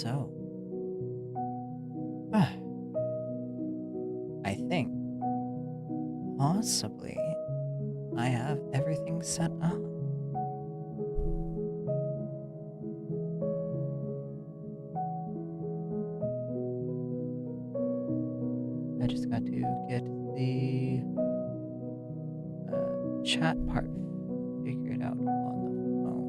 So, I think possibly I have everything set up. I just got to get the chat part figured out on the phone.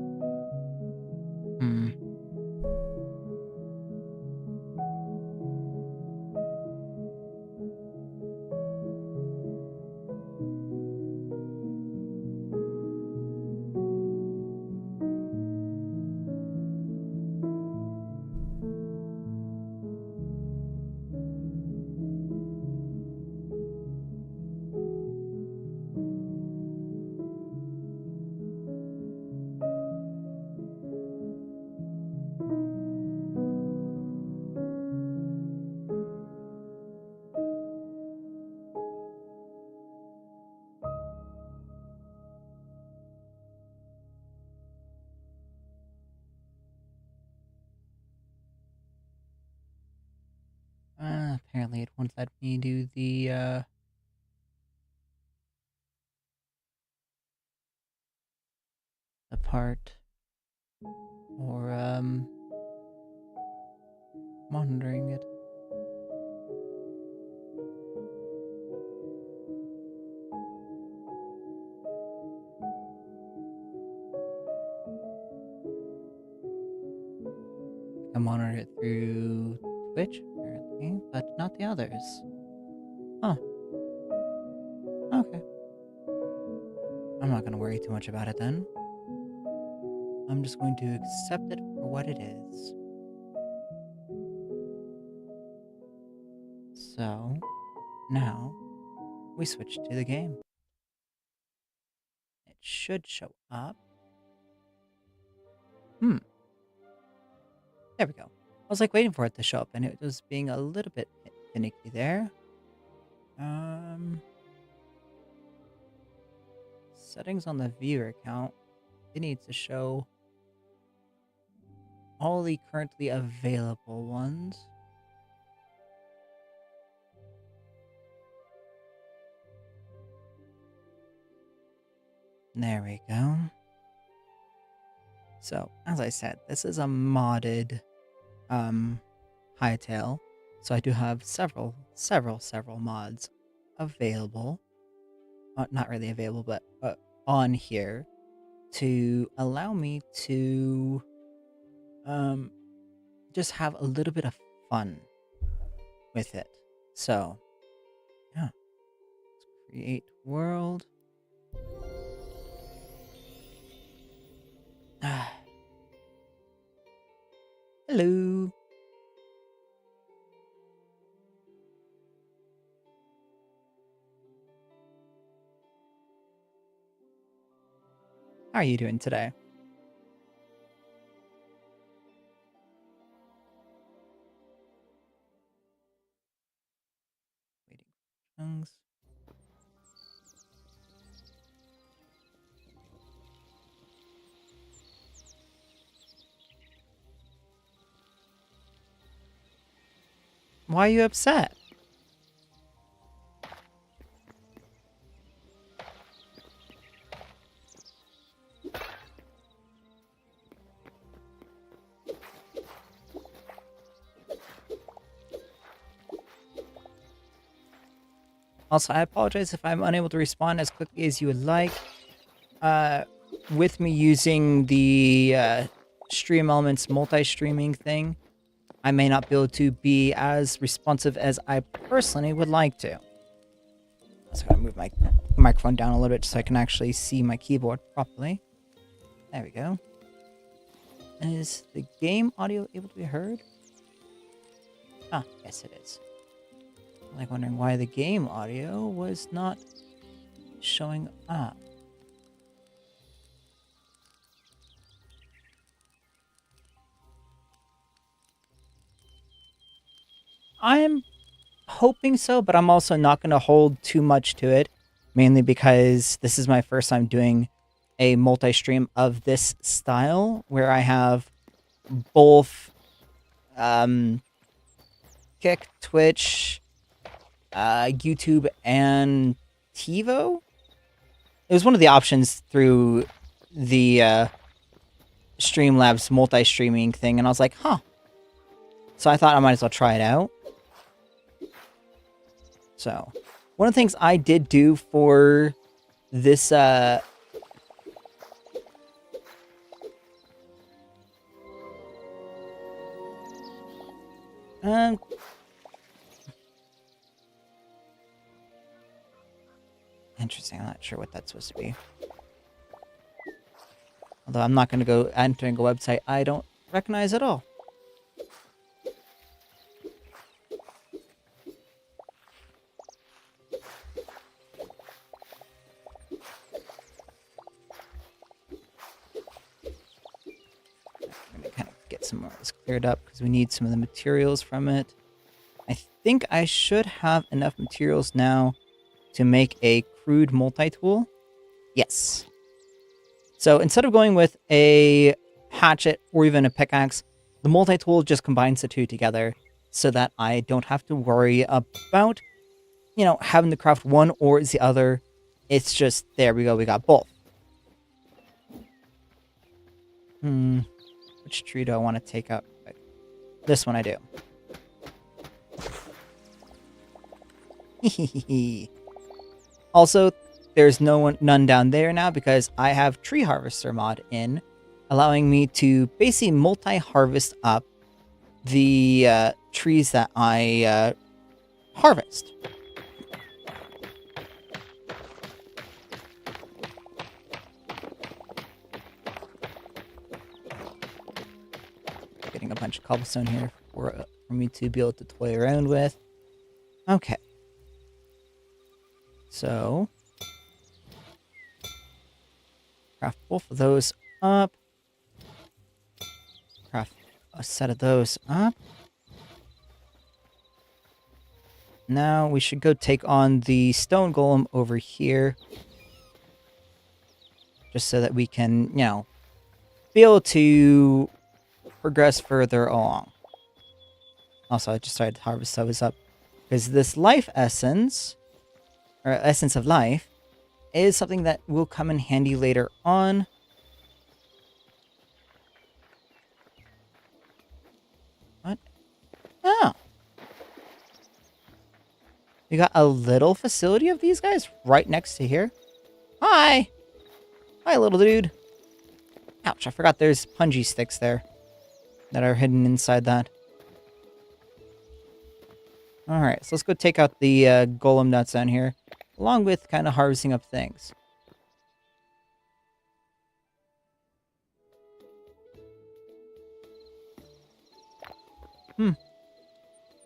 Apparently it won't let me do the part or monitoring it. I can monitor it through Twitch, apparently, but not the others. Huh. Okay. I'm not gonna worry too much about it then. I'm just going to accept it for what it is. So, now, we switch to the game. It should show up. There we go. I was like waiting for it to show up and it was being a little bit finicky there. Settings on the viewer account. It needs to show all the currently available ones. There we go. So, as I said, this is a modded Hytale. So I do have several mods available. Not really available, but on here to allow me to just have a little bit of fun with it. So, yeah. Let's create world. Hello. How are you doing today? Waiting for tongues. Why are you upset? Also, I apologize if I'm unable to respond as quickly as you would like. With me using the Stream Elements multi-streaming thing, I may not be able to be as responsive as I personally would like to. So I'm gonna move my microphone down a little bit so I can actually see my keyboard properly. There we go. Is the game audio able to be heard? Ah, yes it is. I'm like wondering why the game audio was not showing up. I'm hoping so, but I'm also not going to hold too much to it, mainly because this is my first time doing a multi-stream of this style, where I have both Kick, Twitch, YouTube, and TiVo. It was one of the options through the Streamlabs multi-streaming thing, and I was like, huh. So I thought I might as well try it out. So, one of the things I did do for this, interesting, I'm not sure what that's supposed to be. Although I'm not going to go entering a website I don't recognize at all. I'm going to kind of get some more of this cleared up because we need some of the materials from it. I think I should have enough materials now to make a crude multi-tool. Yes. So instead of going with a hatchet or even a pickaxe, the multi-tool just combines the two together so that I don't have to worry about, having to craft one or the other. It's just, there we go, we got both. Which tree do I want to take out? This one I do. Also, there's none down there now because I have Tree Harvester mod in, allowing me to basically multi-harvest up the trees that I harvest. Getting a bunch of cobblestone here for me to be able to toy around with. Okay. So, craft both of those up. Craft a set of those up. Now we should go take on the stone golem over here. Just so that we can, be able to progress further along. Also, I just started to harvest those up. Because this life essence, or essence of life, is something that will come in handy later on. What? Oh. We got a little facility of these guys right next to here. Hi! Hi, little dude. Ouch, I forgot there's punji sticks there that are hidden inside that. Alright, so let's go take out the golem nuts down here, along with kind of harvesting up things.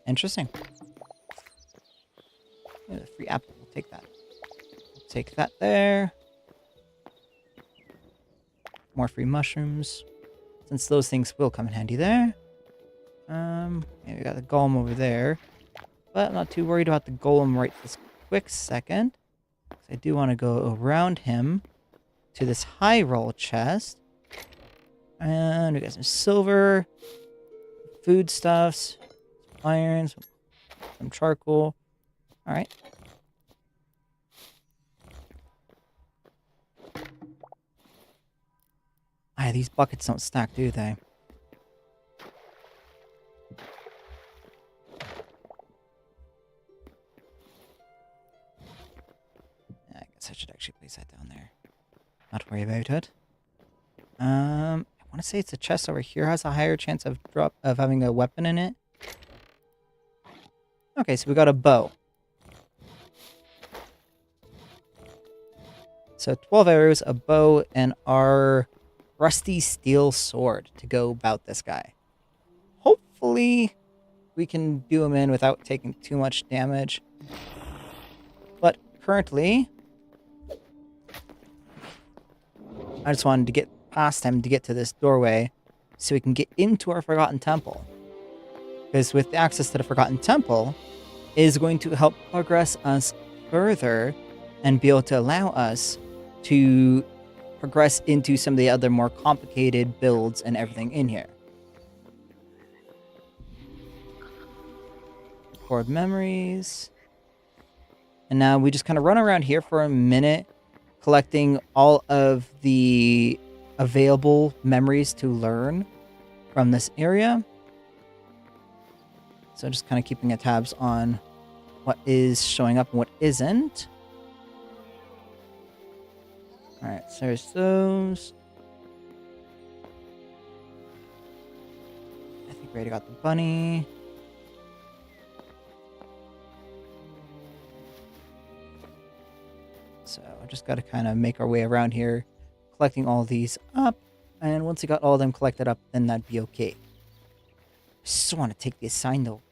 Interesting. Yeah, the free apple, we'll take that. We'll take that there. More free mushrooms, since those things will come in handy there. Yeah, we got the golem over there. But I'm not too worried about the golem right this quick second. I do want to go around him to this high roll chest. And we got some silver, foodstuffs, some iron, some charcoal. Alright. These buckets don't stack, do they? I guess I should actually place that down there. Not worry about it. I want to say it's a chest over here has a higher chance of having a weapon in it. Okay, so we got a bow. So 12 arrows, a bow, and our rusty steel sword to go about this guy. Hopefully we can do him in without taking too much damage. But currently, I just wanted to get past him to get to this doorway so we can get into our Forgotten Temple. Because with access to the Forgotten Temple is going to help progress us further and be able to allow us to progress into some of the other more complicated builds and everything in here. Record memories. And now we just kind of run around here for a minute, collecting all of the available memories to learn from this area. So just kind of keeping a tabs on what is showing up and what isn't. Alright, so there's those. I think we already got the bunny. So I just got to kind of make our way around here, collecting all these up. And once we got all of them collected up, then that'd be okay. I just want to take this sign though.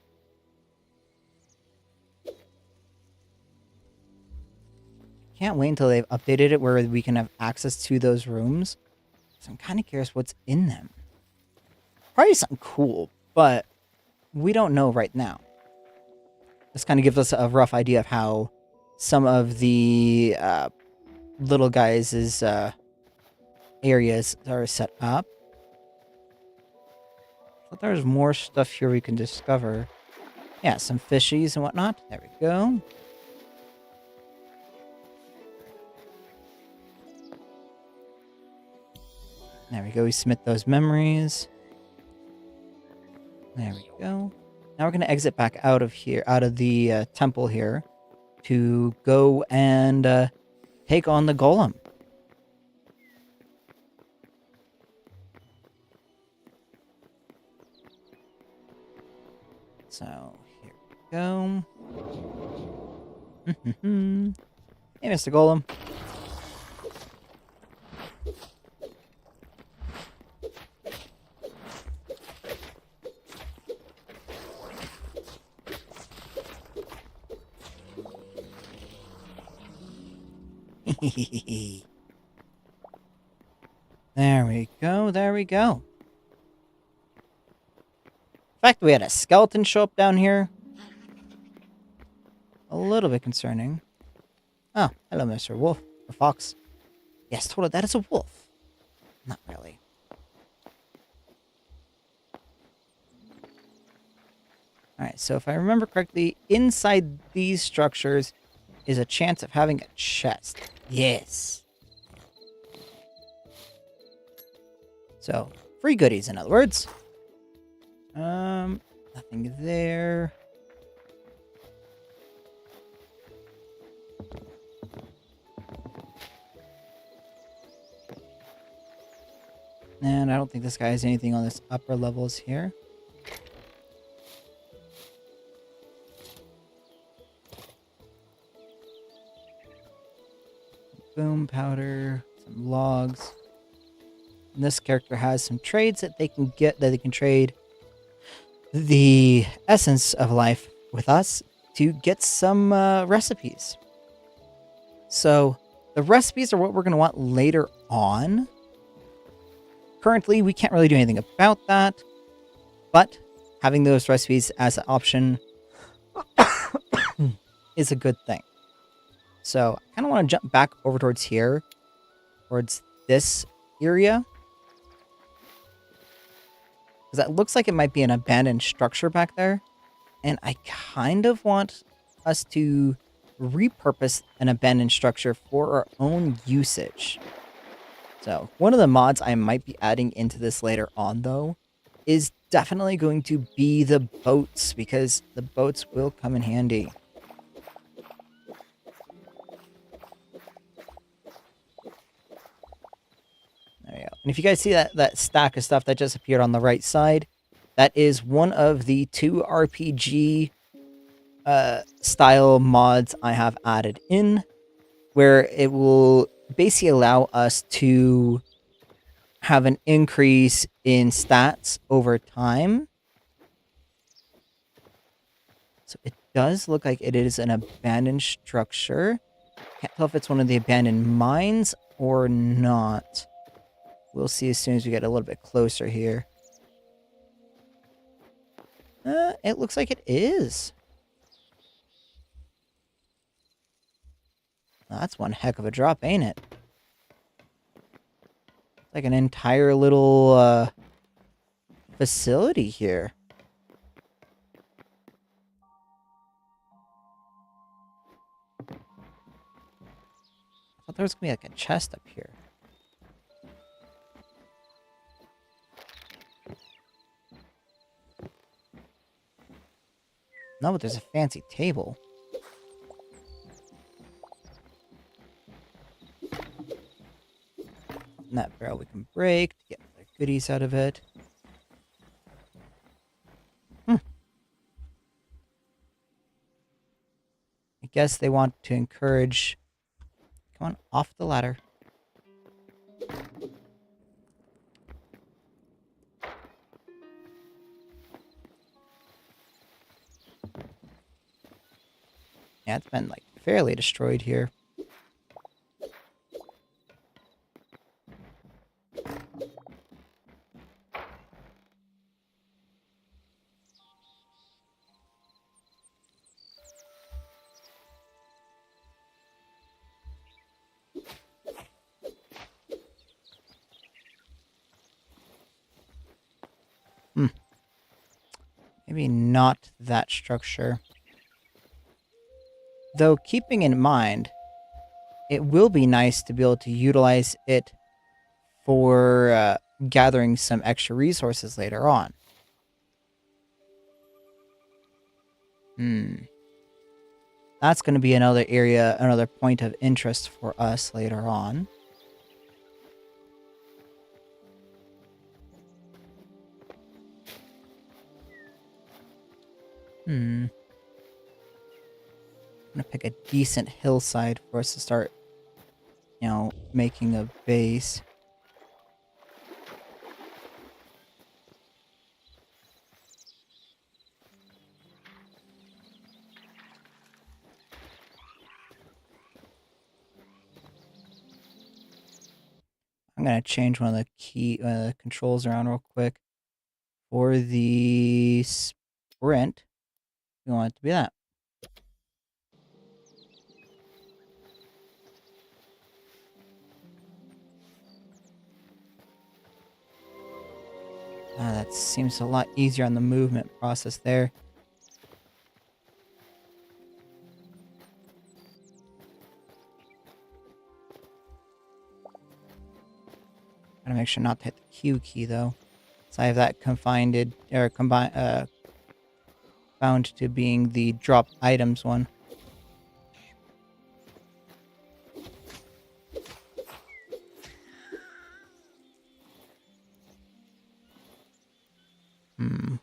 Can't wait until they've updated it where we can have access to those rooms. So I'm kind of curious what's in them. Probably something cool, but we don't know right now. This kind of gives us a rough idea of how some of the little guys' areas are set up. But there's more stuff here we can discover. Yeah, some fishies and whatnot. There we go. There we go. We submit those memories. There we go. Now we're going to exit back out of here, out of the temple here, to go and take on the golem. So here we go. Hey, Mr. Golem. There we go, there we go. The fact that we had a skeleton show up down here, a little bit concerning. Oh, hello, Mr. Wolf, or Fox. Yes, totally, that is a wolf. Not really. Alright, so if I remember correctly, inside these structures is a chance of having a chest. Yes. So, free goodies, in other words. Nothing there. And I don't think this guy has anything on this upper levels here. Boom powder, some logs. And this character has some trades that they can get, that they can trade the essence of life with us to get some recipes. So the recipes are what we're going to want later on. Currently, we can't really do anything about that, but having those recipes as an option is a good thing. So I kind of want to jump back over towards here, towards this area. Because that looks like it might be an abandoned structure back there. And I kind of want us to repurpose an abandoned structure for our own usage. So one of the mods I might be adding into this later on, though, is definitely going to be the boats, because the boats will come in handy. There we go. And if you guys see that stack of stuff that just appeared on the right side, that is one of the 2 RPG style mods I have added in, where it will basically allow us to have an increase in stats over time. So it does look like it is an abandoned structure. Can't tell if it's one of the abandoned mines or not. We'll see as soon as we get a little bit closer here. It looks like it is. Well, that's one heck of a drop, ain't it? It's like an entire little facility here. thought there was gonna be like a chest up here. No, but there's a fancy table. And that barrel we can break to get the goodies out of it. I guess they want to encourage... Come on, off the ladder. Yeah, it's been, like, fairly destroyed here. Maybe not that structure. Though, keeping in mind, it will be nice to be able to utilize it for gathering some extra resources later on. That's going to be another area, another point of interest for us later on. I'm going to pick a decent hillside for us to start, you know, making a base. I'm going to change one of the key controls around real quick. For the sprint, we want it to be that. That seems a lot easier on the movement process there. Gotta make sure not to hit the Q key though. So I have that confined or combined bound to being the drop items one.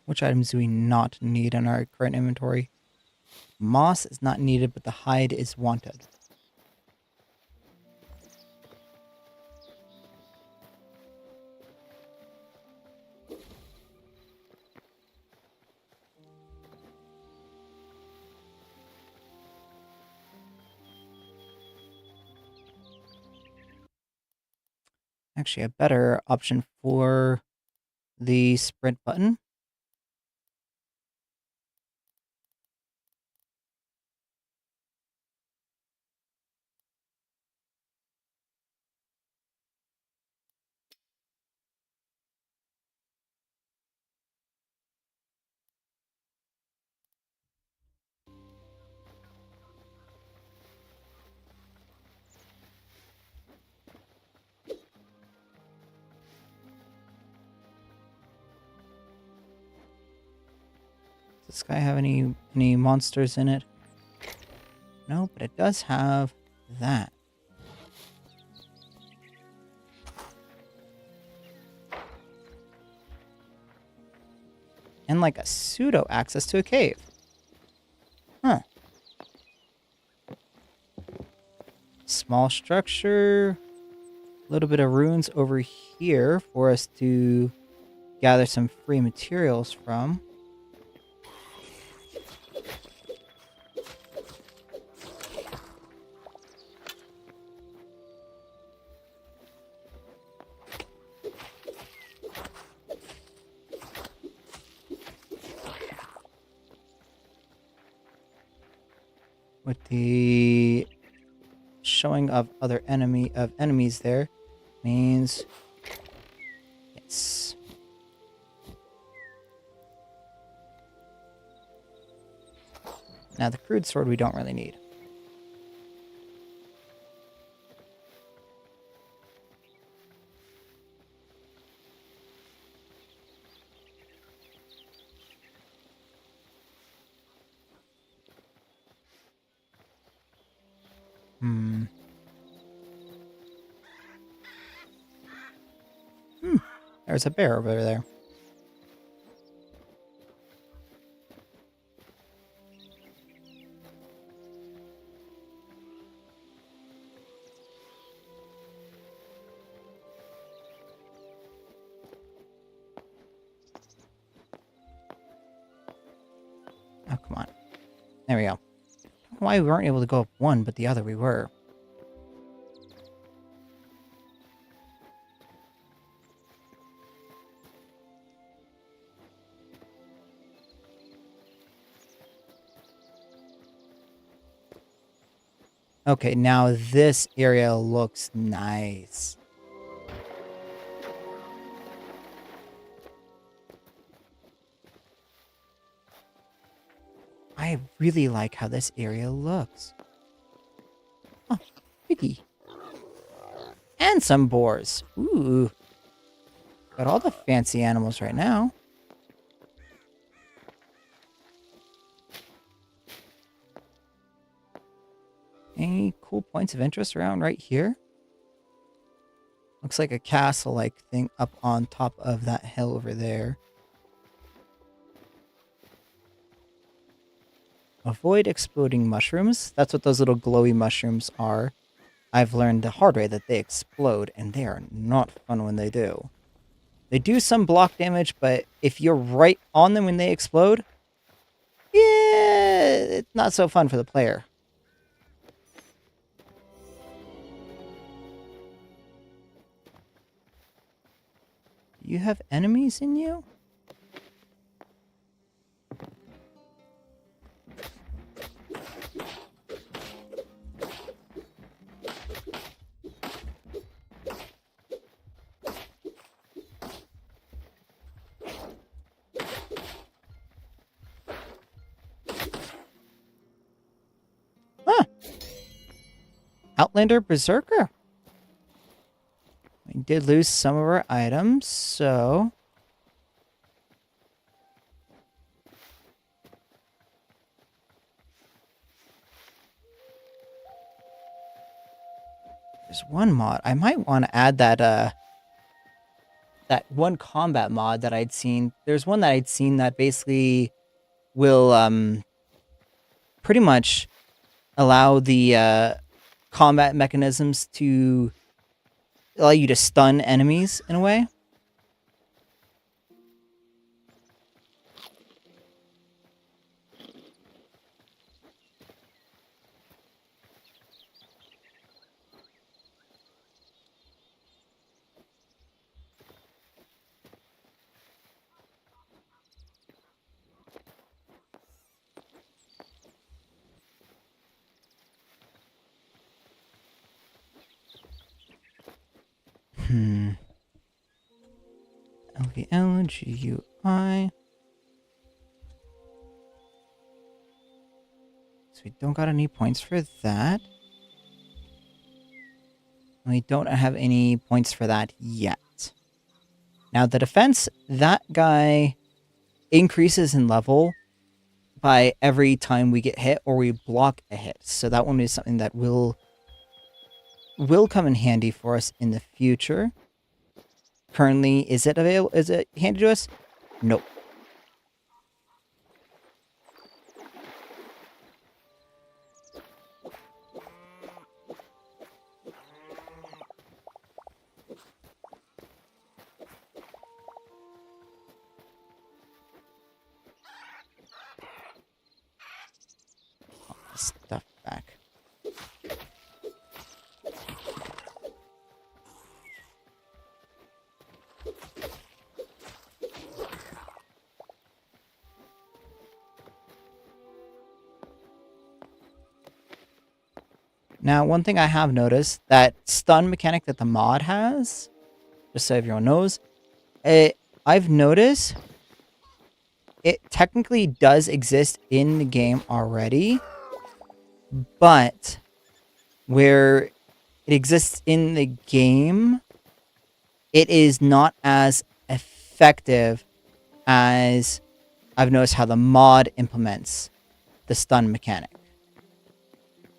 Which items do we not need in our current inventory? Moss is not needed, but the hide is wanted. Actually, a better option for the sprint button. Does this guy have any monsters in it? No, but it does have that. And like a pseudo access to a cave. Huh. Small structure. A little bit of runes over here for us to gather some free materials from. With the showing of other enemies there means yes. Now the crude sword we don't really need. There's a bear over there. Oh, come on. There we go. Why we weren't able to go up one, but the other we were. Okay, now this area looks nice. I really like how this area looks. Oh, piggy. And some boars. Ooh. Got all the fancy animals right now. Any cool points of interest around right here? Looks like a castle-like thing up on top of that hill over there. Avoid exploding mushrooms. That's what those little glowy mushrooms are. I've learned the hard way that they explode, and they are not fun when they do. They do some block damage, but if you're right on them when they explode, yeah, it's not so fun for the player. You have enemies in you? Huh. Outlander Berserker. We did lose some of our items, so... There's one mod. I might want to add that, that one combat mod that I'd seen. There's one that I'd seen that basically will, pretty much allow the, combat mechanisms to allow you to stun enemies in a way. LVLGUI. So we don't got any points for that. We don't have any points for that yet. Now the defense, that guy increases in level by every time we get hit or we block a hit. So that one is something that will come in handy for us in the future. Currently, is it available? Is it handed to us? Nope. All this stuff back. Now, one thing I have noticed, that stun mechanic that the mod has, just so everyone knows, I've noticed it technically does exist in the game already, but where it exists in the game, it is not as effective as I've noticed how the mod implements the stun mechanic.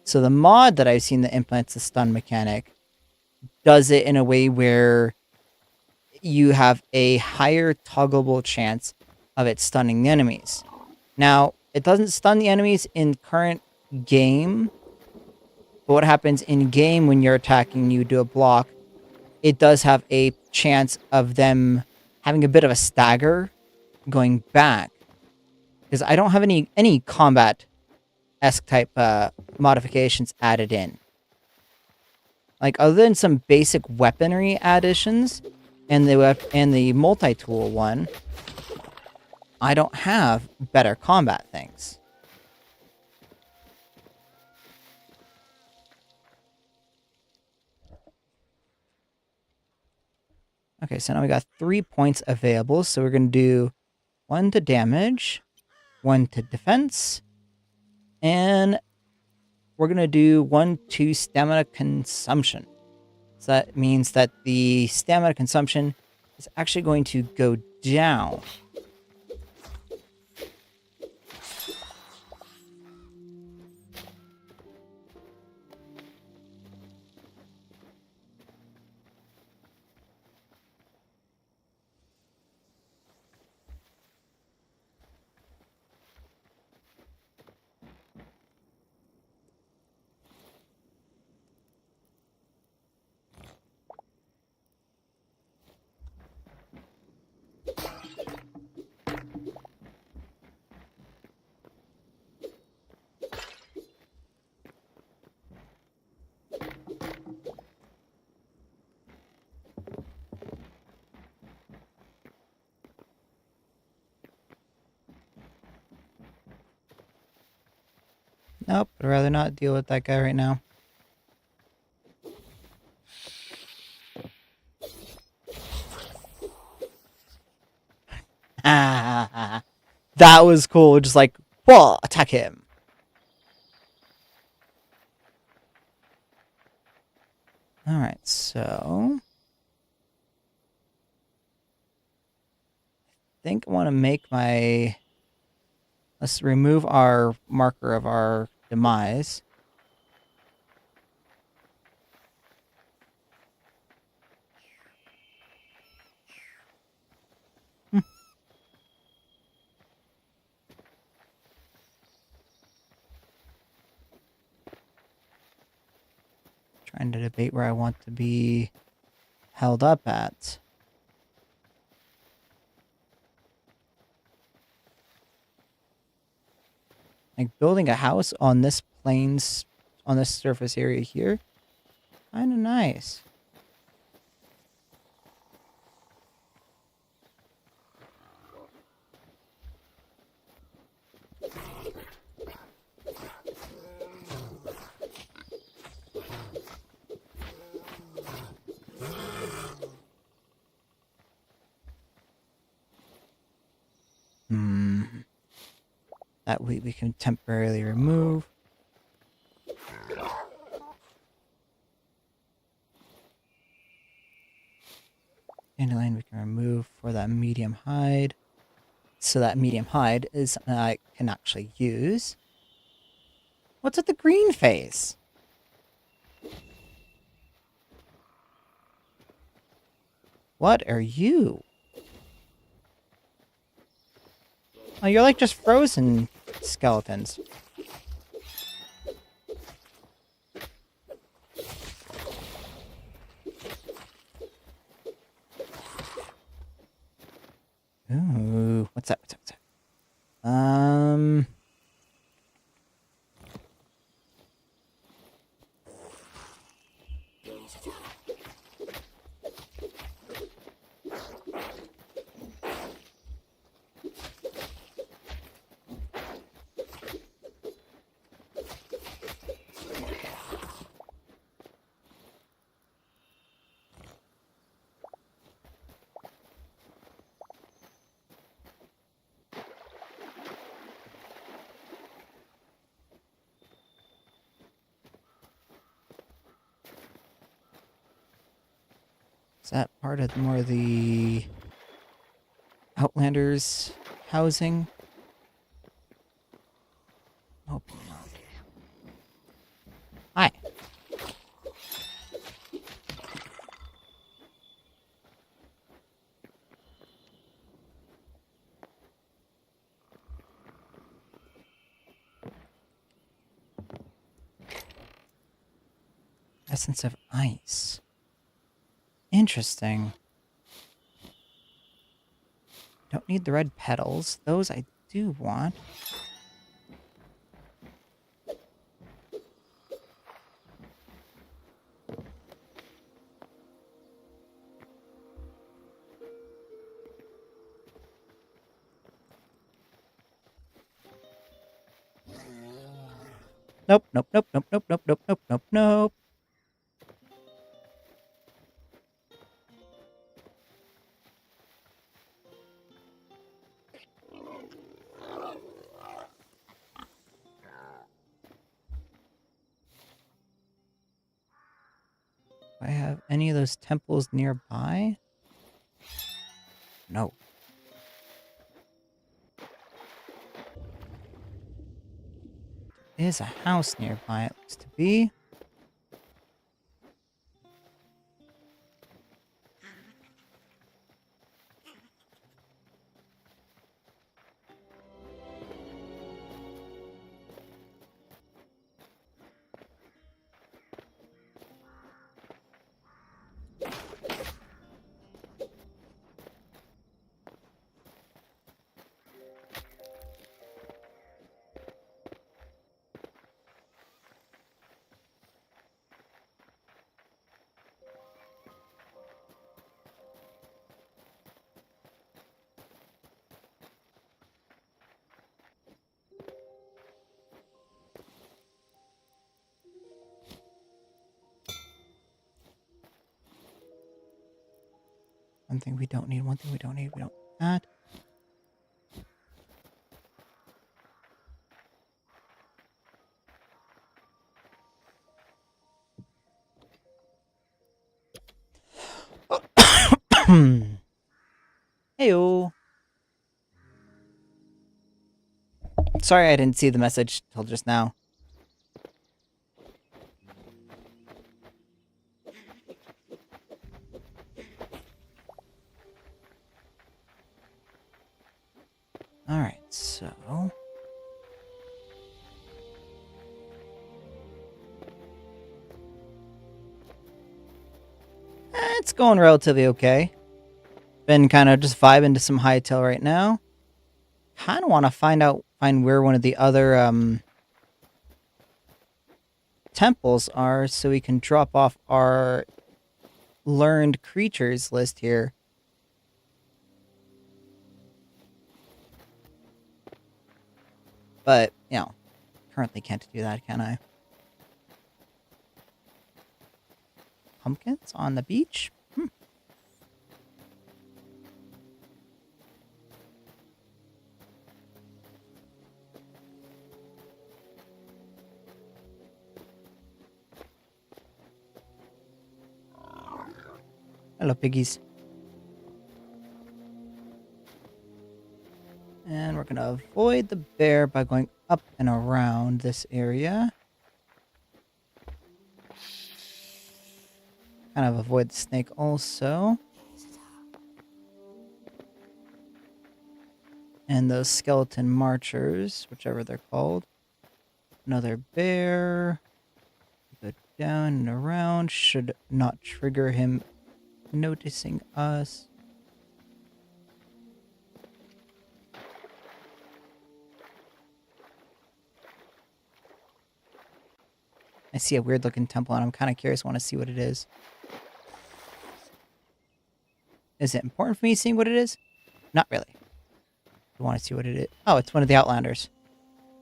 So the mod that I've seen that implements the stun mechanic does it in a way where you have a higher toggleable chance of it stunning the enemies. Now, it doesn't stun the enemies in current game, but what happens in game when you're attacking, you do a block, it does have a chance of them having a bit of a stagger going back. Because I don't have any combat-esque type modifications added in. Like, other than some basic weaponry additions and the multi-tool one, I don't have better combat things. Okay, so now we got 3 points available. So we're going to do 1 to damage, 1 to defense, and we're going to do 1 to stamina consumption. So that means that the stamina consumption is actually going to go down. Nope, I'd rather not deal with that guy right now. Ah, that was cool. Just like, whoa, attack him. All right, so I think I want to make my. Let's remove our marker of our demise. Trying to debate where I want to be held up at. Like building a house on this plains, on this surface area here, kind of nice. That we can temporarily remove. Dandelion we can remove for that medium hide. So that medium hide is something I can actually use. What's with the green face? What are you? Oh, you're like just frozen skeletons. Ooh, what's that? What's that? What's that? Is that part of more of the Outlanders housing? Hope not. Hi. Essence of ice. Interesting. Don't need the red petals. Those I do want. Nope, nope, nope, nope, nope, nope, nope, nope, nope, nope. Do I have any of those temples nearby? No. There's a house nearby, it looks to be. One thing we don't need, one thing we don't need, we don't need that. Heyo. Sorry I didn't see the message till just now. Alright, so... it's going relatively okay. Been kind of just vibing to some Hytale right now. Kind of want to find where one of the other temples are so we can drop off our learned creatures list here. But, you know, currently can't do that, can I? Pumpkins on the beach? Hello, piggies. And we're going to avoid the bear by going up and around this area. Kind of avoid the snake also. And those skeleton marchers, whichever they're called. Another bear. Go down and around. Should not trigger him noticing us. I see a weird looking temple and I'm kind of curious. I want to see what it is. Is it important for me seeing what it is? Not really. I want to see what it is. Oh, it's one of the Outlanders.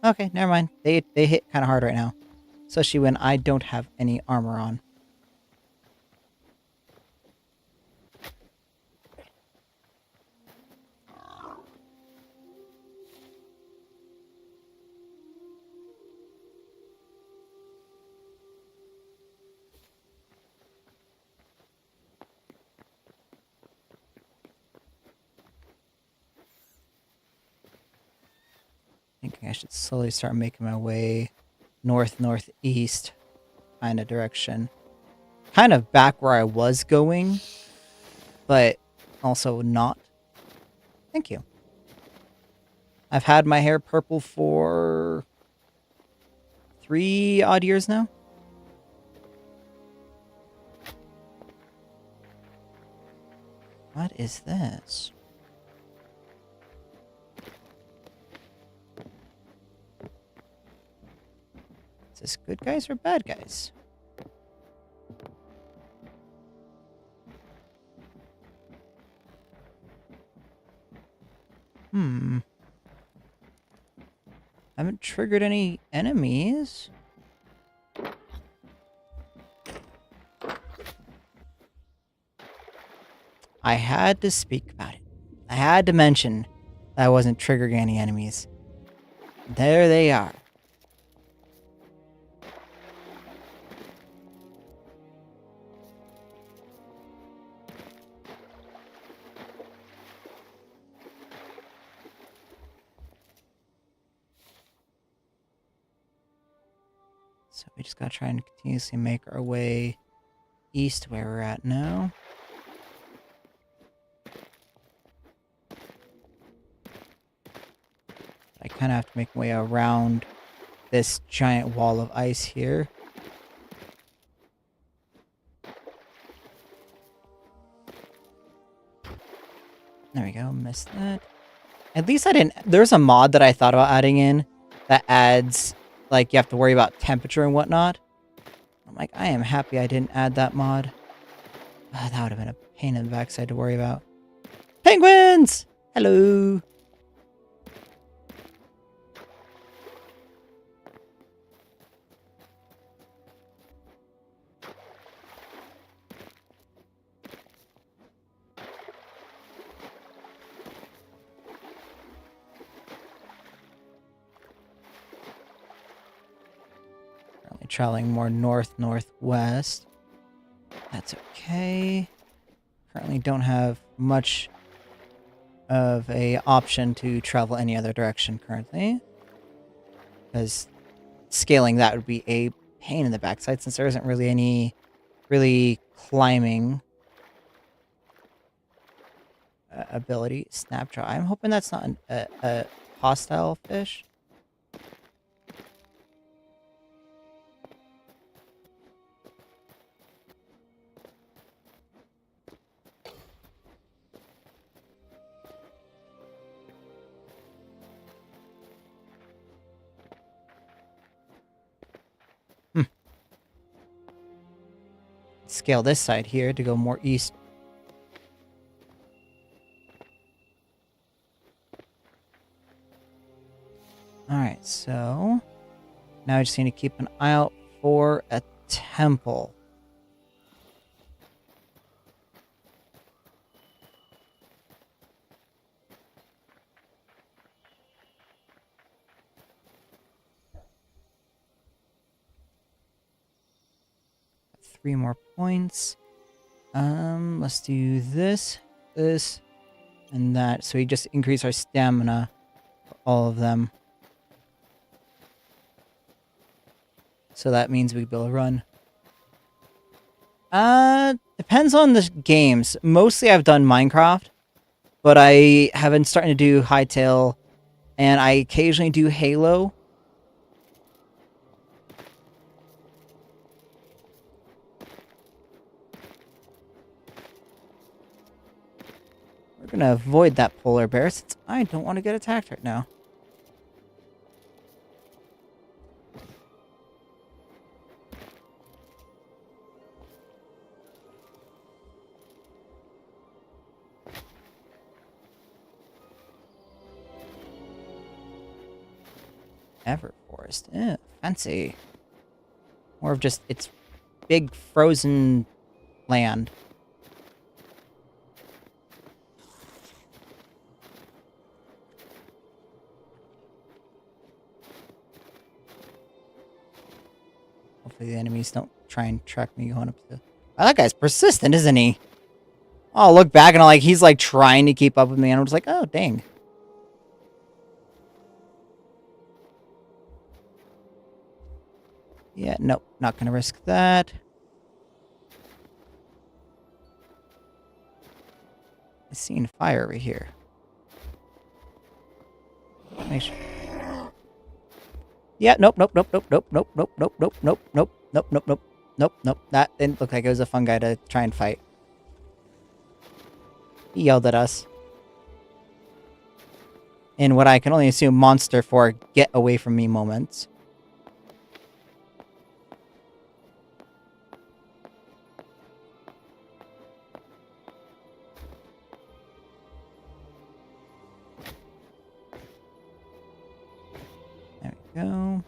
Okay, never mind. They hit kind of hard right now. Especially when I don't have any armor on. Thinking I should slowly start making my way northeast kind of direction. Kind of back where I was going, but also not. Thank you. I've had my hair purple for 3 odd years now. What is this? Is this good guys or bad guys? Haven't triggered any enemies. I had to speak about it. I had to mention that I wasn't triggering any enemies. There they are. So we just gotta try and continuously make our way east where we're at now. I kind of have to make my way around this giant wall of ice here. There we go, missed that. At least I didn't... There's a mod that I thought about adding in that adds, like, you have to worry about temperature and whatnot. I'm like, I am happy I didn't add that mod. That would have been a pain in the backside to worry about. Penguins! Hello! Traveling more north-northwest. That's okay. Currently don't have much of a option to travel any other direction currently. Because scaling that would be a pain in the backside since there isn't really any climbing ability. Snapjaw. I'm hoping that's not a hostile fish. Scale this side here to go more east. Alright, so now I just need to keep an eye out for a temple. Three more points. Let's do this, and that. So we just increase our stamina for all of them. So that means we can be able to run. Depends on the games. Mostly I've done Minecraft, but I have been starting to do Hytale, and I occasionally do Halo. We're gonna avoid that polar bear since I don't want to get attacked right now. Everforest. Eh, fancy. More of just it's big frozen land. Hopefully the enemies don't try and track me going up the... Oh, that guy's persistent, isn't he? Oh, I'll look back and he's like trying to keep up with me and I'm just like, oh, dang. Yeah, nope, not gonna risk that. I seen fire over here. Make sure. Yeah, nope, nope, nope, nope, nope, nope, nope, nope, nope, nope, nope, nope, nope, nope, nope, nope. That didn't look like it was a fun guy to try and fight. He yelled at us. In what I can only assume monster for get away from me moments. There we go.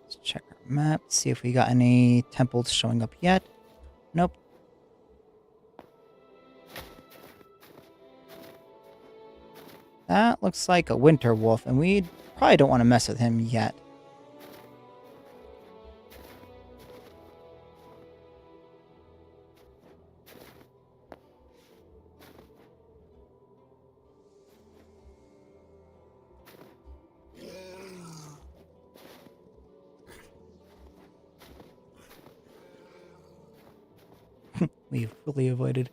Let's check our map, see if we got any temples showing up yet. Nope. That looks like a winter wolf, and we probably don't want to mess with him yet. We fully avoided.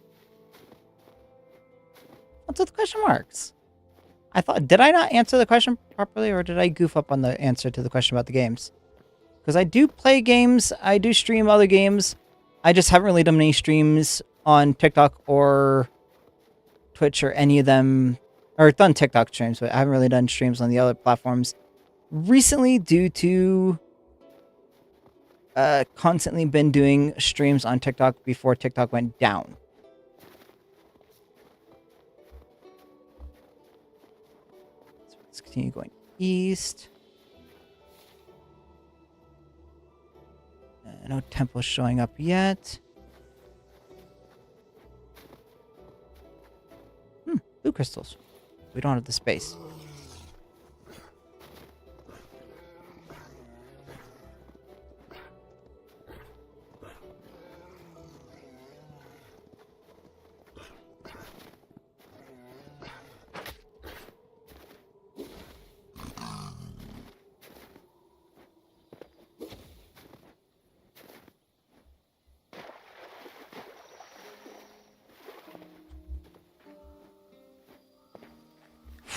What's with the question marks? Did I not answer the question properly, or did I goof up on the answer to the question about the games? Because I do play games, I do stream other games. I just haven't really done any streams on TikTok or Twitch or any of them, or done TikTok streams, but I haven't really done streams on the other platforms recently due to constantly been doing streams on TikTok before TikTok went down. So let's continue going east. No temples showing up yet. Blue crystals. We don't have the space.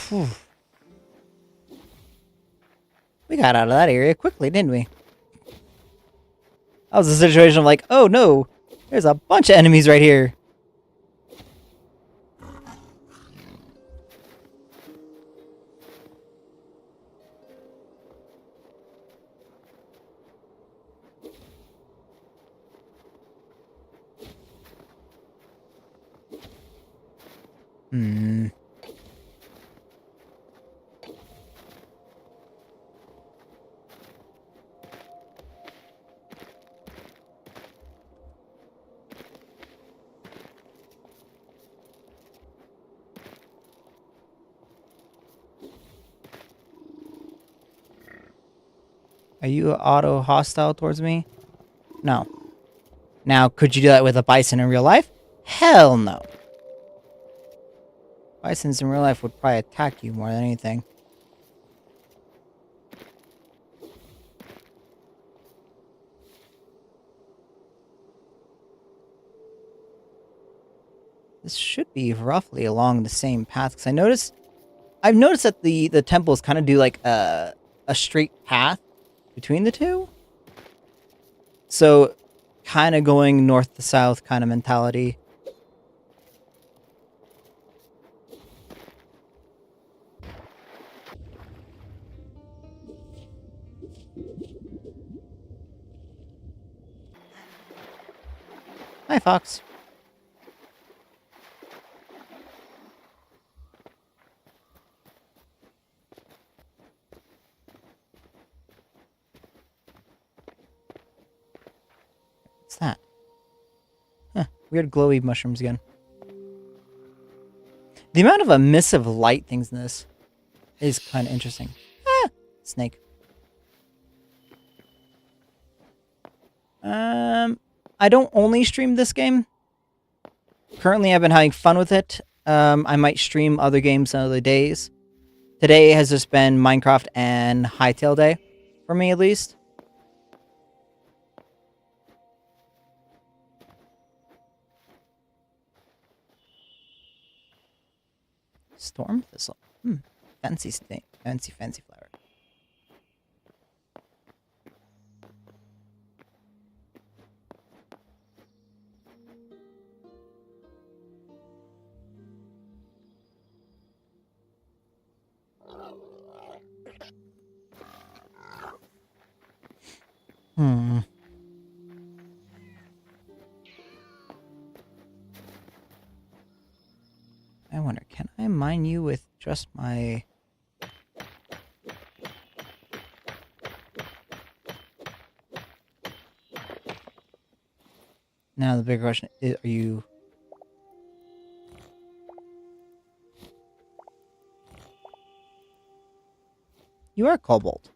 Whew. We got out of that area quickly, didn't we? That was a situation of like, oh no, there's a bunch of enemies right here. Are you auto hostile towards me? No. Now, could you do that with a bison in real life? Hell no. Bisons in real life would probably attack you more than anything. This should be roughly along the same path, because I've noticed that the temples kind of do like a straight path between the two. So, kind of going north to south kind of mentality. Hi, Fox. What's that? Huh, weird glowy mushrooms again. The amount of emissive light things in this is kind of interesting. Ah, snake. I don't only stream this game. Currently, I've been having fun with it. I might stream other games on other days. Today has just been Minecraft and Hytale day, for me at least. Storm thistle. Fancy stain. Fancy flower. I wonder, can I mine you with just my... Now the big question is, are you... You are Cobalt.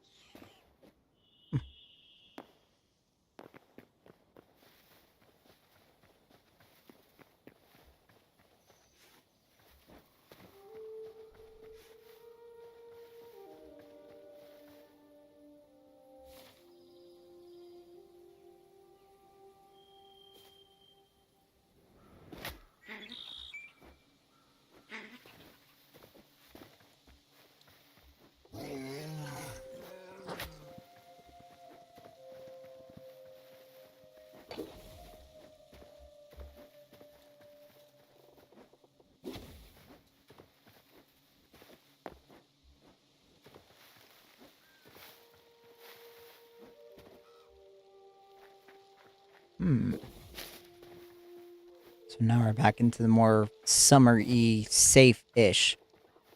So now we're back into the more summer-y, safe-ish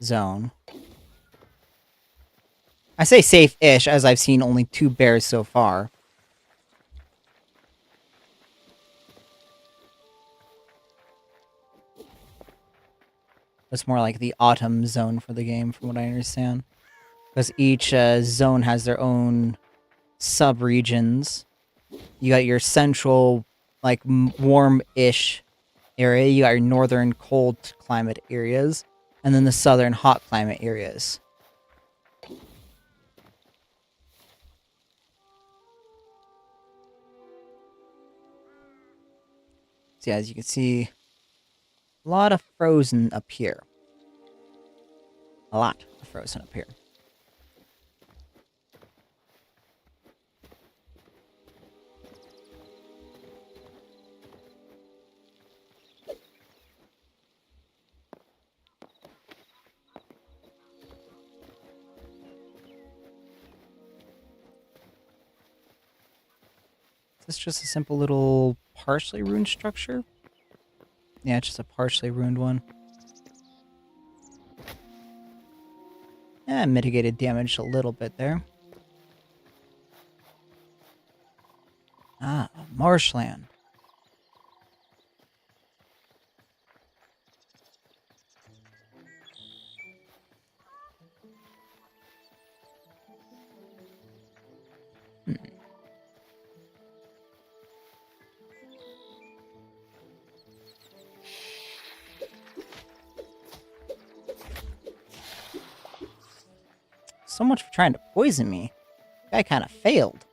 zone. I say safe-ish as I've seen only 2 bears so far. It's more like the autumn zone for the game, from what I understand. Because each zone has their own sub-regions. You got your central, like, warm-ish area. You got your northern cold climate areas. And then the southern hot climate areas. So yeah, as you can see, a lot of frozen up here. A lot of frozen up here. Is this just a simple little partially ruined structure? Yeah, it's just a partially ruined one. Yeah, mitigated damage a little bit there. Ah, marshland. So much for trying to poison me. Guy kind of failed.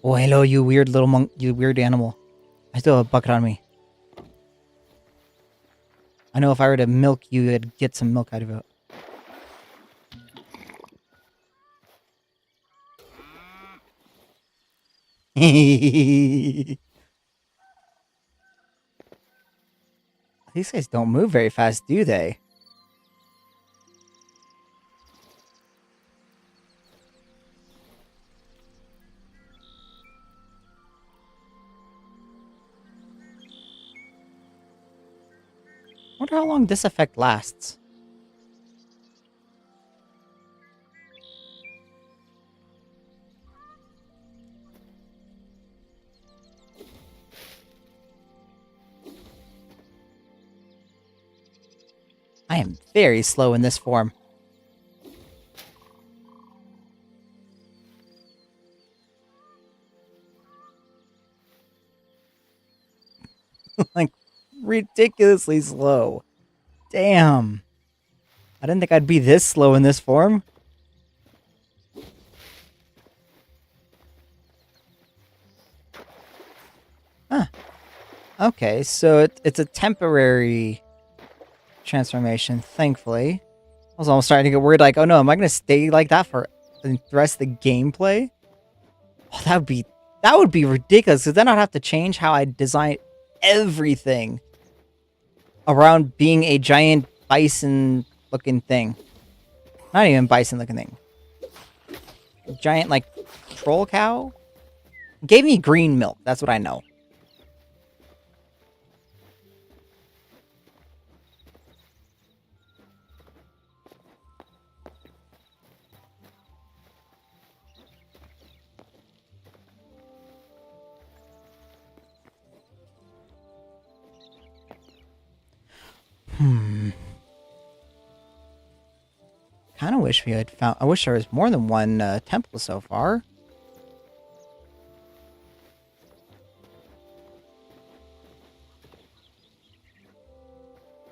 Oh, hello, you weird little monk, you weird animal. I still have a bucket on me. I know if I were to milk you, I'd get some milk out of it. These guys don't move very fast, do they? Wonder how long this effect lasts. I am very slow in this form. Like, ridiculously slow. Damn. I didn't think I'd be this slow in this form. Huh. Okay, so it's a temporary transformation, thankfully. I was almost starting to get worried, like, oh no, am I gonna stay like that for the rest of the gameplay? Oh, that would be ridiculous, because then I'd have to change how I design everything around being a giant bison-looking thing. Not even bison-looking thing. Giant, like, troll cow? Gave me green milk, that's what I know. Hmm. Kind of wish we had found... I wish there was more than one temple so far.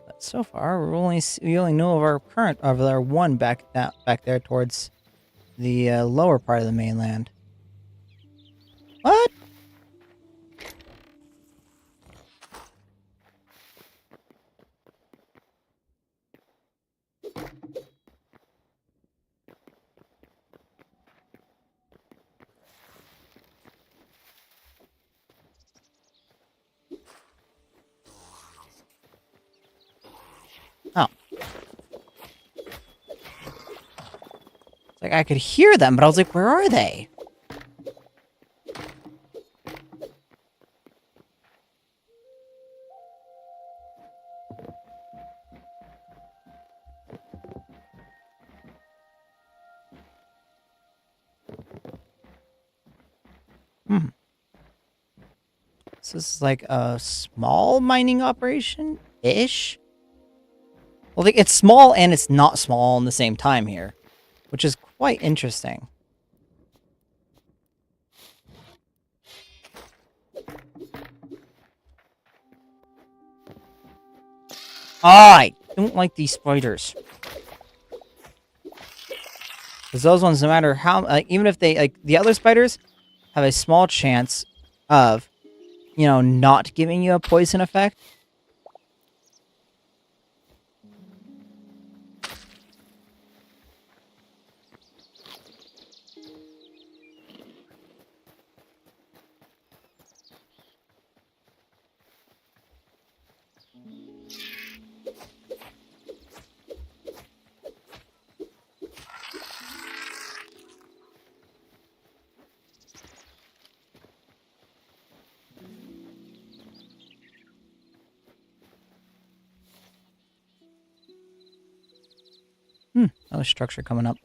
But so far, we only know of our one back there towards the lower part of the mainland. What? Oh. It's like I could hear them, but I was like, where are they? Hmm. So this is like a small mining operation-ish? Well, like, it's small and it's not small all in the same time here, which is quite interesting. I don't like these spiders. Because those ones, no matter how, like, even if they, like, the other spiders have a small chance of, you know, not giving you a poison effect. Another structure coming up.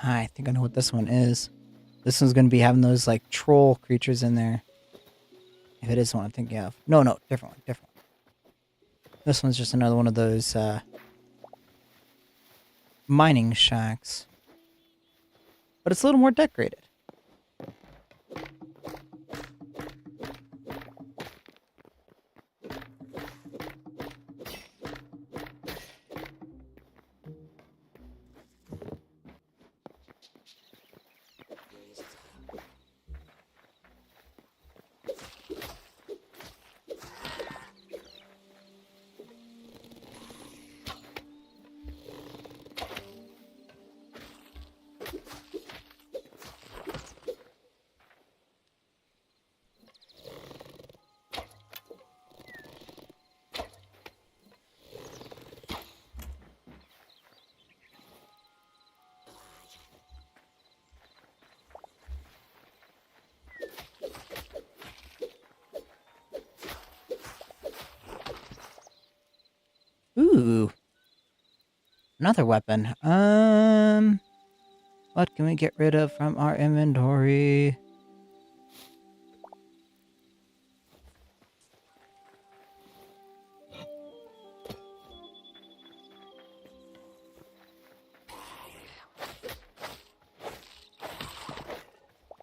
I think I know what this one is. This one's going to be having those, like, troll creatures in there. If it is the one I'm thinking of. No, different one, different one. This one's just another one of those, mining shacks. But it's a little more decorated. Ooh. Another weapon. What can we get rid of from our inventory?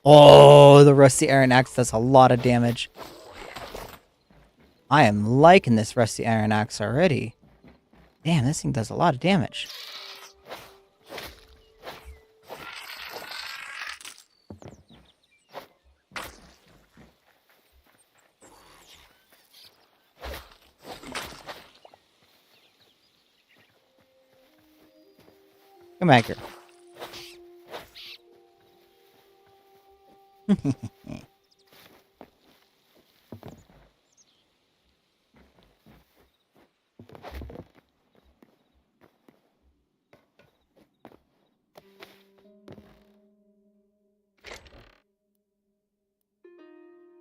Oh, the rusty iron axe does a lot of damage. I am liking this rusty iron axe already. Damn, this thing does a lot of damage. Come back here.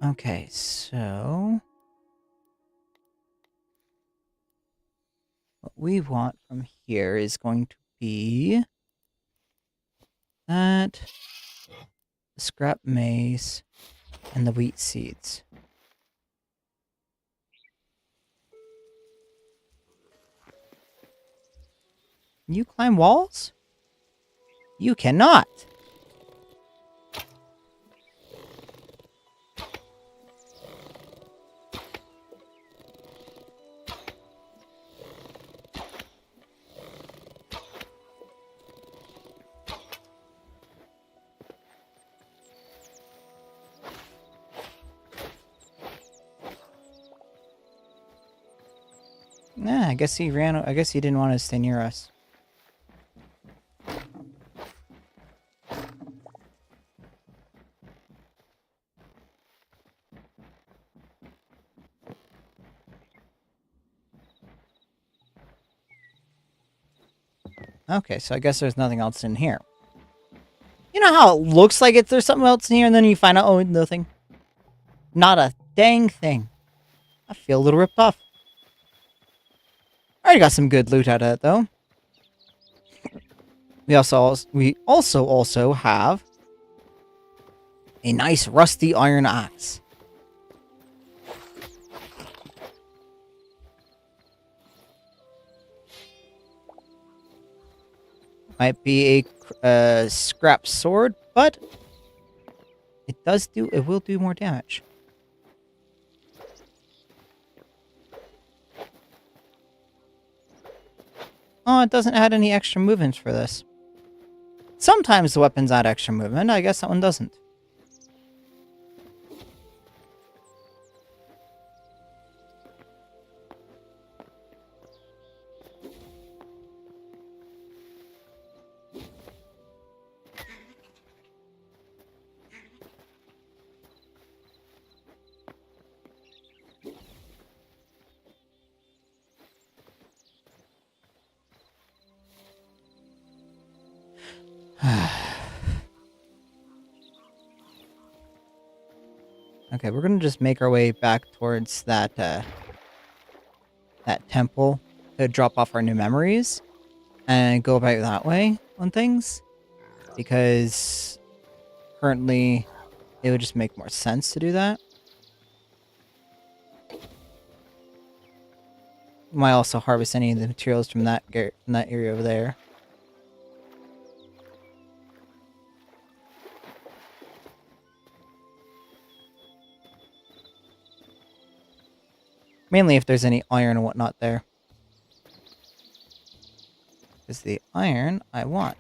Okay, so what we want from here is going to be that, the scrap maize, and the wheat seeds. Can you climb walls? You cannot! Nah, I guess he ran. I guess he didn't want to stay near us. Okay, so I guess there's nothing else in here. You know how it looks like there's something else in here, and then you find out, oh, nothing. Not a dang thing. I feel a little ripped off. Already got some good loot out of it, though. We also have a nice rusty iron axe. Might be a scrap sword, but it will do more damage. Oh, it doesn't add any extra movements for this. Sometimes the weapons add extra movement. I guess that one doesn't. Okay, we're gonna just make our way back towards that temple to drop off our new memories and go about that way on things, because currently it would just make more sense to do that. Might also harvest any of the materials from that area over there. Mainly if there's any iron and whatnot there. Because the iron I want.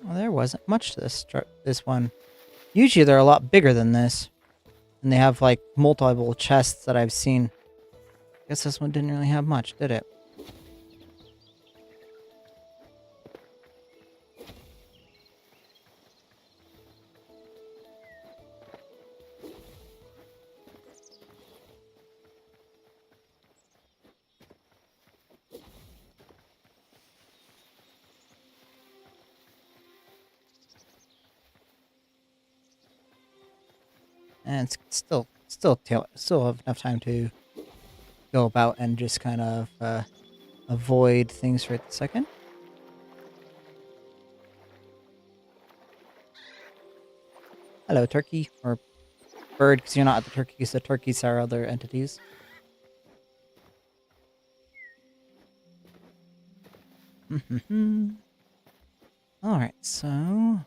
Well, there wasn't much to this one. Usually they're a lot bigger than this. And they have like multiple chests that I've seen. Guess this one didn't really have much, did it? And it's still have enough time to go about and just kind of avoid things for a second. Hello, turkey, or bird, because you're not the turkey, because the turkeys are other entities. Alright, so...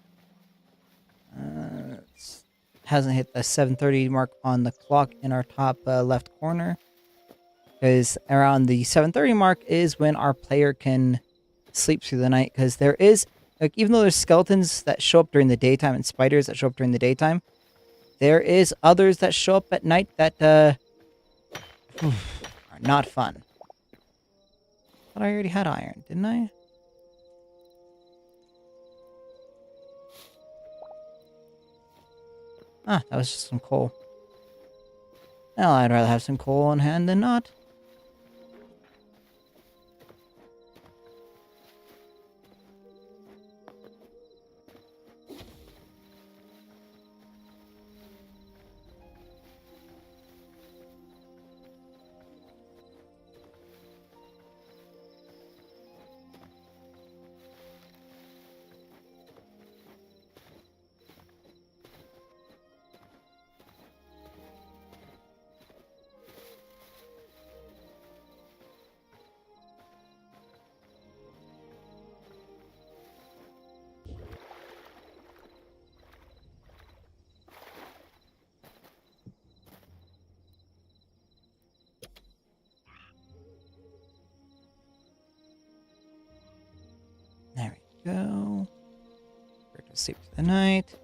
hasn't hit the 7:30 mark on the clock in our top left corner. Because around the 7:30 mark is when our player can sleep through the night. Because there is, like, even though there's skeletons that show up during the daytime and spiders that show up during the daytime, there is others that show up at night that are not fun. But I already had iron, didn't I? Ah, that was just some coal. Well, I'd rather have some coal on hand than not. There we go. Go to sleep for the night.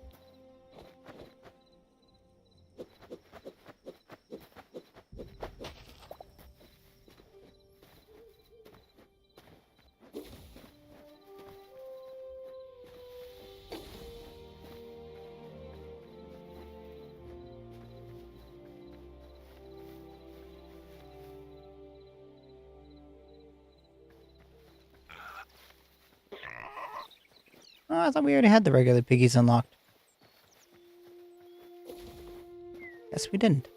Oh, I thought we already had the regular piggies unlocked. Guess we didn't.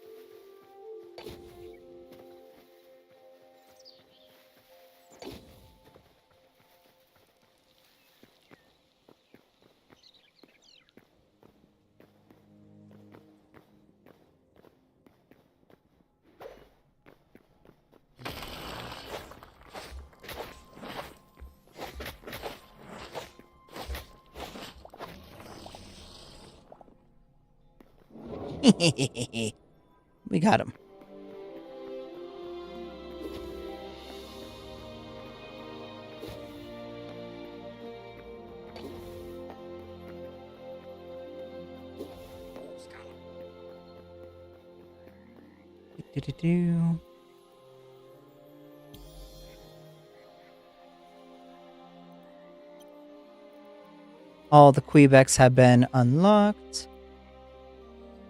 We got him. Do-do-do. All the Quebecs have been unlocked.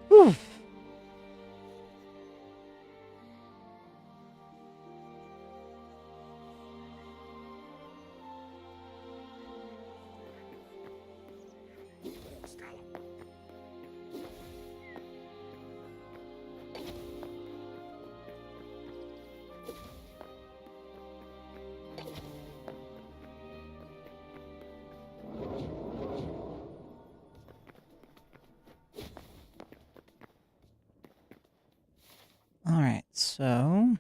Whew. Alright, so...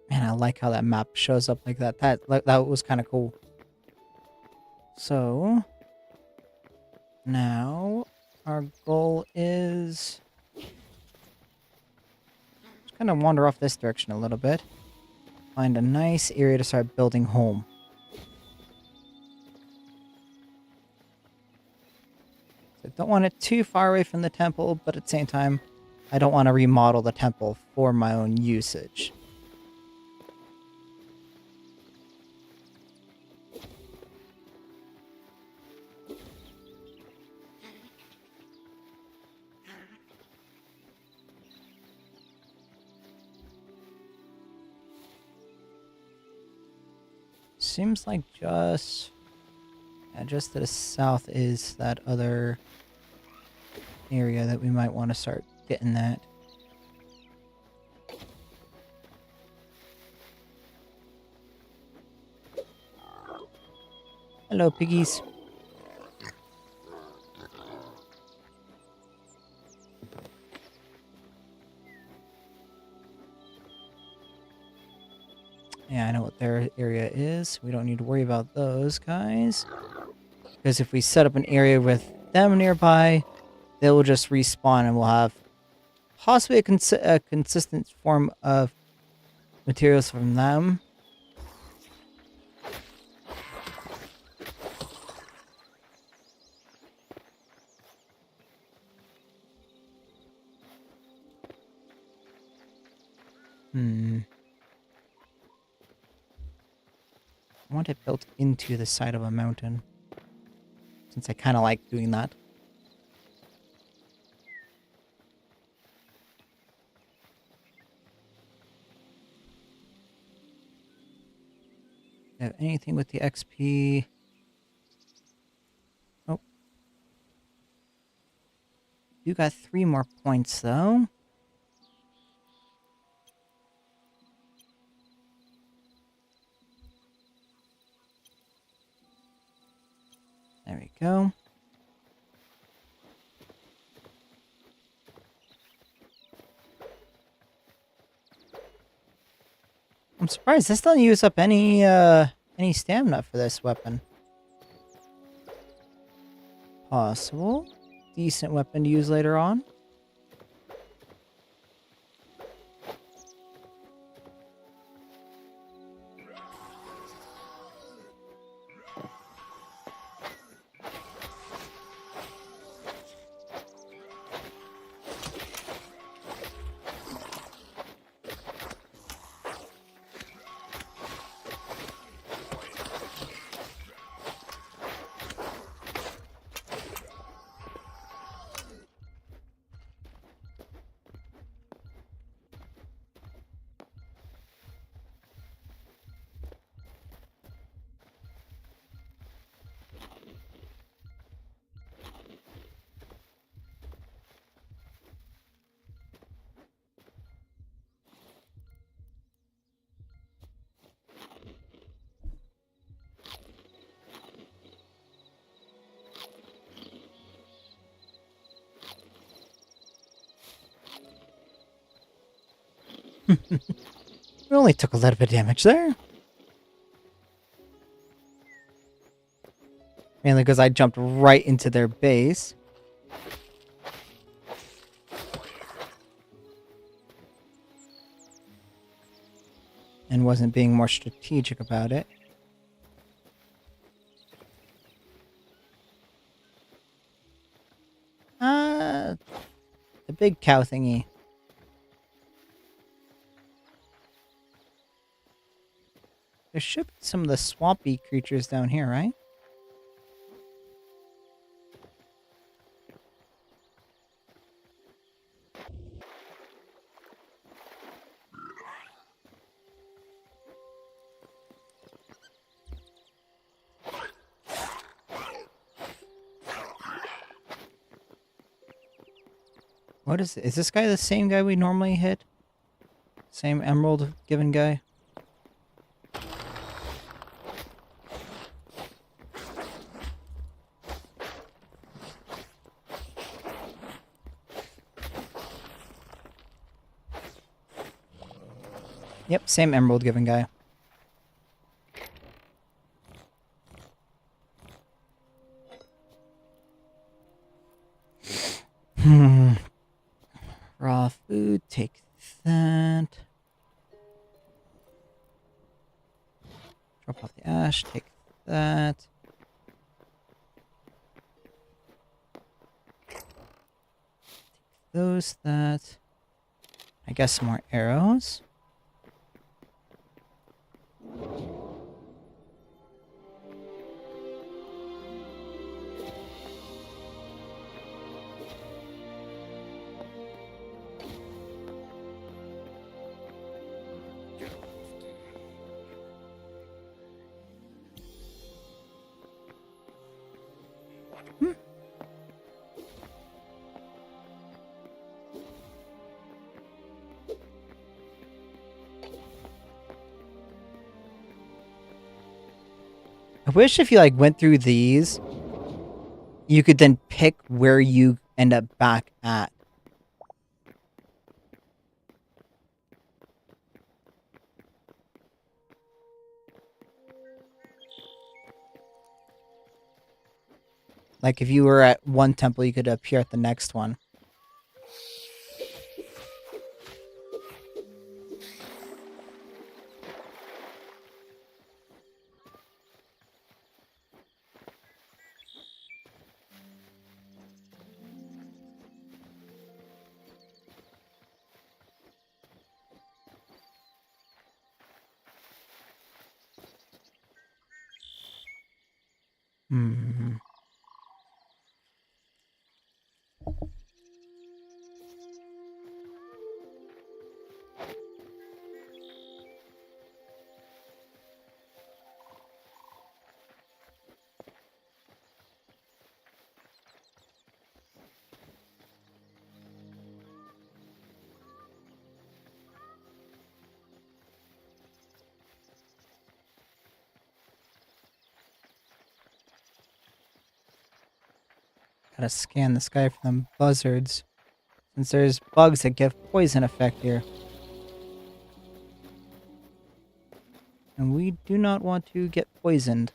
Man, I like how that map shows up like that. That was kind of cool. So... Now, our goal is... Just kind of wander off this direction a little bit. Find a nice area to start building home. So I don't want it too far away from the temple, but at the same time, I don't want to remodel the temple for my own usage. seems like just to the south is that other area that we might want to start getting at. Hello, piggies. Yeah, I know what their area is. We don't need to worry about those guys. Because if we set up an area with them nearby, they will just respawn and we'll have possibly a consistent form of materials from them. I want it built into the side of a mountain, since I kind of like doing that. Have anything with the XP? Oh. You got 3 more points, though. There we go. I'm surprised this doesn't use up any stamina for this weapon. Possible. Decent weapon to use later on. We only took a little bit of damage there. Mainly because I jumped right into their base. And wasn't being more strategic about it. The big cow thingy. There should be some of the swampy creatures down here, right? What is it? Is this guy the same guy we normally hit? Same emerald given guy? Yep, same emerald given guy. Raw food, take that. Drop off the ash, take that. Take those, that. I guess some more arrows. Hmm. I wish if you like went through these, you could then pick where you end up back at. Like if you were at one temple, you could appear at the next one. Hmm. Gotta scan the sky for them buzzards, since there's bugs that give poison effect here. And we do not want to get poisoned.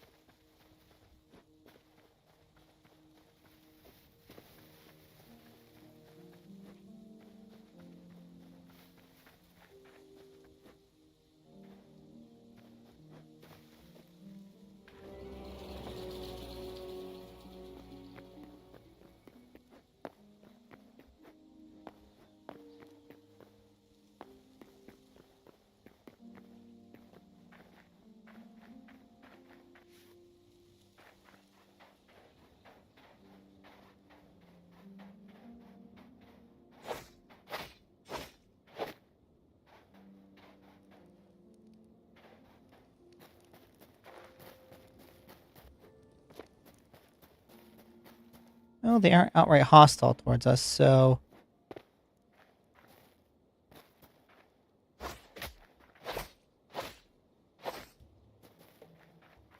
Well, they aren't outright hostile towards us, so...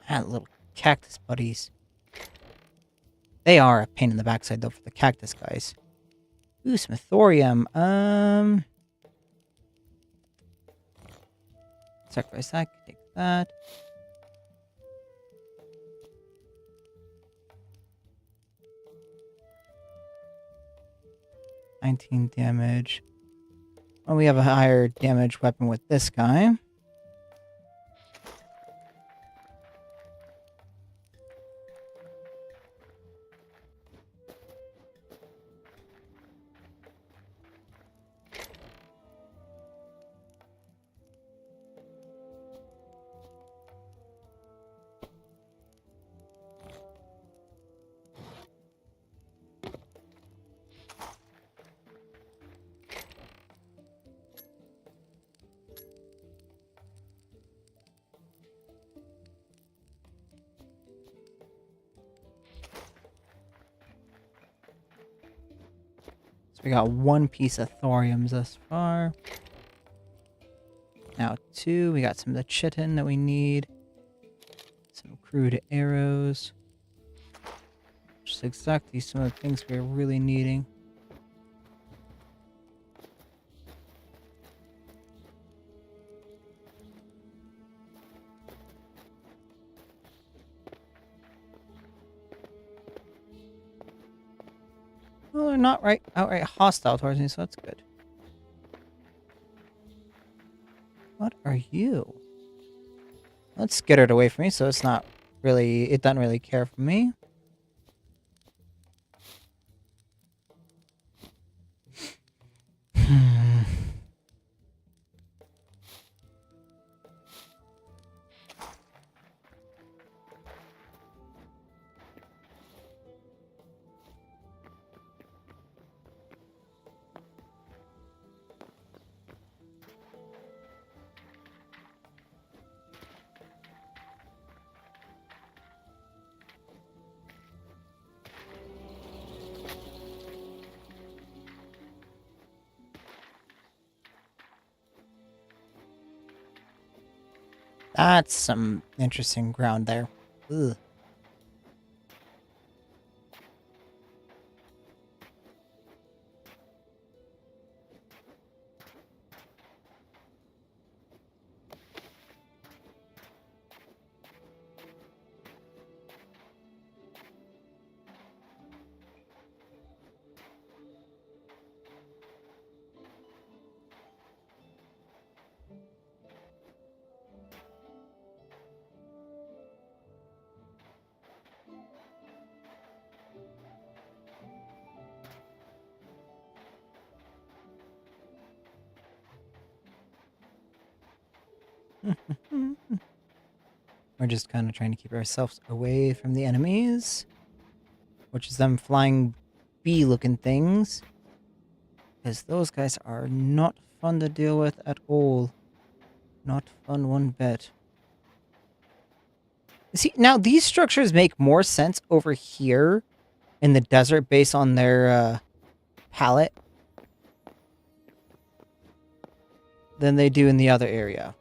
Ah, little cactus buddies. They are a pain in the backside, though, for the cactus guys. Ooh, some thorium. Sacrifice that, take that. $19 damage. Well, we have a higher damage weapon with this guy. So we got one piece of thoriums thus far. Now two. We got some of the chitin that we need. Some crude arrows. Just exactly some of the things we're really needing. Well, they're not outright hostile towards me, so that's good. What are you? Let's skitter it away from me, so it's not really... It doesn't really care for me. That's some interesting ground there. Ugh. We're just kind of trying to keep ourselves away from the enemies, which is them flying bee-looking things, because those guys are not fun to deal with at all. Not fun one bit. See, now these structures make more sense over here in the desert based on their palette than they do in the other area.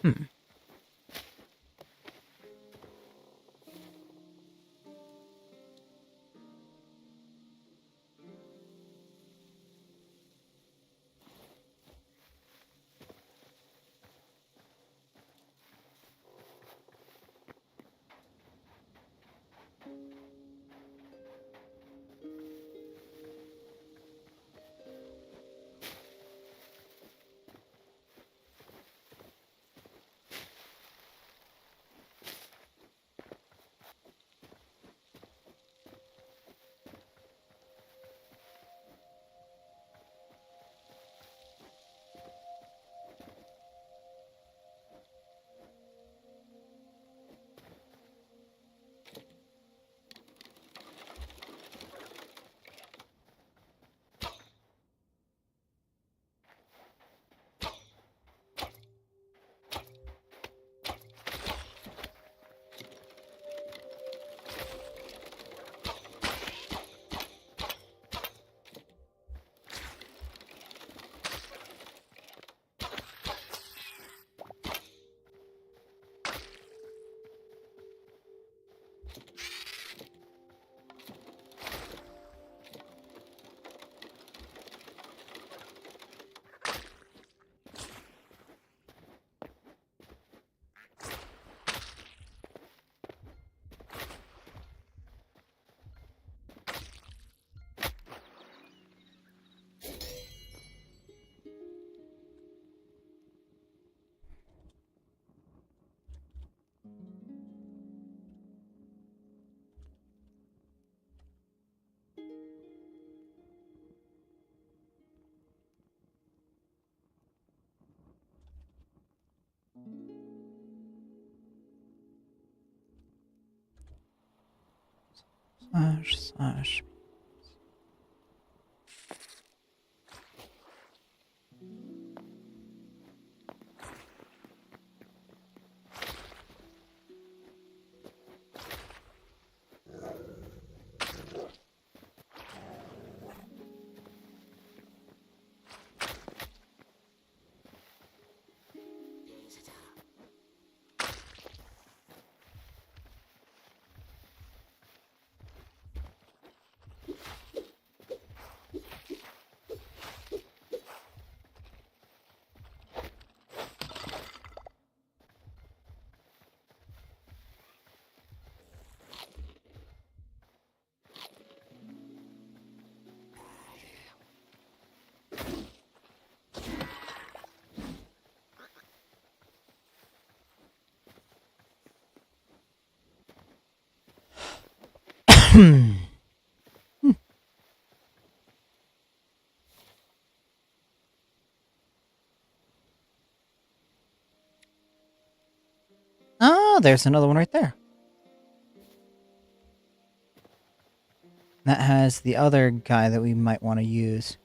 Hmm. Slash. Oh, there's another one right there. That has the other guy that we might want to use.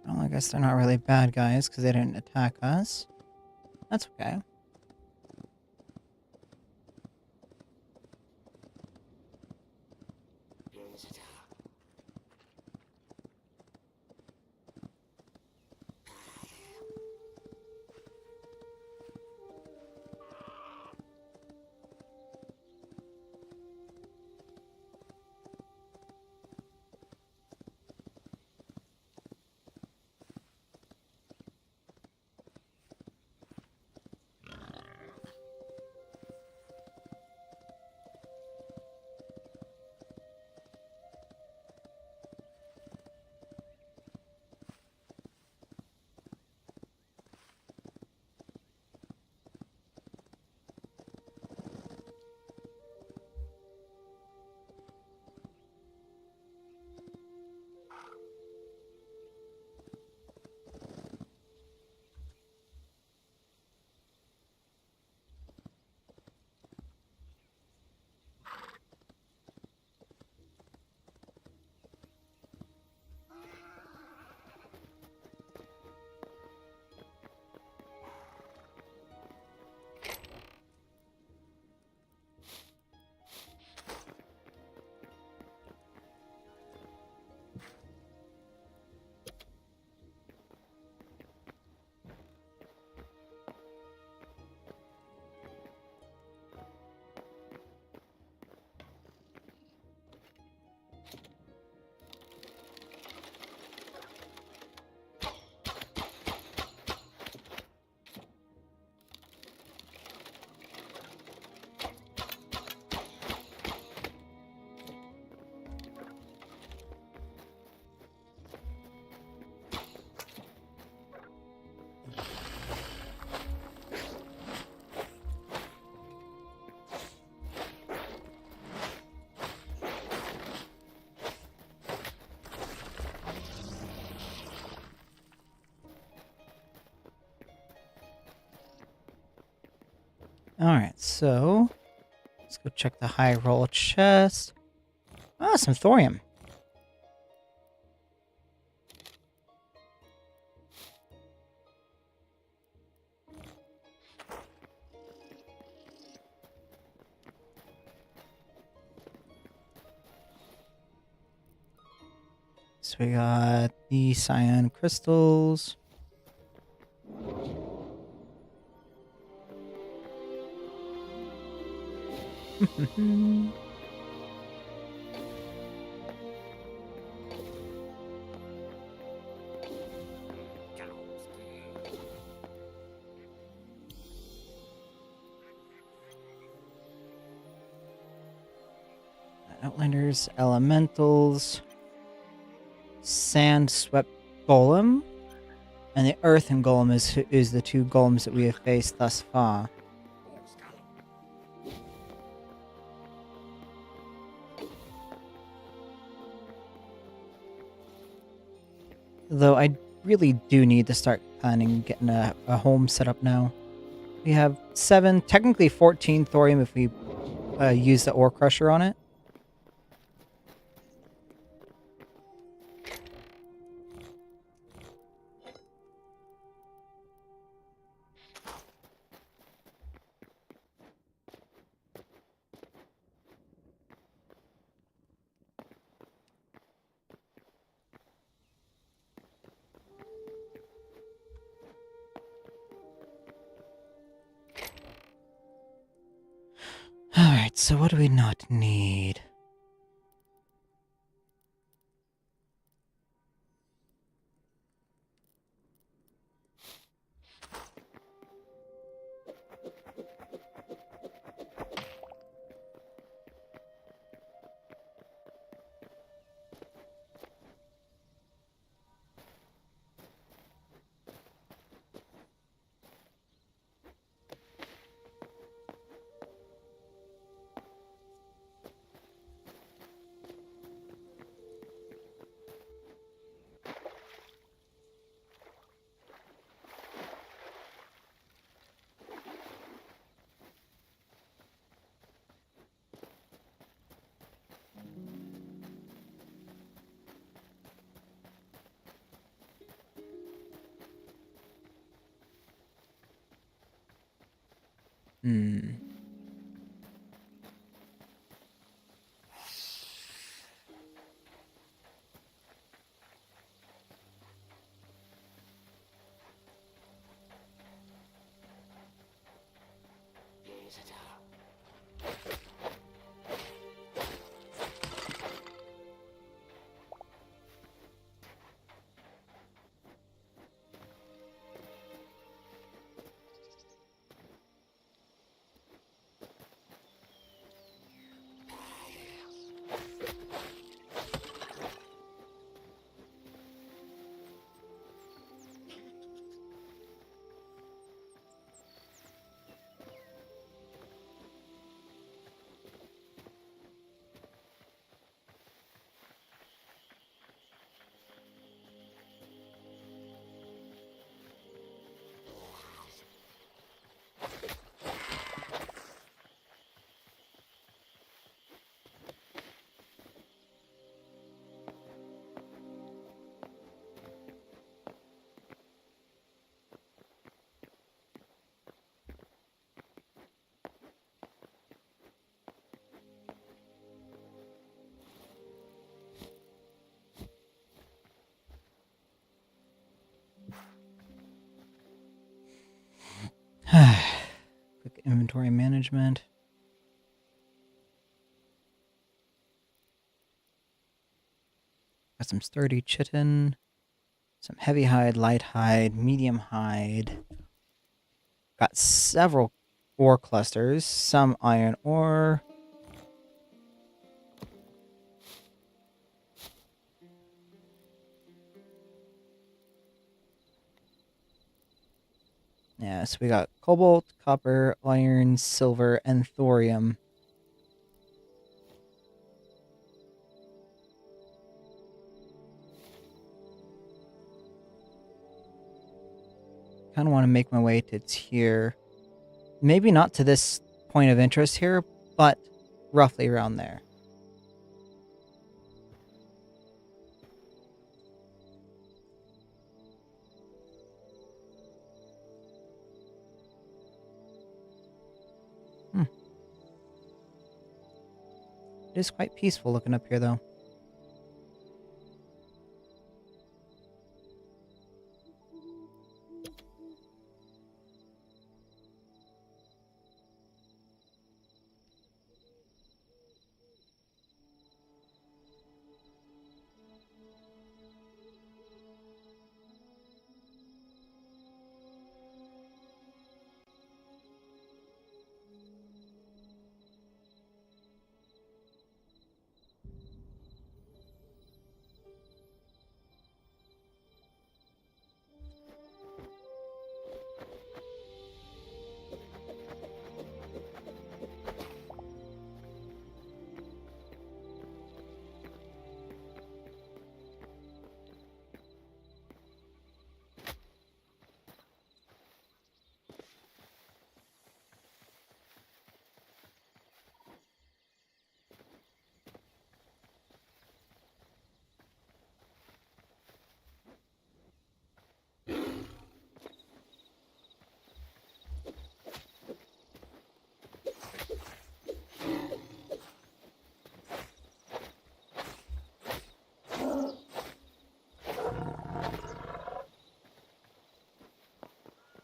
Well, I guess they're not really bad guys because they didn't attack us. That's okay. Alright, so let's go check the high roll chest. Ah, some thorium. So we got the cyan crystals. Outlanders, elementals, sand swept golem, and the earthen golem is the two golems that we have faced thus far. Though I really do need to start planning getting a home set up now. We have 7, technically 14 thorium if we use the ore crusher on it. Alright, so what do we not need? Quick inventory management. Got some sturdy chitin, some heavy hide, light hide, medium hide. Got several ore clusters, some iron ore. Yeah, so we got cobalt, copper, iron, silver, and thorium. Kind of want to make my way to tier Maybe not to this point of interest here, but roughly around there. Hmm. It is quite peaceful looking up here, though.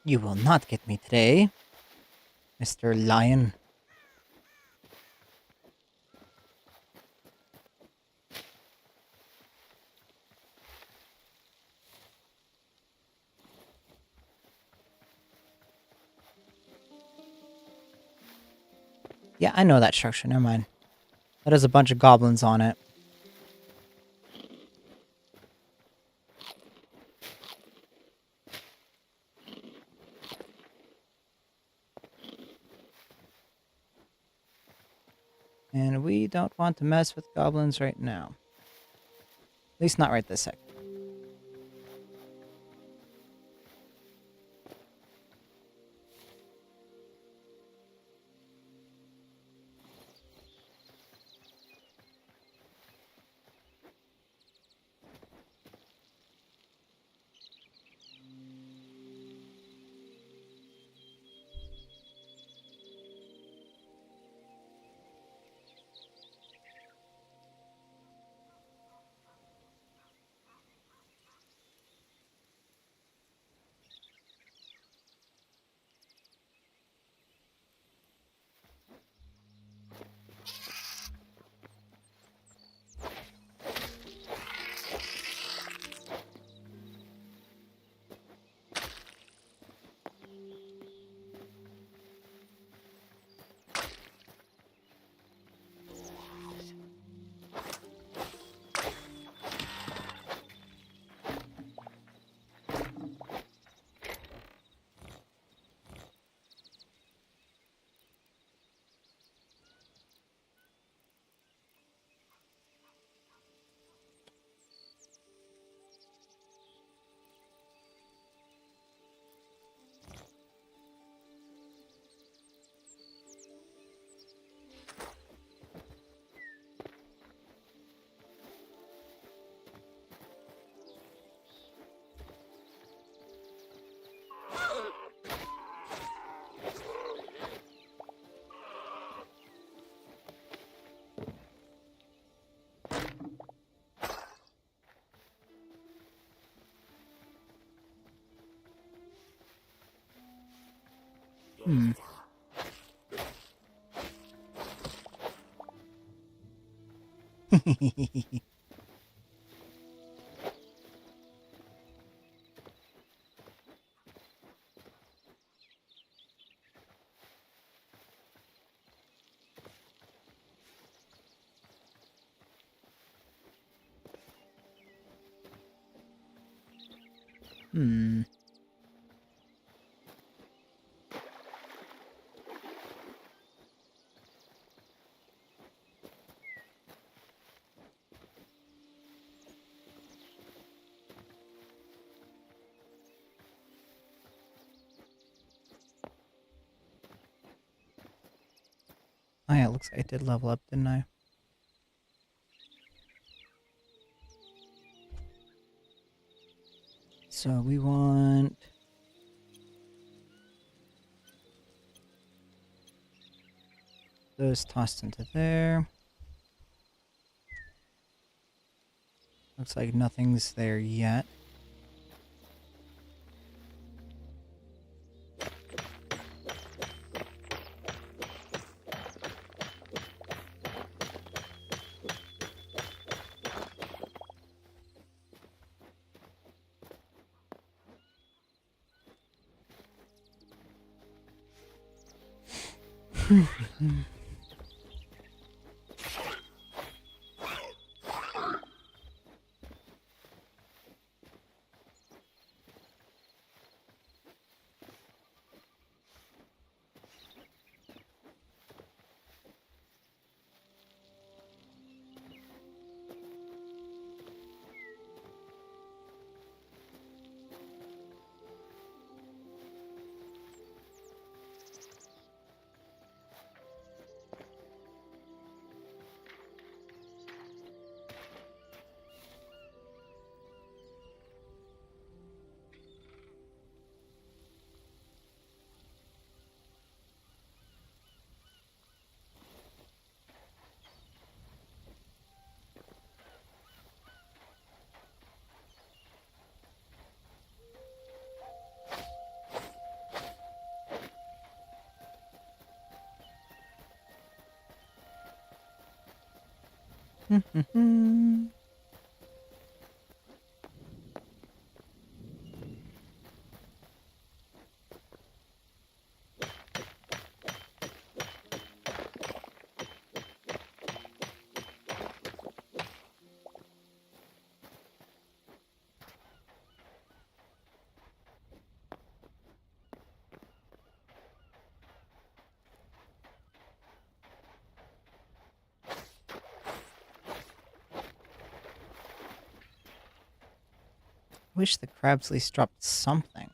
You will not get me today, Mr. Lion. Yeah, I know that structure. Never mind. That has a bunch of goblins on it. And we don't want to mess with goblins right now. At least not right this second. Hmm. Hmm. Oh yeah, it looks like I did level up, didn't I? So we want... those tossed into there. Looks like nothing's there yet. Wish the crabs at least dropped something.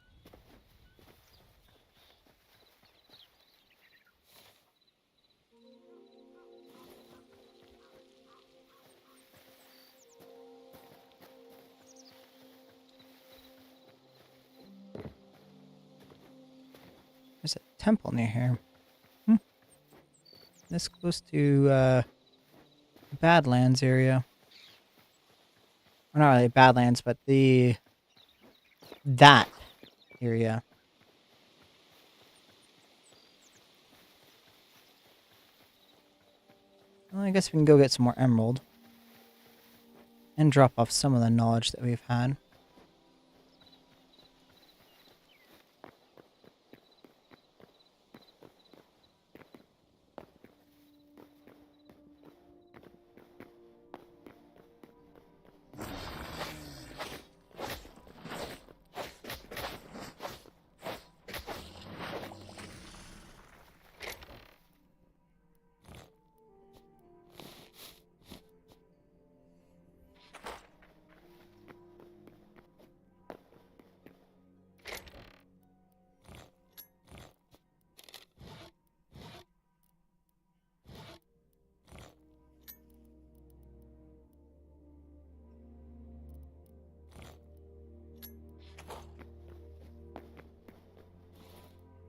There's a temple near here. This close to Badlands area. Or not really Badlands, but that area. Well, I guess we can go get some more emerald. And drop off some of the knowledge that we've had.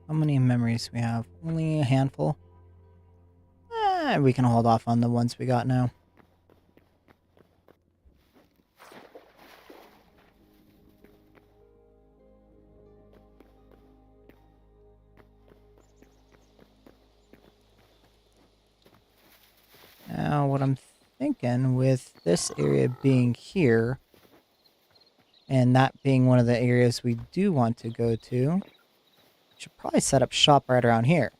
How many memories we have? Only a handful. We can hold off on the ones we got now. Now, what I'm thinking with this area being here, and that being one of the areas we do want to go to, should probably set up shop right around here.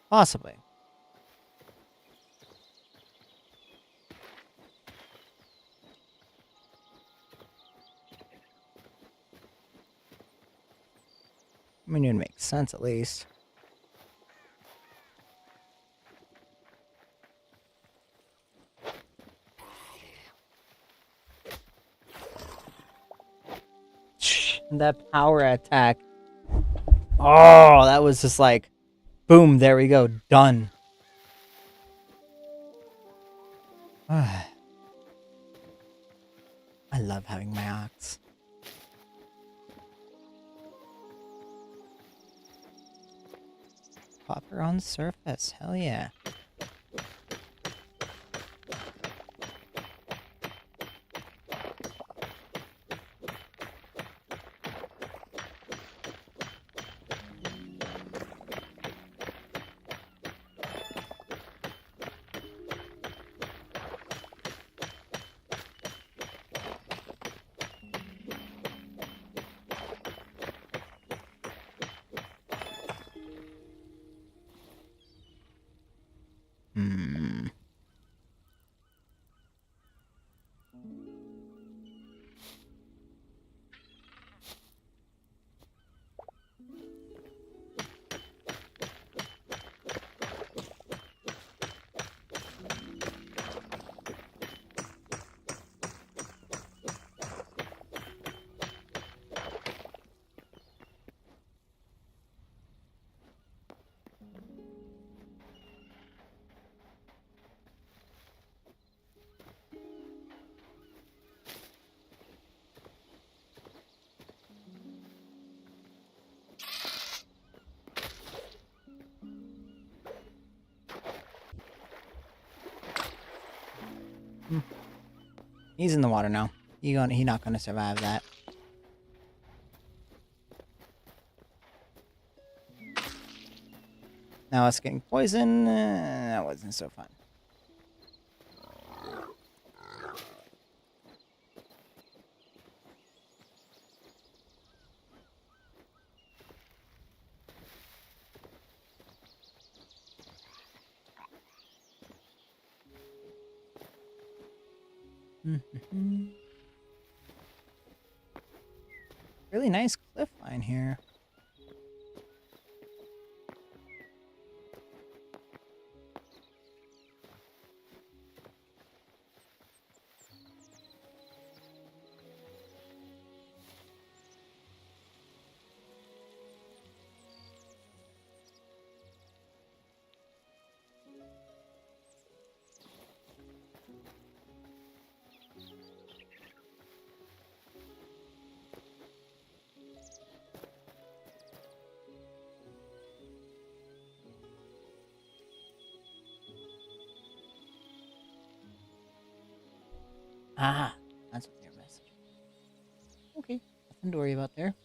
Possibly. I mean, it would make sense at least. That power attack. Oh, that was just like, boom, there we go, done. I love having my ox. Copper on surface. Hell yeah. Hmm. He's in the water now. He not gonna survive that. Now us getting poison. That wasn't so fun. Really nice cliff line here. Ah, that's what your message. Okay, nothing to worry about there.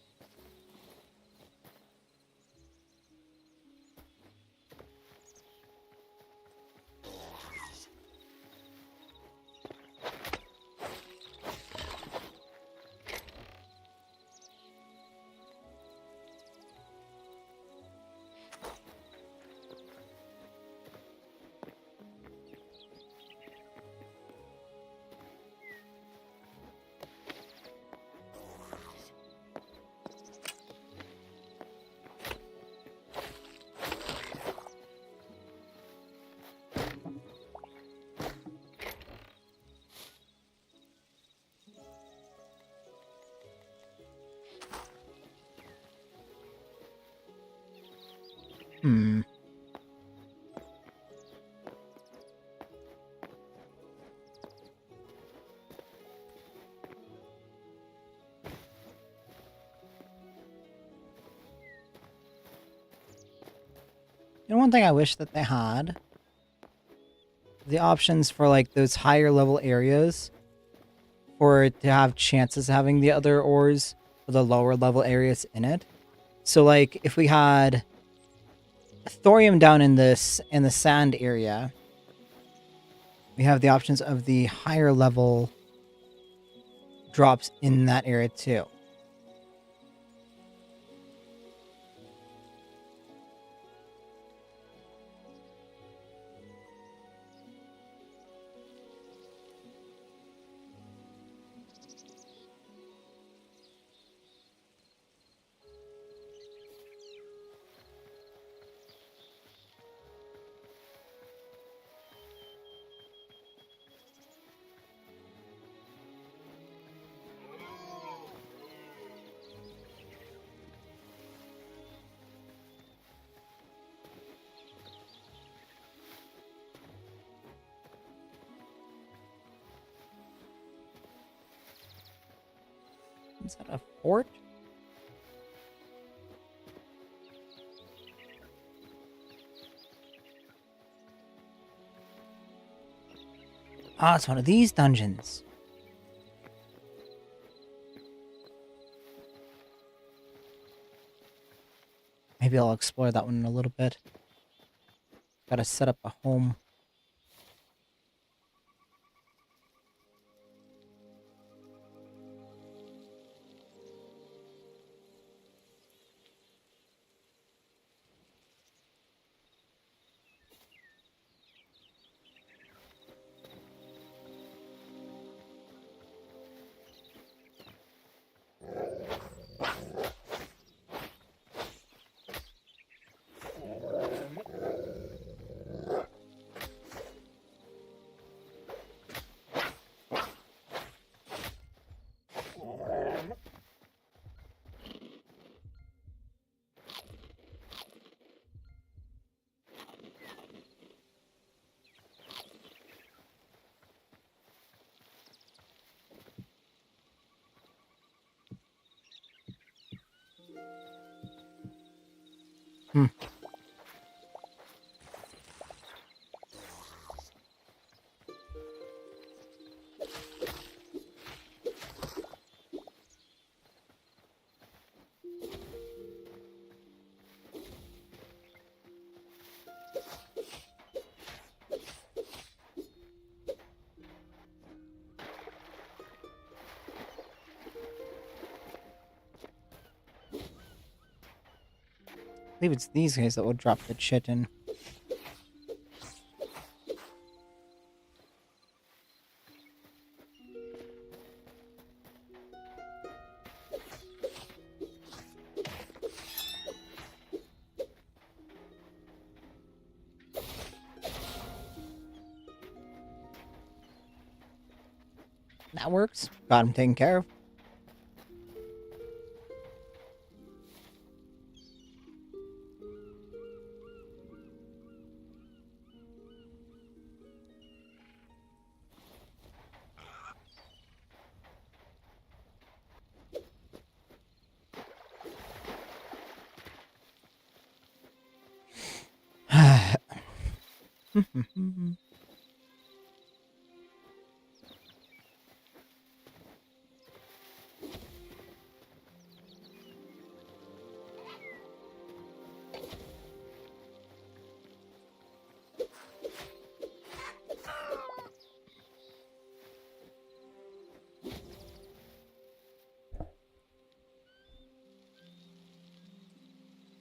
Hmm. You know, one thing I wish that they had the options for like those higher level areas for it to have chances of having the other ores for the lower level areas in it. So like if we had thorium down in the sand area, we have the options of the higher level drops in that area too. Is that a fort? Ah, it's one of these dungeons. Maybe I'll explore that one in a little bit. Gotta set up a home. Hmm. I believe it's these guys that will drop the shit in. That works. Got him taken care of.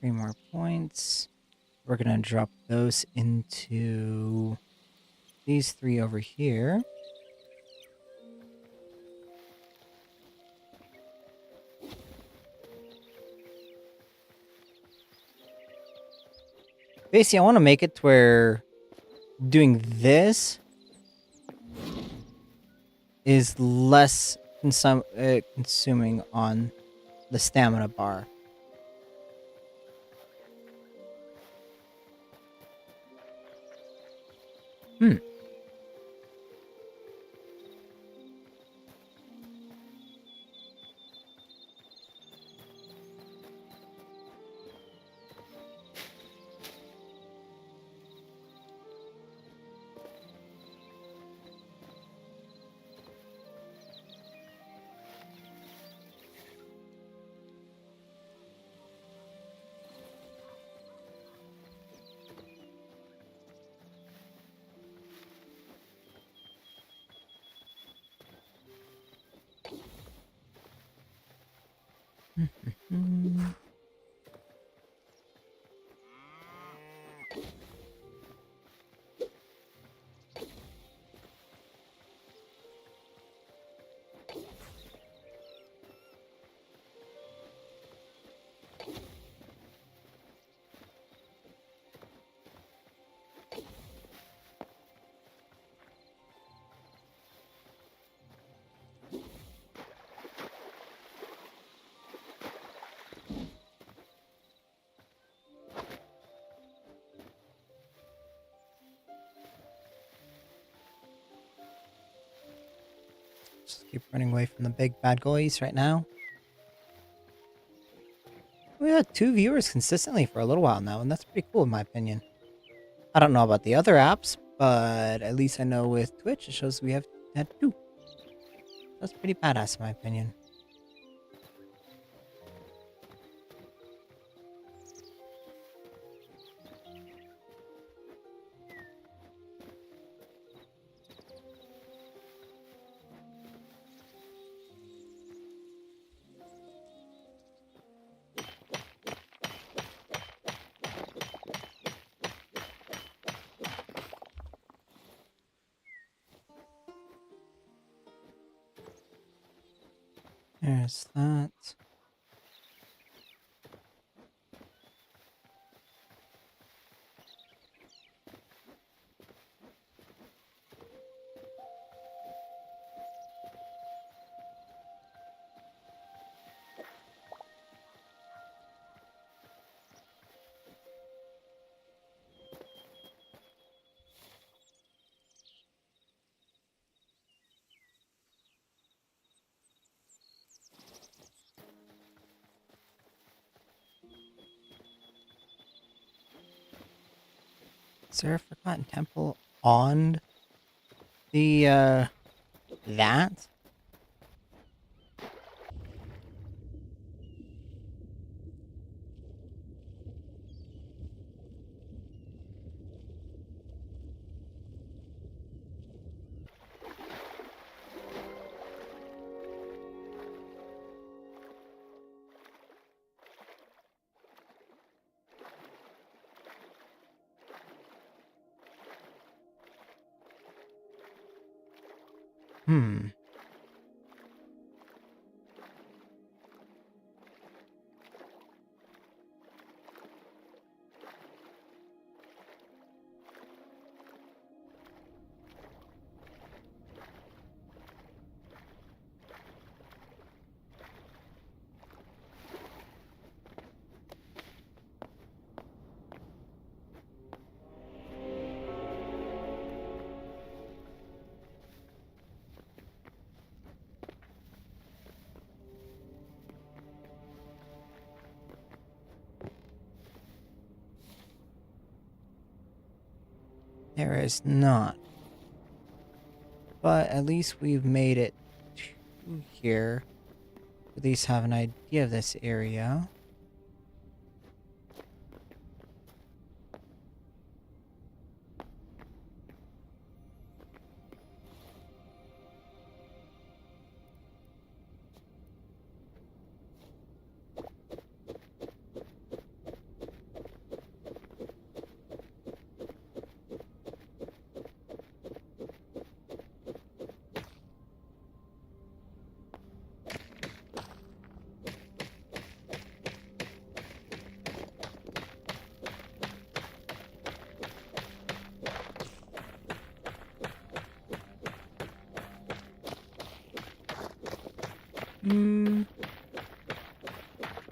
Three more points. We're gonna drop those into these three over here. Basically, I want to make it to where doing this is less consuming on the stamina bar. Hmm. Just keep running away from the big bad guys right now. had 2 viewers consistently for a little while now, and that's pretty cool in my opinion. I don't know about the other apps, but at least I know with Twitch, it shows we have had 2. That's pretty badass in my opinion. There's that. Is there a Forgotten Temple on the, that? Hmm. There is not. But at least we've made it to here. At least have an idea of this area.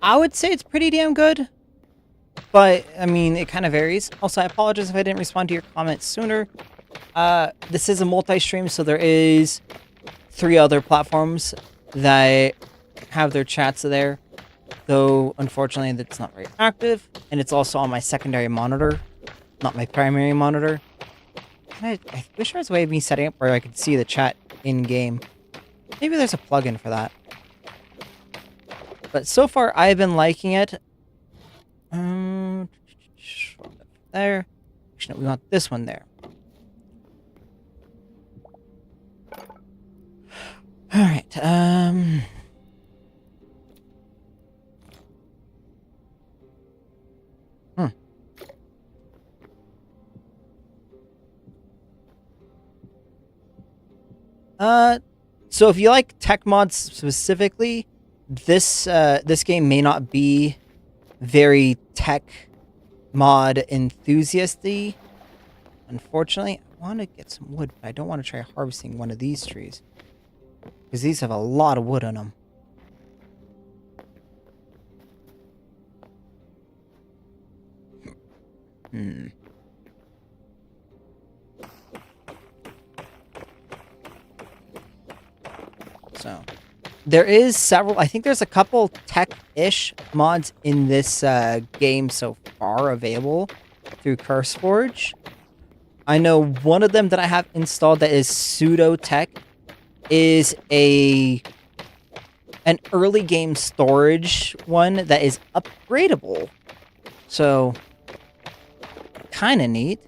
I would say it's pretty damn good. But, I mean, it kind of varies. Also, I apologize if I didn't respond to your comments sooner. This is a multi-stream, so there is 3 other platforms that have their chats there. Though, unfortunately, that's not very active. And it's also on my secondary monitor, not my primary monitor. I wish there was a way of me setting up where I could see the chat in-game. Maybe there's a plugin for that. But so far, I've been liking it. There. Actually, no, we want this one there. Alright, So if you like tech mods specifically, this game may not be very tech mod enthusiasty. Unfortunately, I want to get some wood, but I don't want to try harvesting one of these trees. Because these have a lot of wood on them. So, there is several. I think there's a couple tech-ish mods in this game so far available through CurseForge. I know one of them that I have installed that is pseudo tech is an early game storage one that is upgradable. So kind of neat.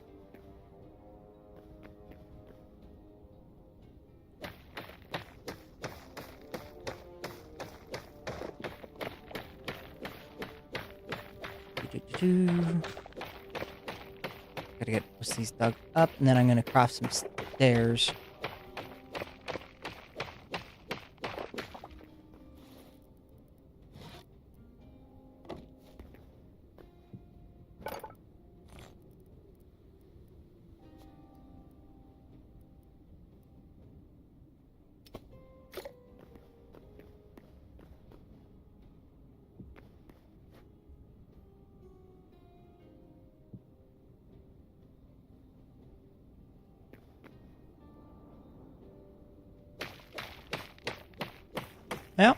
Gotta get most of these dug up, and then I'm gonna craft some stairs. Now,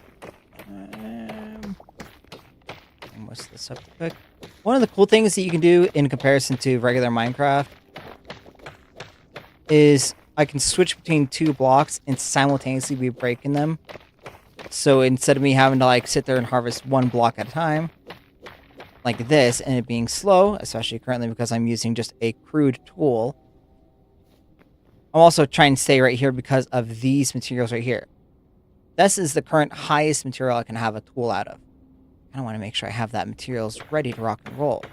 most of this up quick. One of the cool things that you can do in comparison to regular Minecraft is I can switch between two blocks and simultaneously be breaking them. So instead of me having to like sit there and harvest one block at a time, like this, and it being slow, especially currently because I'm using just a crude tool, I'm also trying to stay right here because of these materials right here. This is the current highest material I can have a tool out of. I want to make sure I have that materials ready to rock and roll.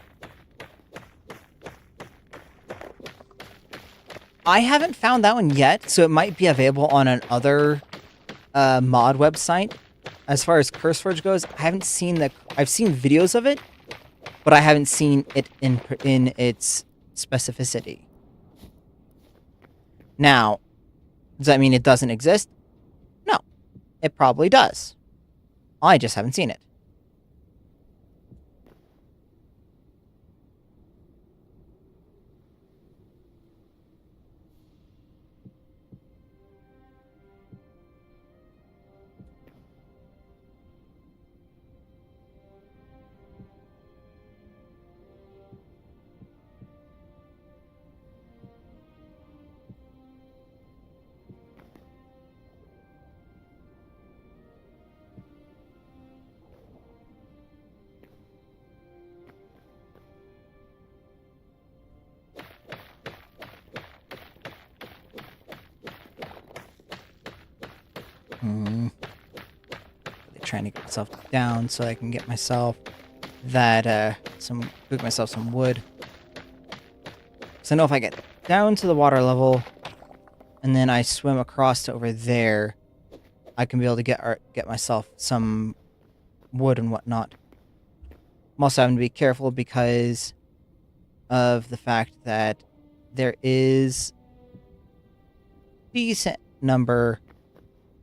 I haven't found that one yet, so it might be available on another mod website. As far as CurseForge goes, I haven't seen I've seen videos of it, but I haven't seen it in its specificity. Now, does that mean it doesn't exist? No, it probably does. I just haven't seen it. Trying to get myself down so I can get myself that cook myself some wood. So I know if I get down to the water level and then I swim across to over there, I can be able to get myself some wood and whatnot. I'm also having to be careful because of the fact that there is a decent number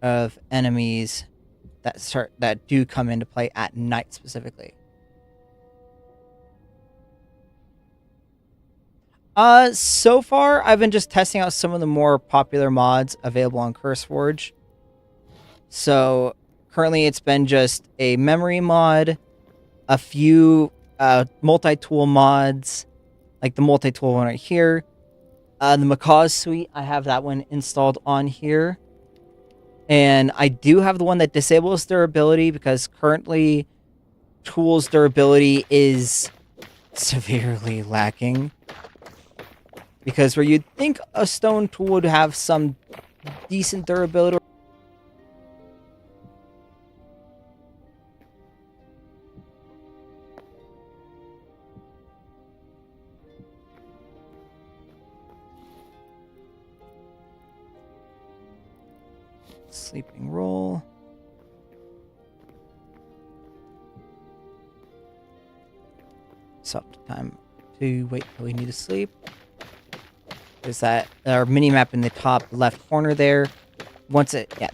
of enemies that do come into play at night specifically. So far I've been just testing out some of the more popular mods available on CurseForge. So currently it's been just a memory mod, a few multi-tool mods, like the multi-tool one right here. The Macaw's Suite, I have that one installed on here. And I do have the one that disables durability because currently tool's durability is severely lacking. Because where you'd think a stone tool would have some decent durability. Sleeping roll. Stop time to wait till we need to sleep. There's that our mini map in the top left corner there. There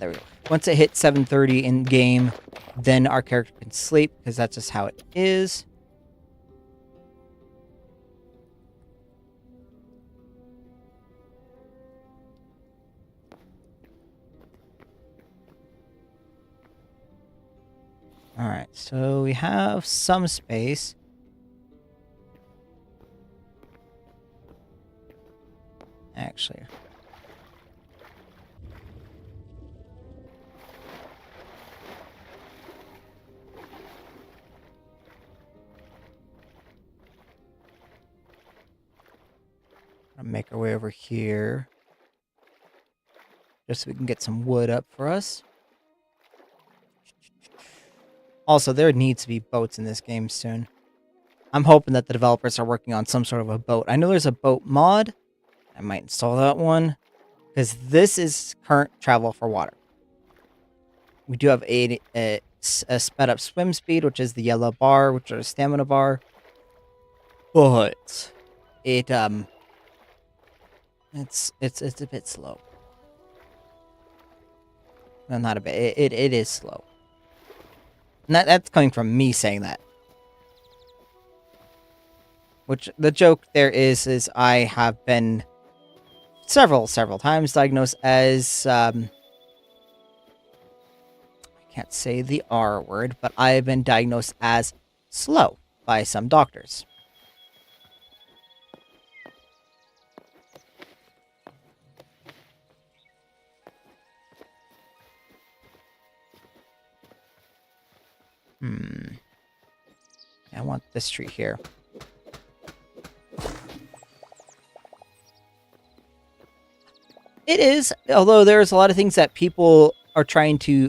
we go. Once it hits 7:30 in game, then our character can sleep because that's just how it is. Alright, so we have some space. Actually. I'll make our way over here. Just so we can get some wood up for us. Also, there needs to be boats in this game soon. I'm hoping that the developers are working on some sort of a boat. I know there's a boat mod. I might install that one. Because this is current travel for water. We do have a sped up swim speed, which is the yellow bar, which is a stamina bar. But it's a bit slow. No, not a bit. It is slow. And that's coming from me saying that. Which the joke there is I have been several times diagnosed as I can't say the R word, but I have been diagnosed as slow by some doctors. I want this tree here. It is, although there's a lot of things that people are trying to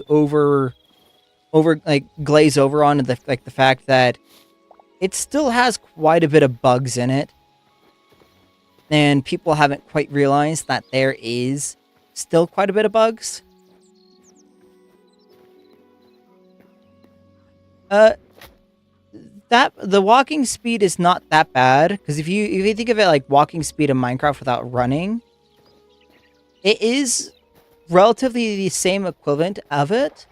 glaze over on, the fact that it still has quite a bit of bugs in it, and people haven't quite realized that there is still quite a bit of bugs. That the walking speed is not that bad, because if you think of it like walking speed in Minecraft without running, it is relatively the same equivalent of it.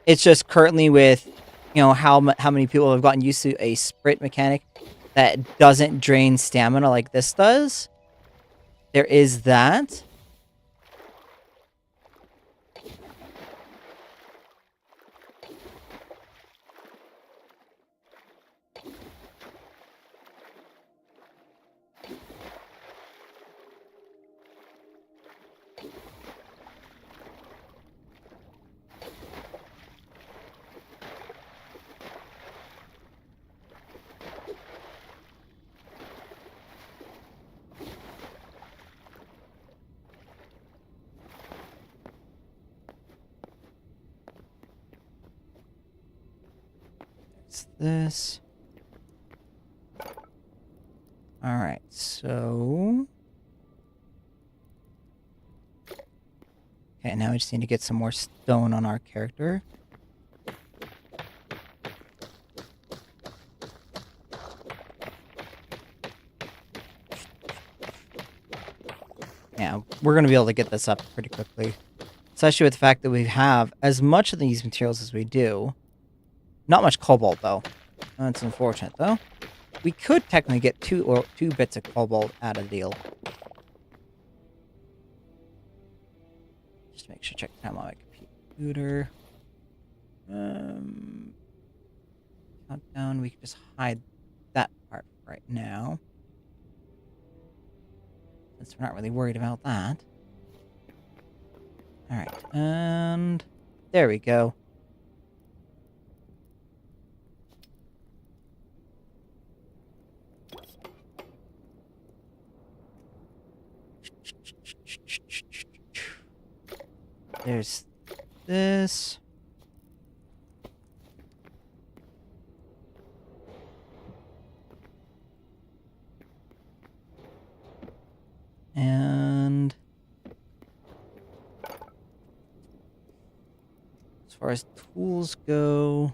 It's just currently with, how many people have gotten used to a sprint mechanic that doesn't drain stamina like this does. There is that. It's this. Alright, so... Okay, now we just need to get some more stone on our character. Yeah, we're going to be able to get this up pretty quickly. Especially with the fact that we have as much of these materials as we do. Not much cobalt, though. That's unfortunate, though. We could technically get two bits of cobalt out of the deal. Just make sure to check the time on my computer. Countdown. We can just hide that part right now, since we're not really worried about that. Alright, and there we go. There's this. And as far as tools go,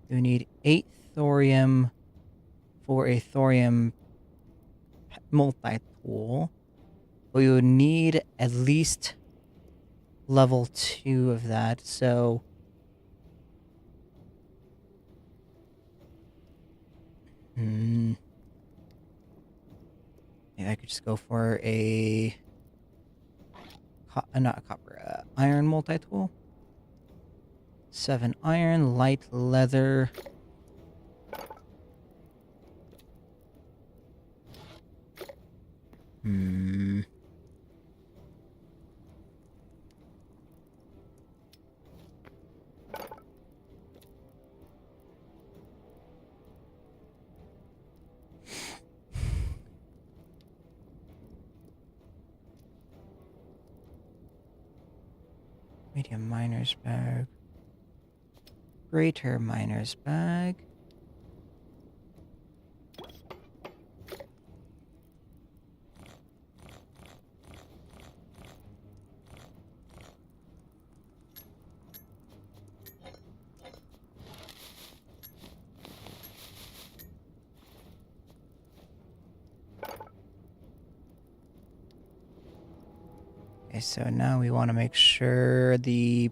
you need 8 thorium for a thorium multi-tool. But you would need at least level 2 of that, so... Maybe I could just go for a not a copper, iron multi-tool. 7 iron, light leather. Hmm. Medium miner's bag. Greater miner's bag. Okay, so now we want to make sure the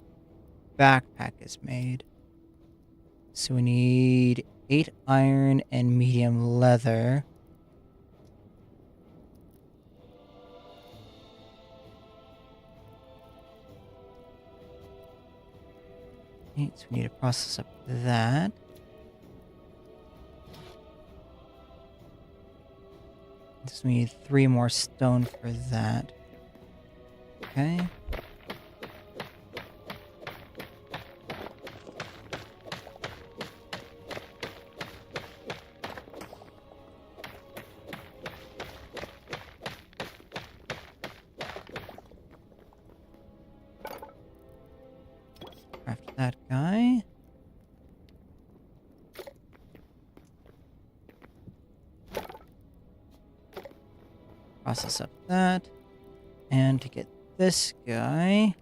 backpack is made. So we need 8 iron and medium leather. Okay, so we need to process up that. So we need 3 more stone for that. Okay. Craft that guy. Process up that. And to get this guy,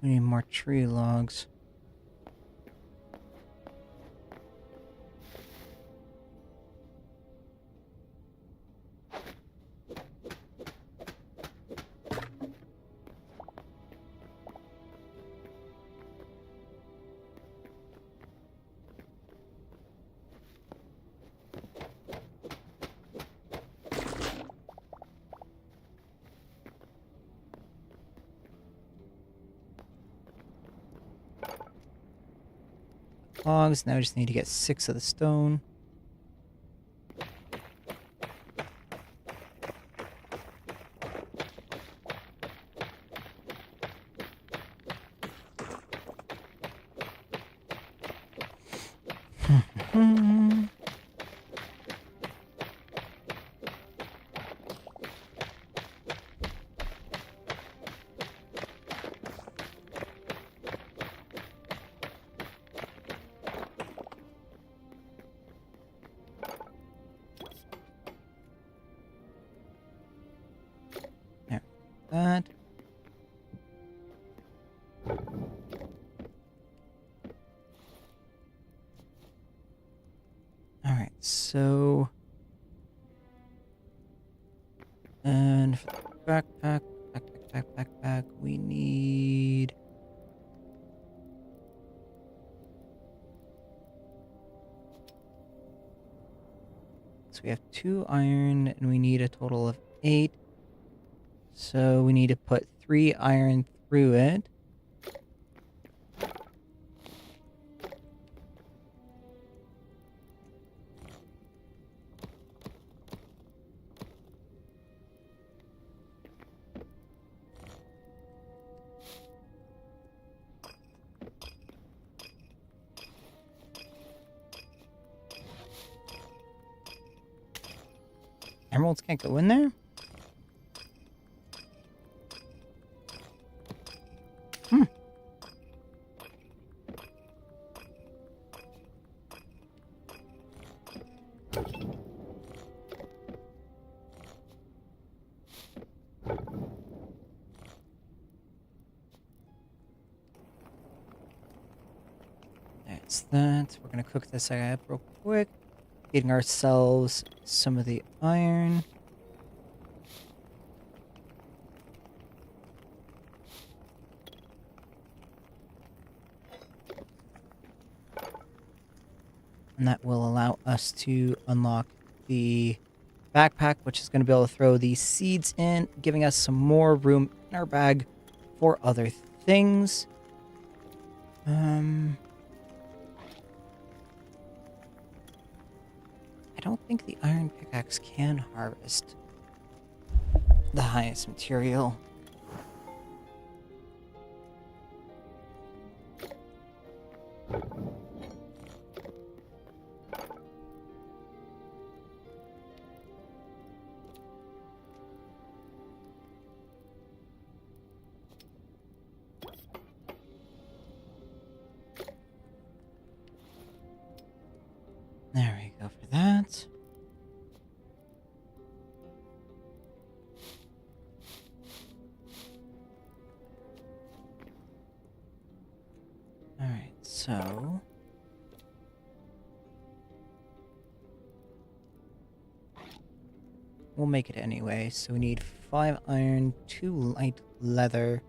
we need more tree logs. Logs. Now we just need to get 6 of the stone. There, that. Alright, so... And for the backpack, we need... So we have 2 iron, and we need a total of 8. So we need to put 3 iron through it. Emeralds can't go in there? Hmm. That's that. We're gonna cook this up real quick. Getting ourselves some of the iron. And that will allow us to unlock the backpack, which is going to be able to throw these seeds in, giving us some more room in our bag for other things. I don't think the iron pickaxe can harvest the highest material. There we go for that. Alright, so we'll make it anyway. So we need 5 iron, 2 light leather.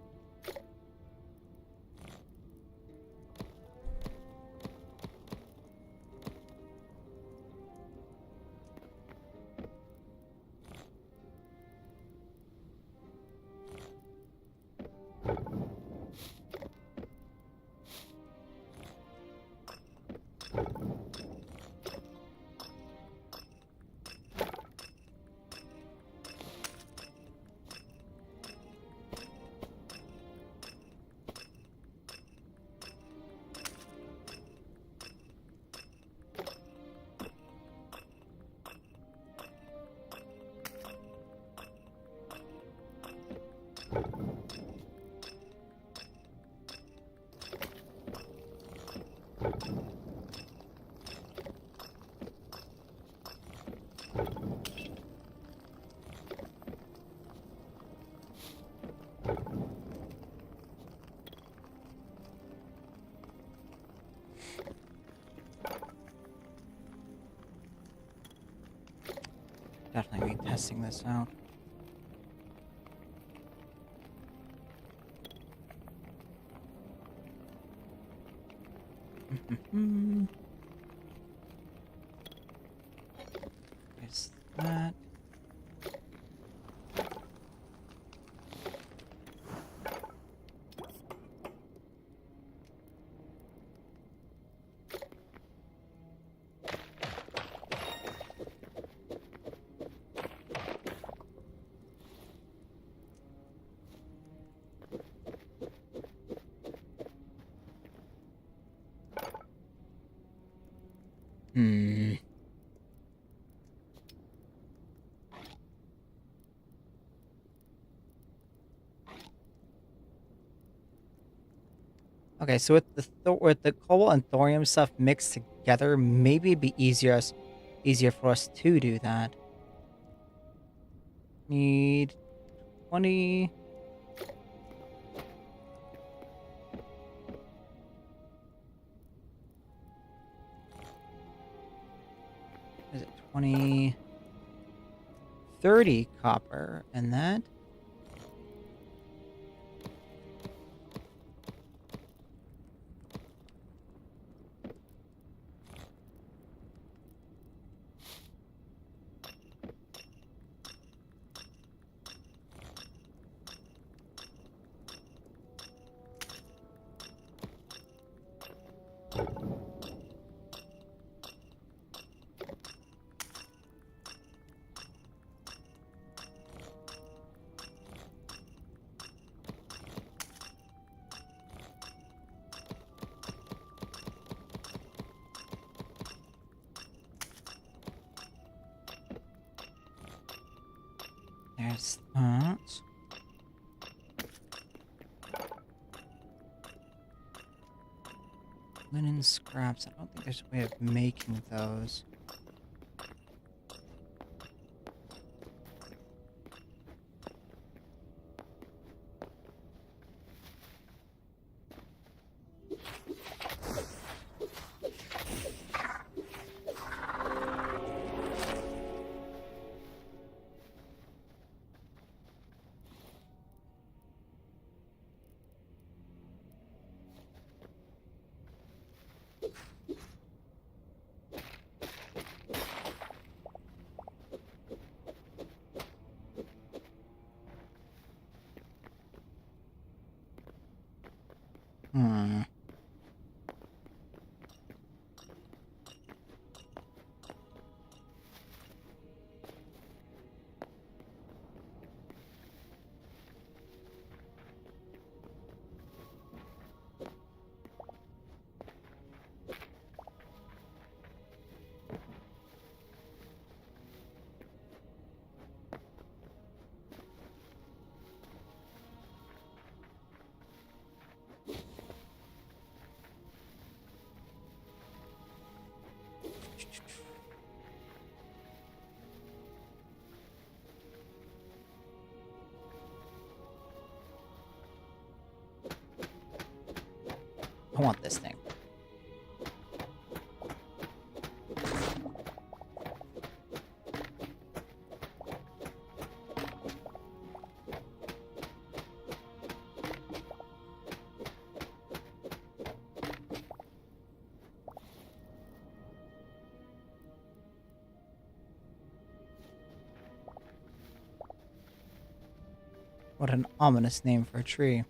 Definitely be testing this out. There's that. Okay, so with the cobalt and thorium stuff mixed together, maybe it'd be easier for us to do that. Need 20. Is it 20? 30 copper, and that. There's that. Linen scraps. I don't think there's a way of making those. I want this thing. What an ominous name for a tree.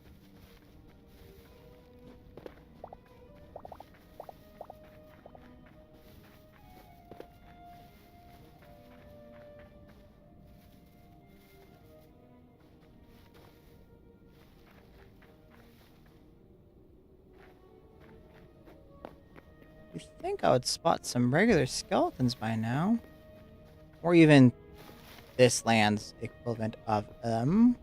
You'd think I would spot some regular skeletons by now. Or even this land's equivalent of them.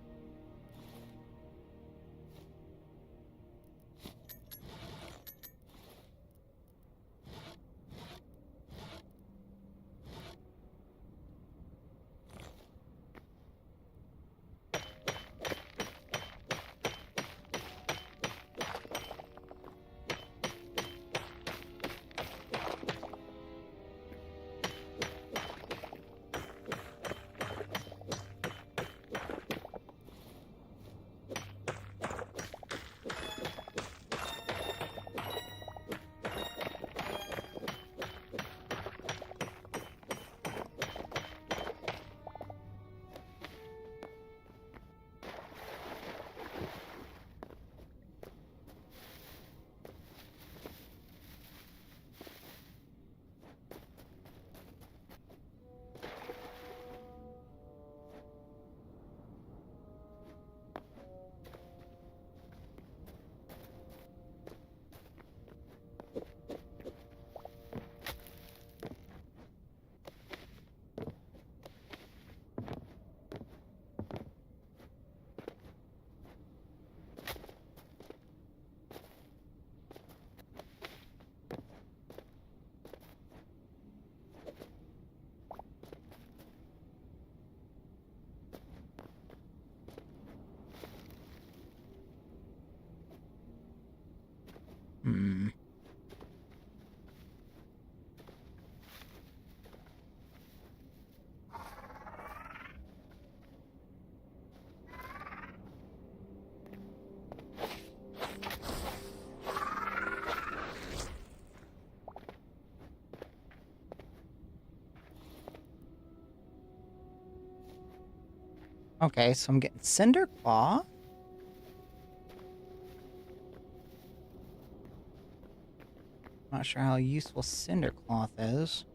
Hmm. Okay, so I'm getting Cinder Claw. Not sure how useful Cinder Cloth is.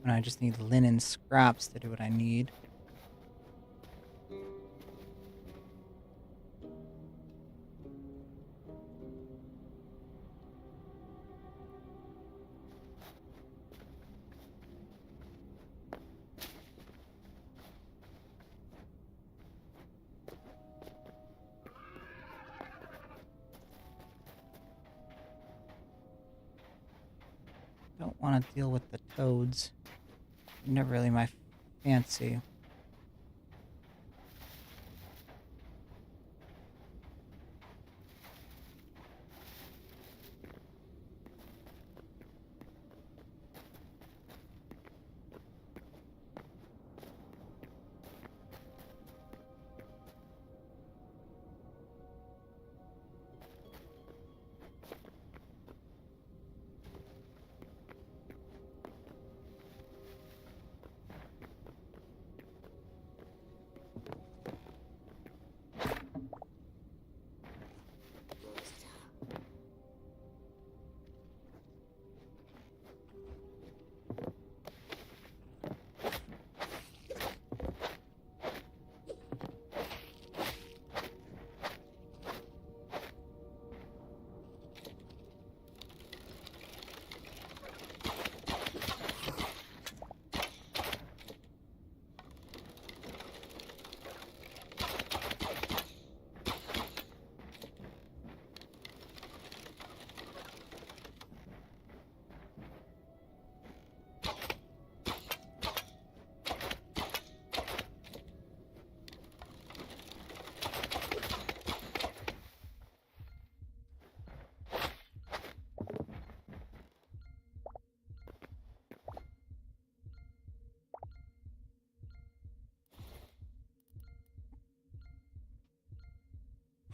And I just need linen scraps to do what I need. Don't want to deal with the toads. Never really my fancy.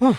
Whew.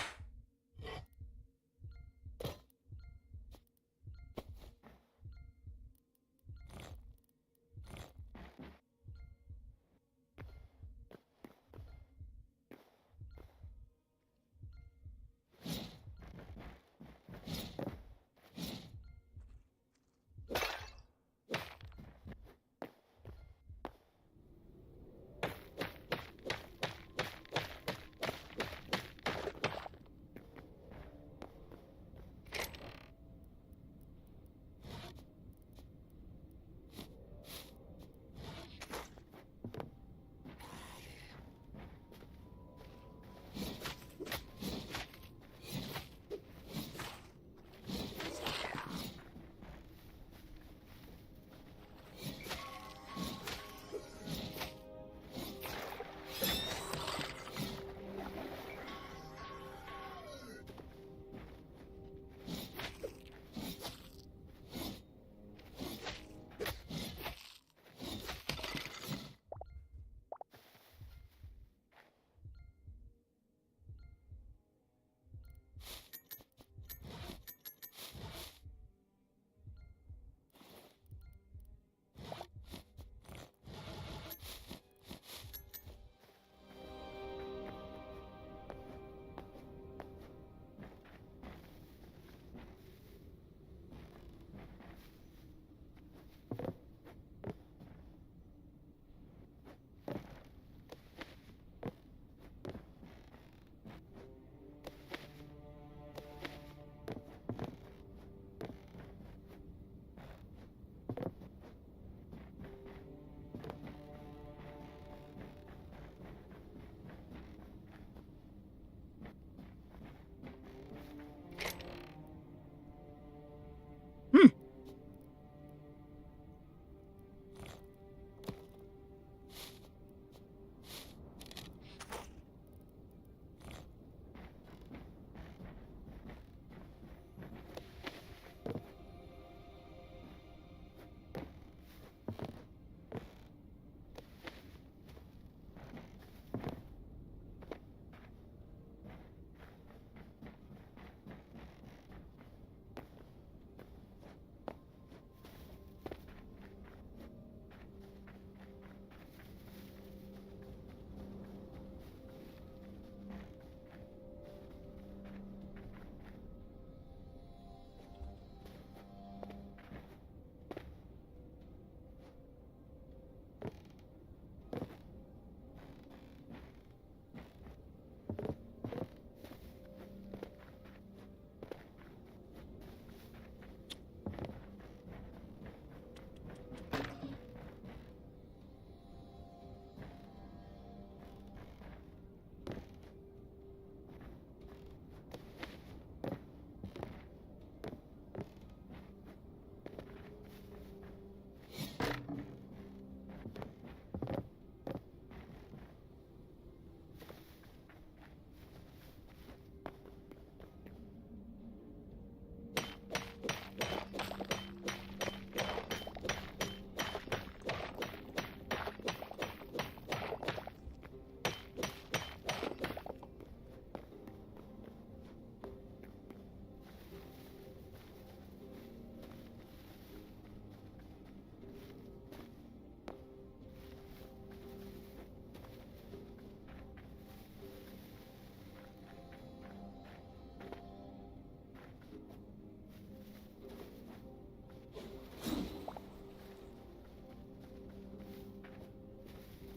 Hmm.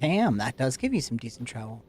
Damn, that does give you some decent travel.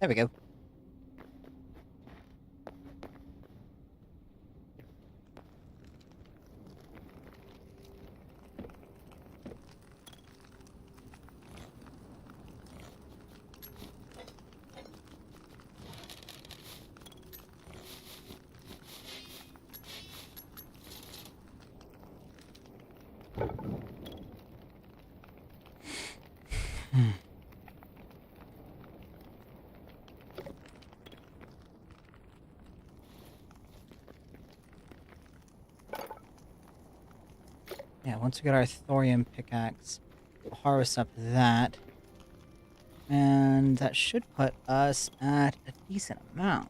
There we go. Yeah, once we get our thorium pickaxe, we'll harvest up that. And that should put us at a decent amount.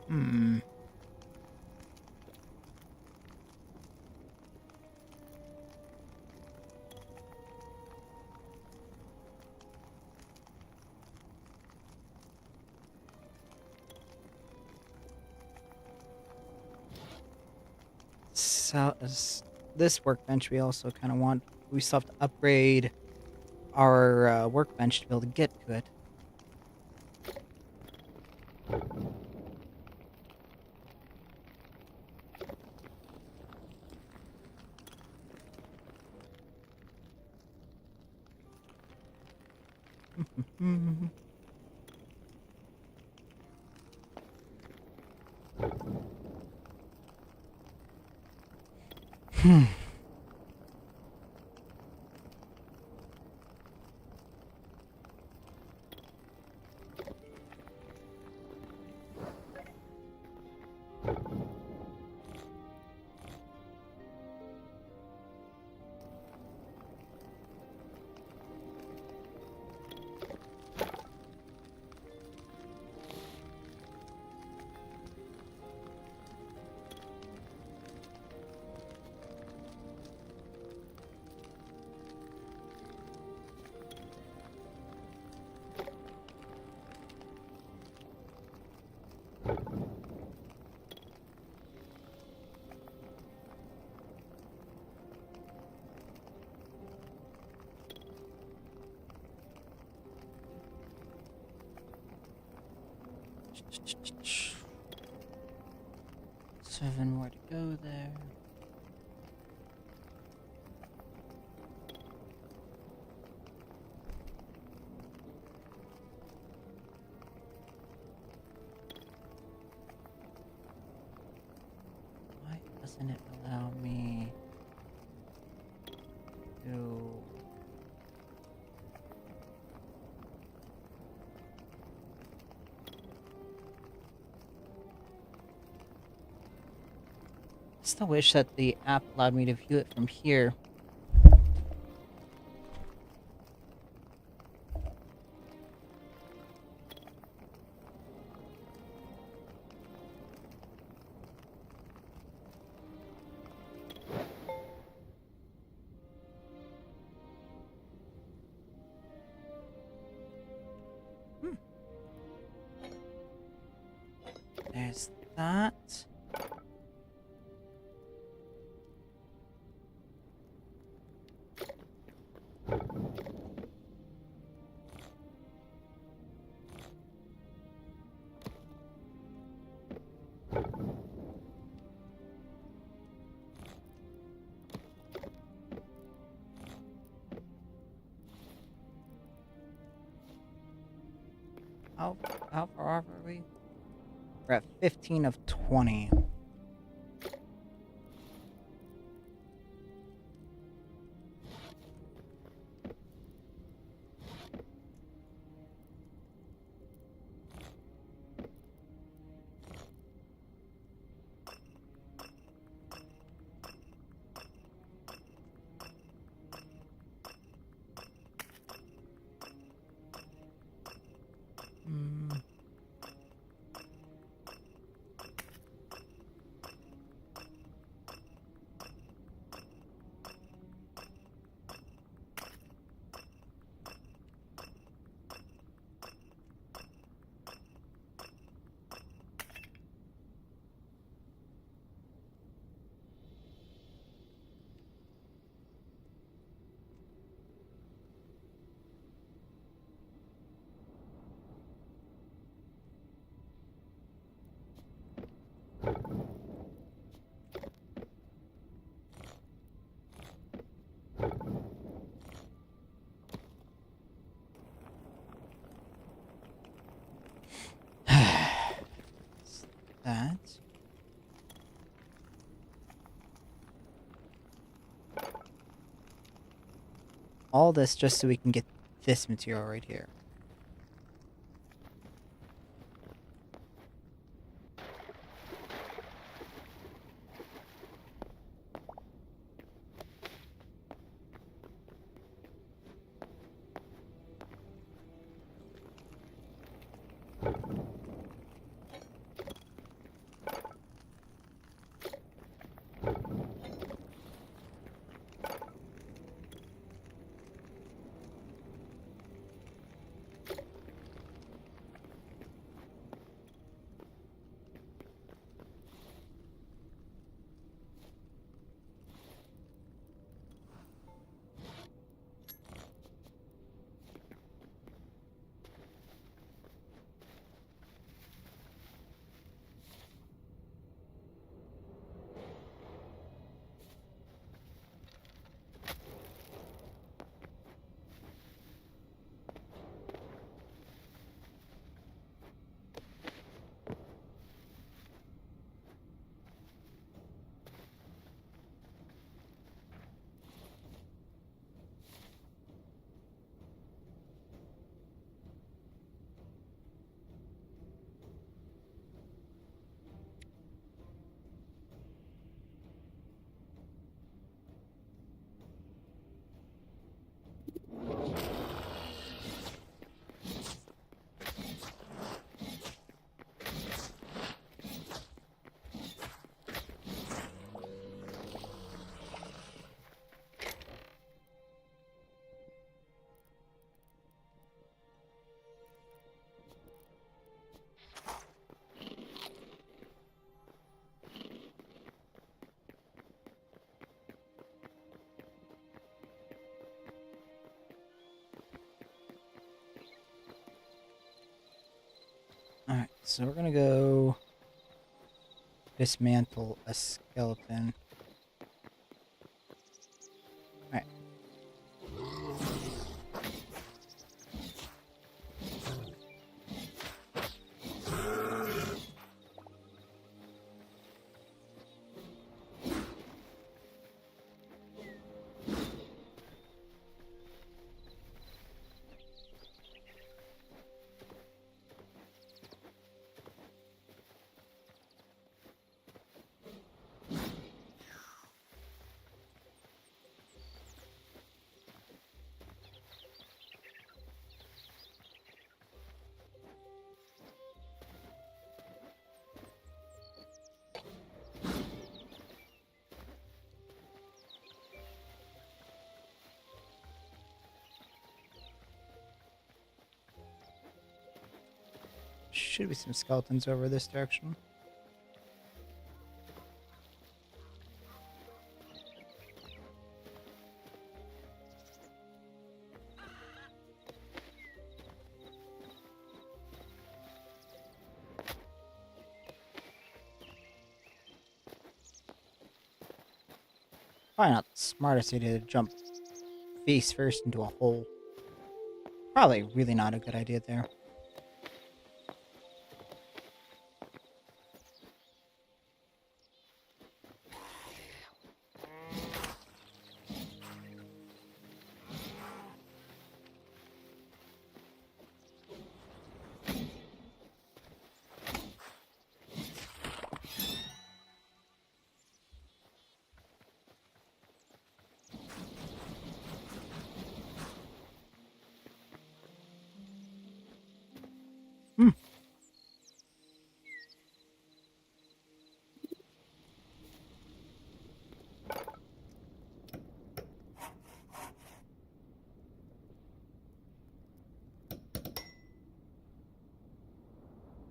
Hmm. So this workbench we also kind of want. We still have to upgrade our workbench to be able to get to it. Hmm. Seven more to go there. Why doesn't it allow me to... Still wish that the app allowed me to view it from here. There's that. How how far off are we? We're at 15 of 20. Hmm. That. All this just so we can get this material right here. Alright, so we're gonna go dismantle a skeleton. Alright. Should be some skeletons over this direction. Probably not the smartest idea to jump face first into a hole. Probably really not a good idea there. Hmm.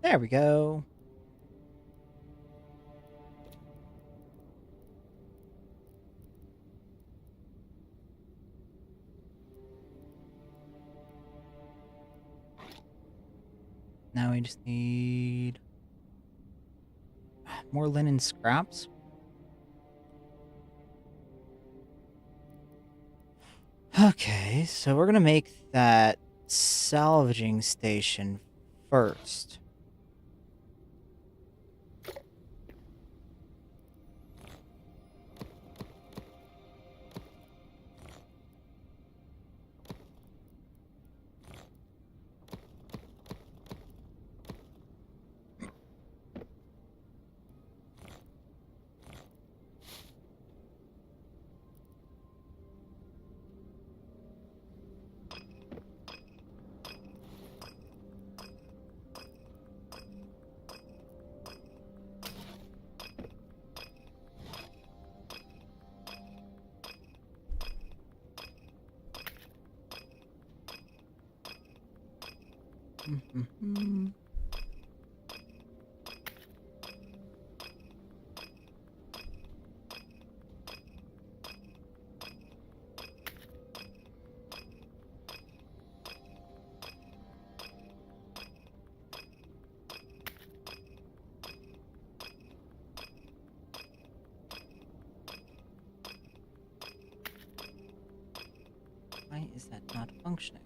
There we go. Now we just need more linen scraps. Okay, so we're gonna make that salvaging station first. Mhm. Why is that not functioning?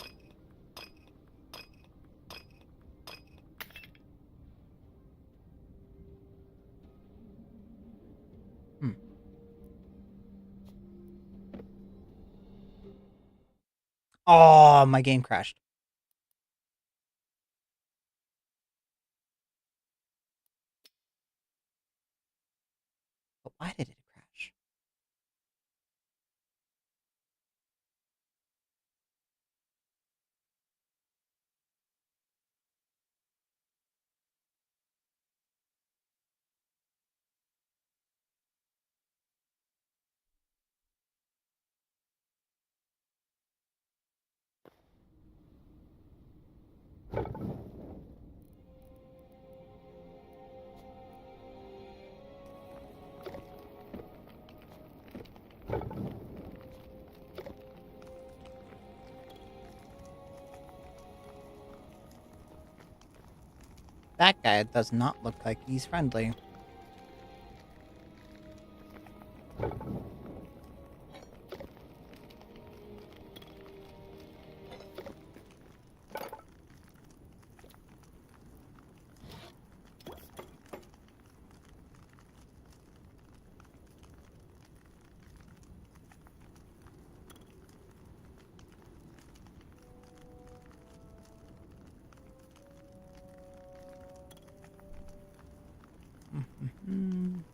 Hmm. Oh, my game crashed. But why did it crash? That guy does not look like he's friendly. Mhm.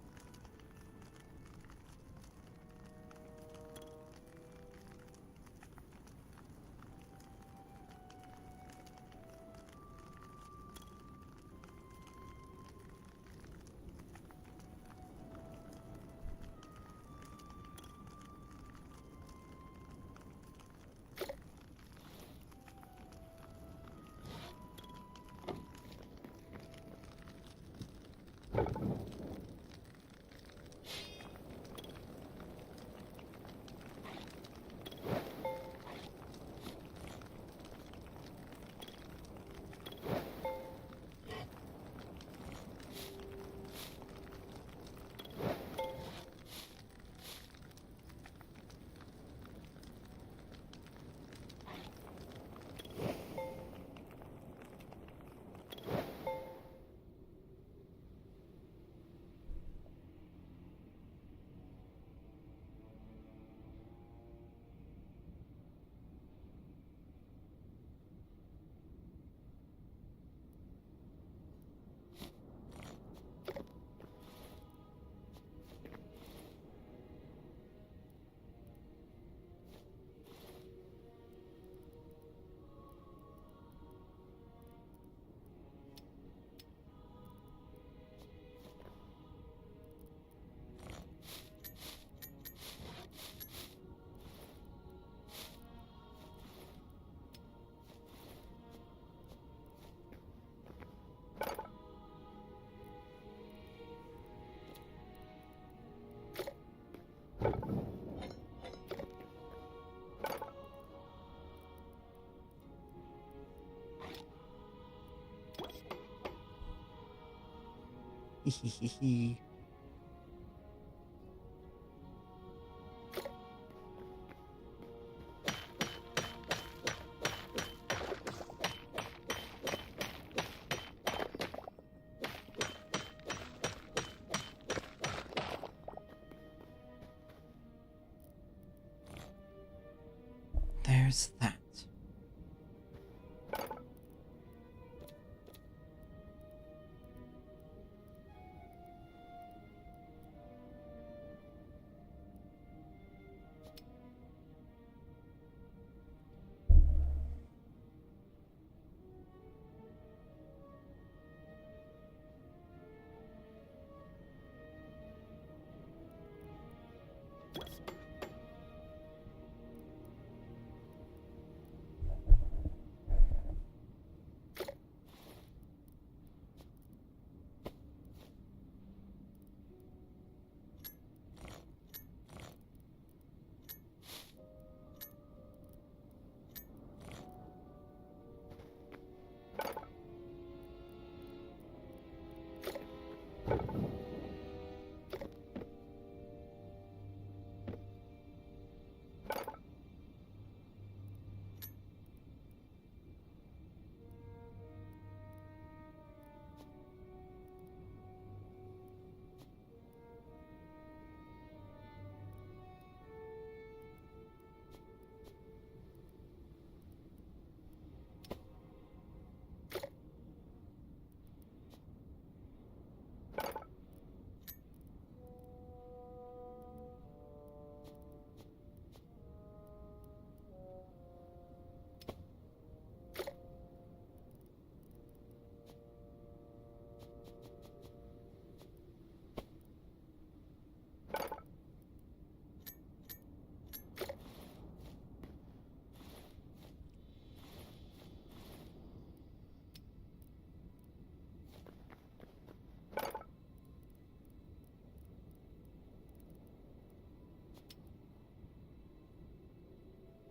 There's that.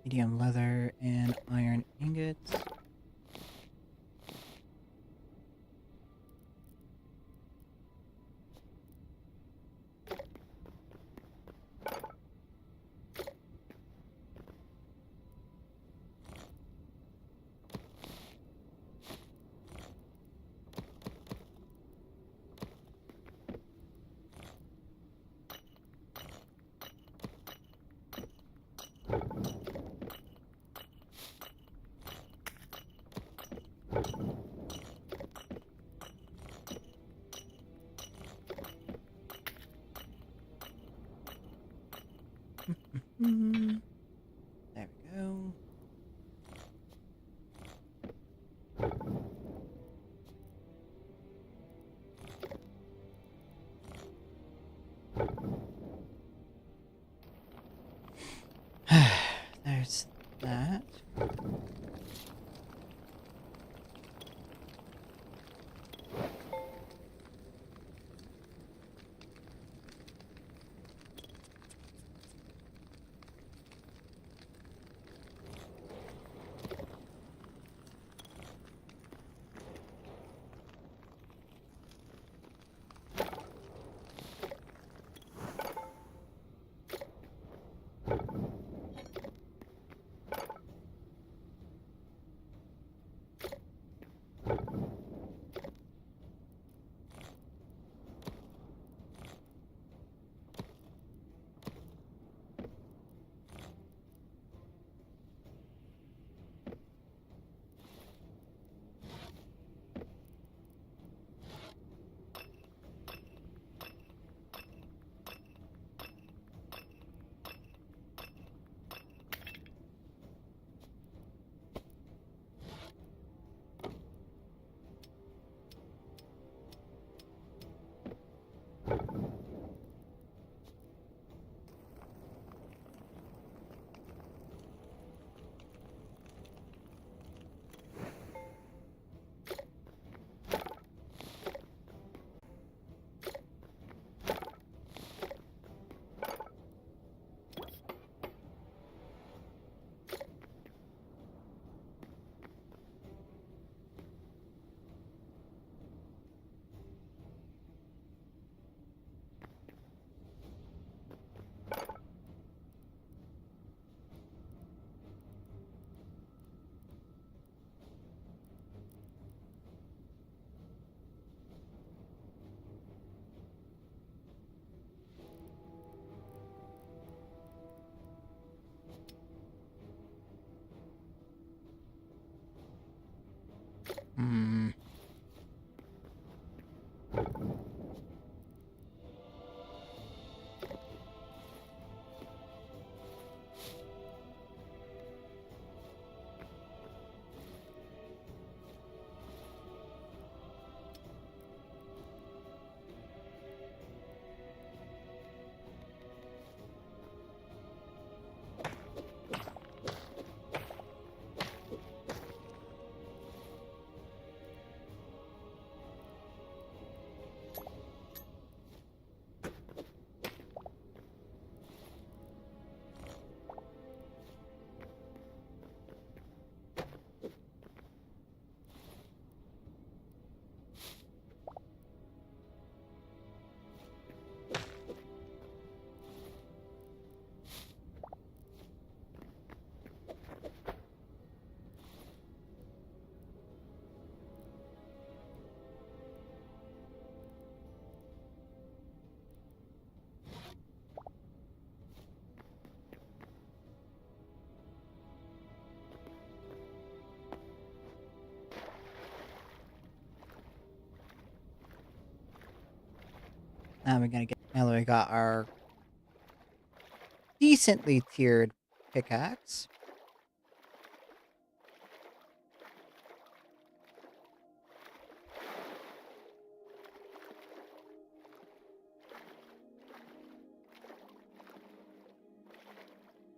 Medium leather and iron ingots. There we go. There's that. Now we're gonna get. Now that we got our decently tiered pickaxe.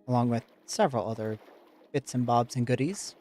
Along with several other bits and bobs and goodies.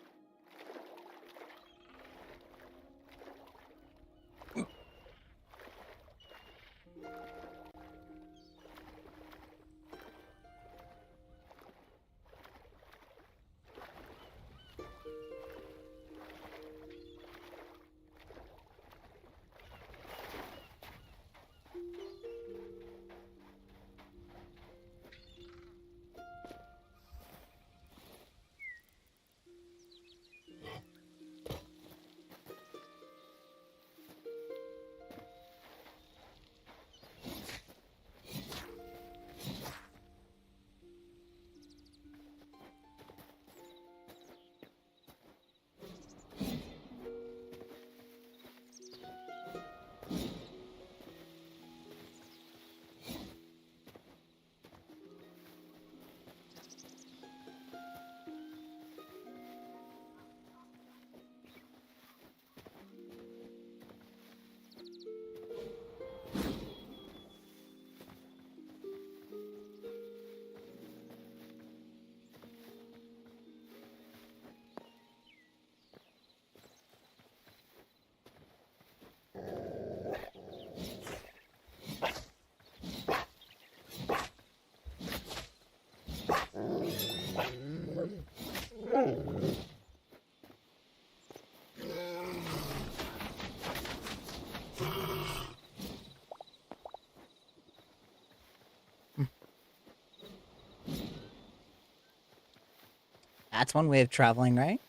That's one way of traveling, right?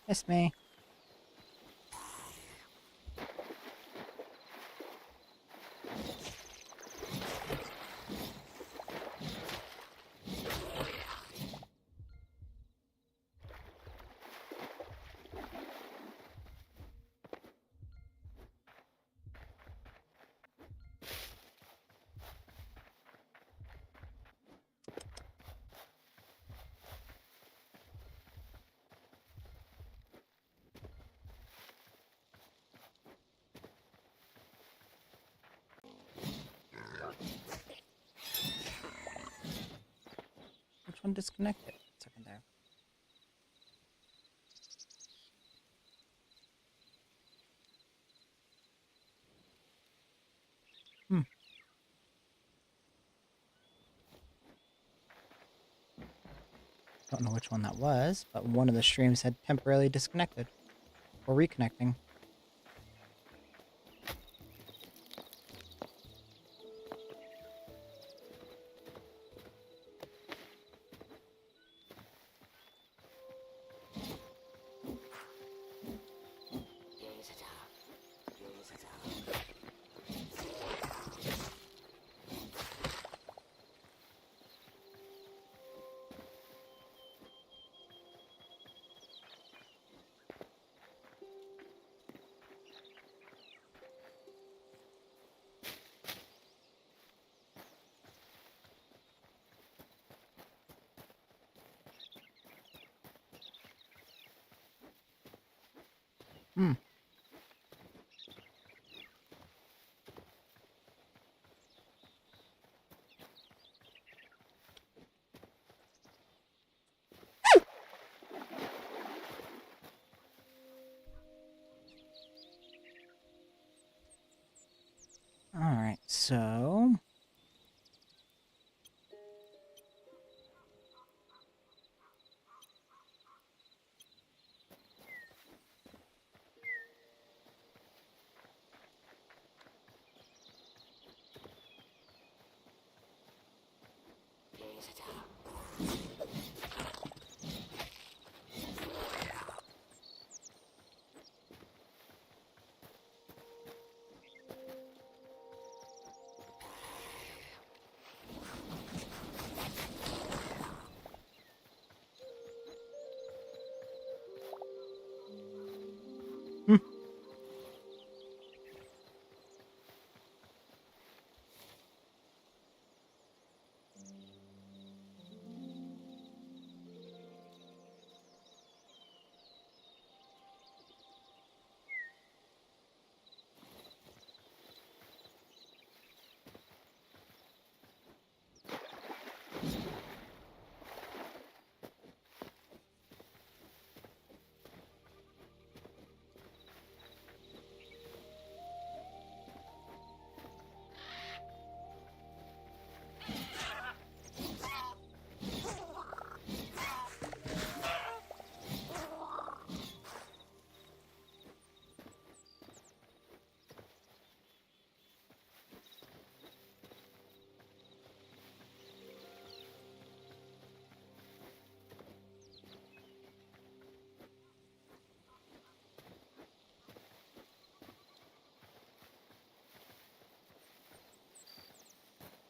Miss me. Which one disconnected? Second there. Hmm. Don't know which one that was, but one of the streams had temporarily disconnected. Or reconnecting. Hmm. Alright, so...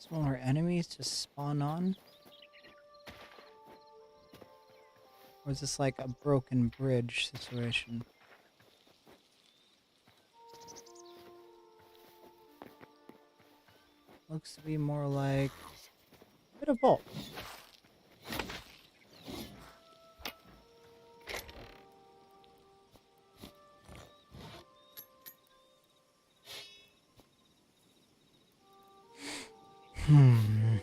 Smaller enemies to spawn on? Or is this like a broken bridge situation? Looks to be more like a bit of both. Hmm.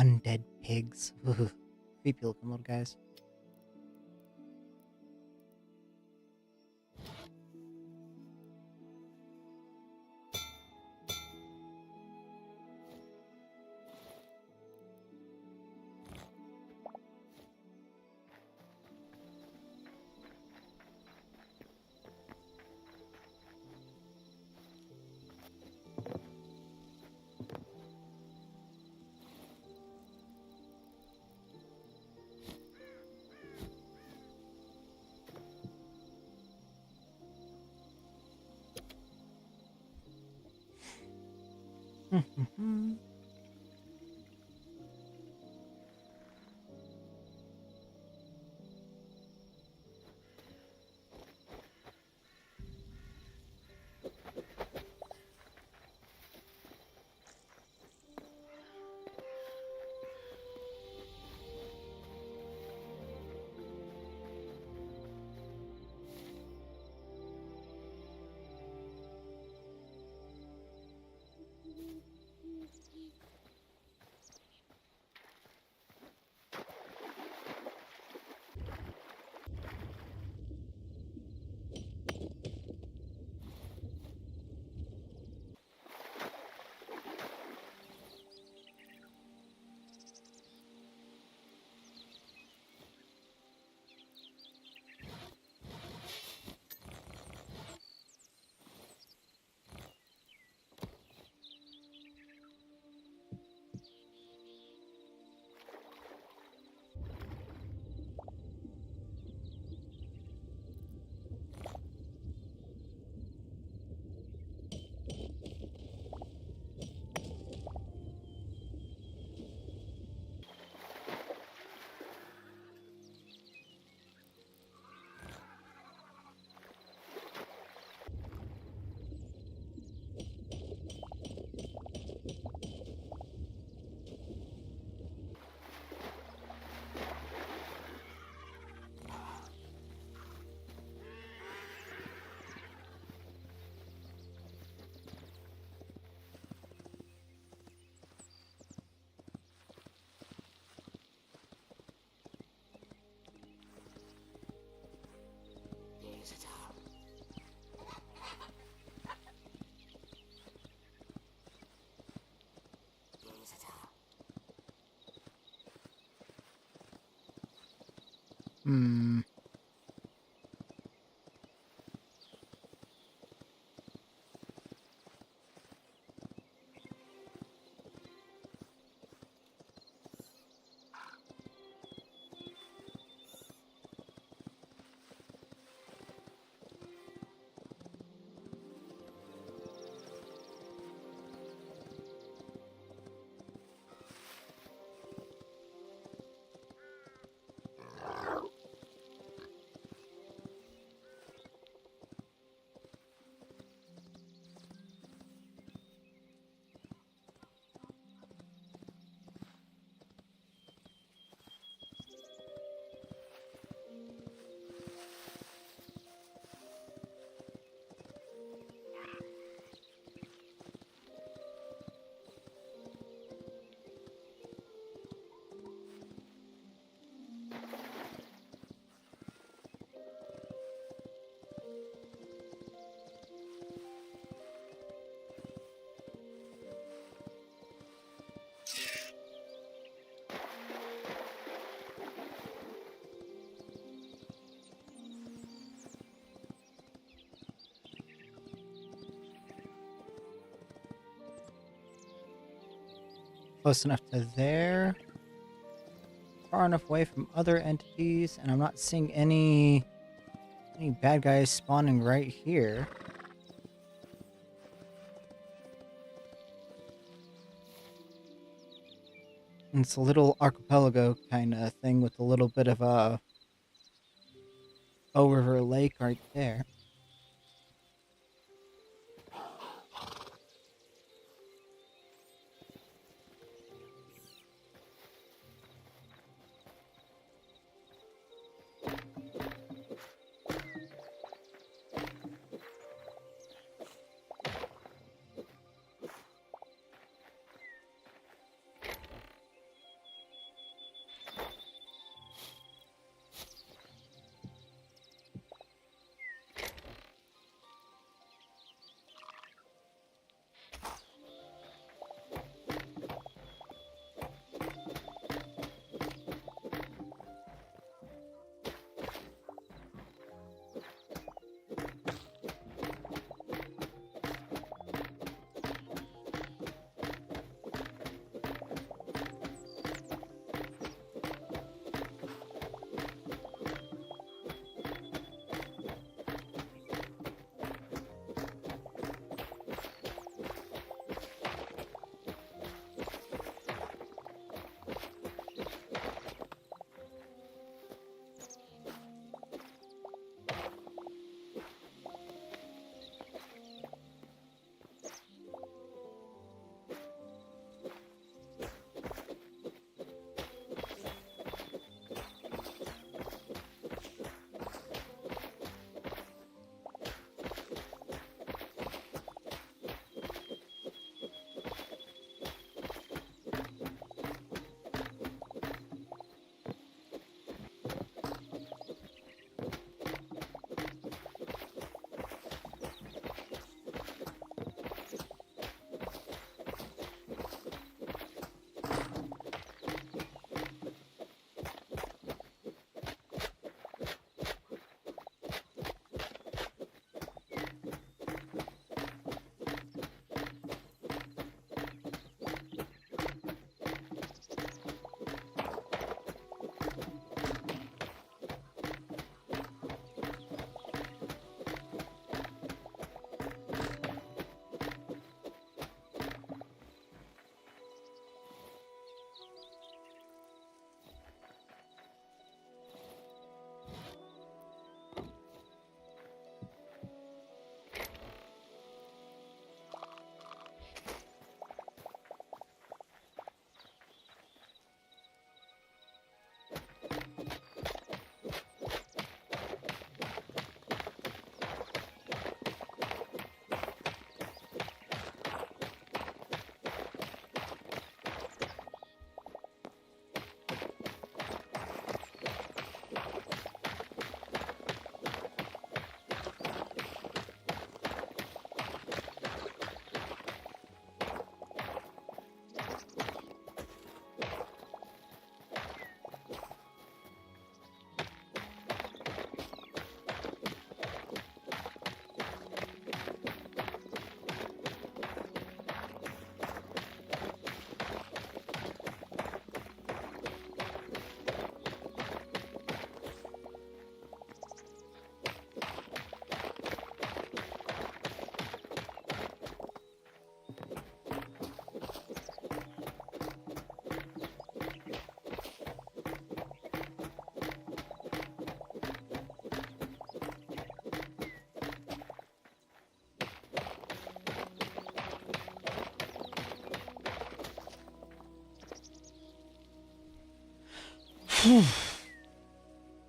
Undead pigs. Creepy looking little guys. Hmm. Close enough to there. Far enough away from other entities, and I'm not seeing any bad guys spawning right here. And it's a little archipelago kind of thing with a little bit of a Bow River Lake right there.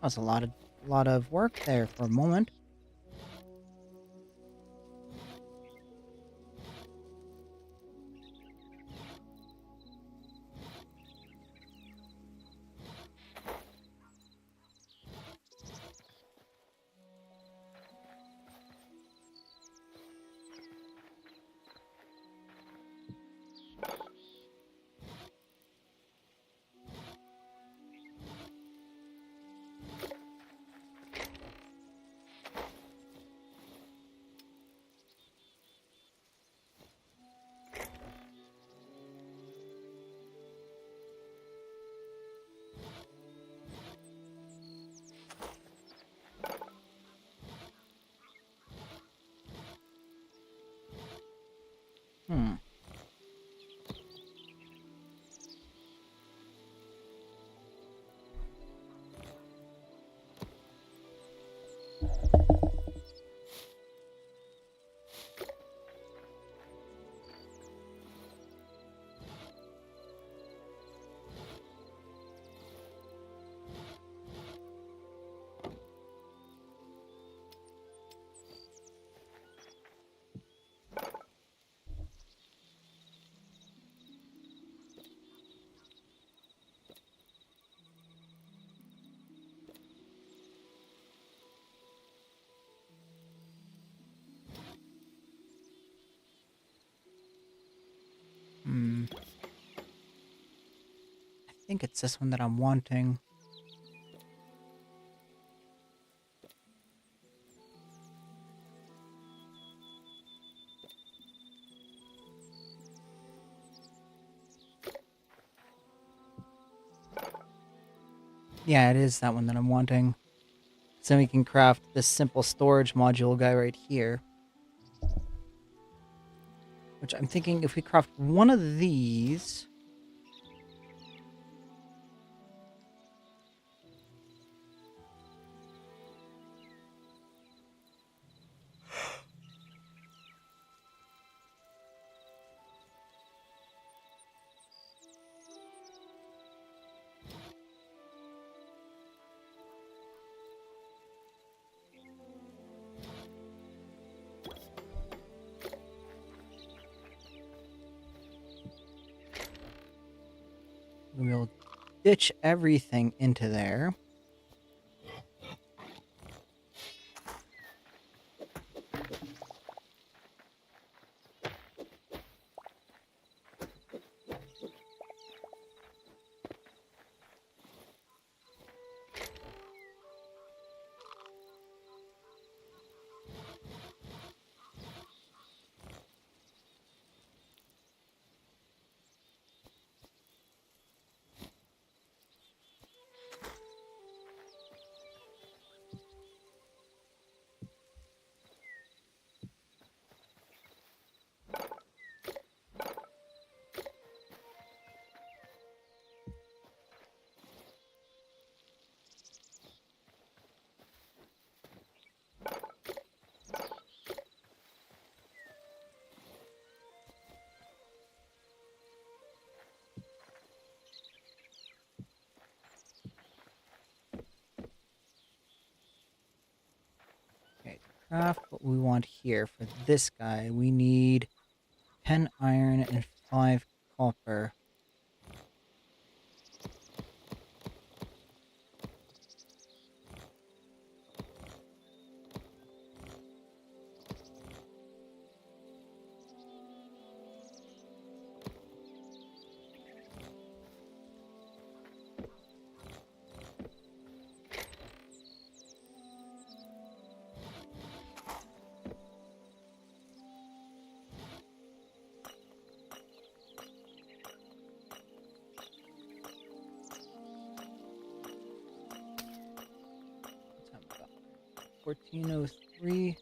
That was a lot of work there for a moment. Hmm. Hmm. I think it's this one that I'm wanting. Yeah, it is that one that I'm wanting. So we can craft this simple storage module guy right here. Which I'm thinking if we craft one of these... We'll ditch everything into there. Okay, to craft what we want here for this guy, we need 10 iron and 5 copper. What time we got? 1403.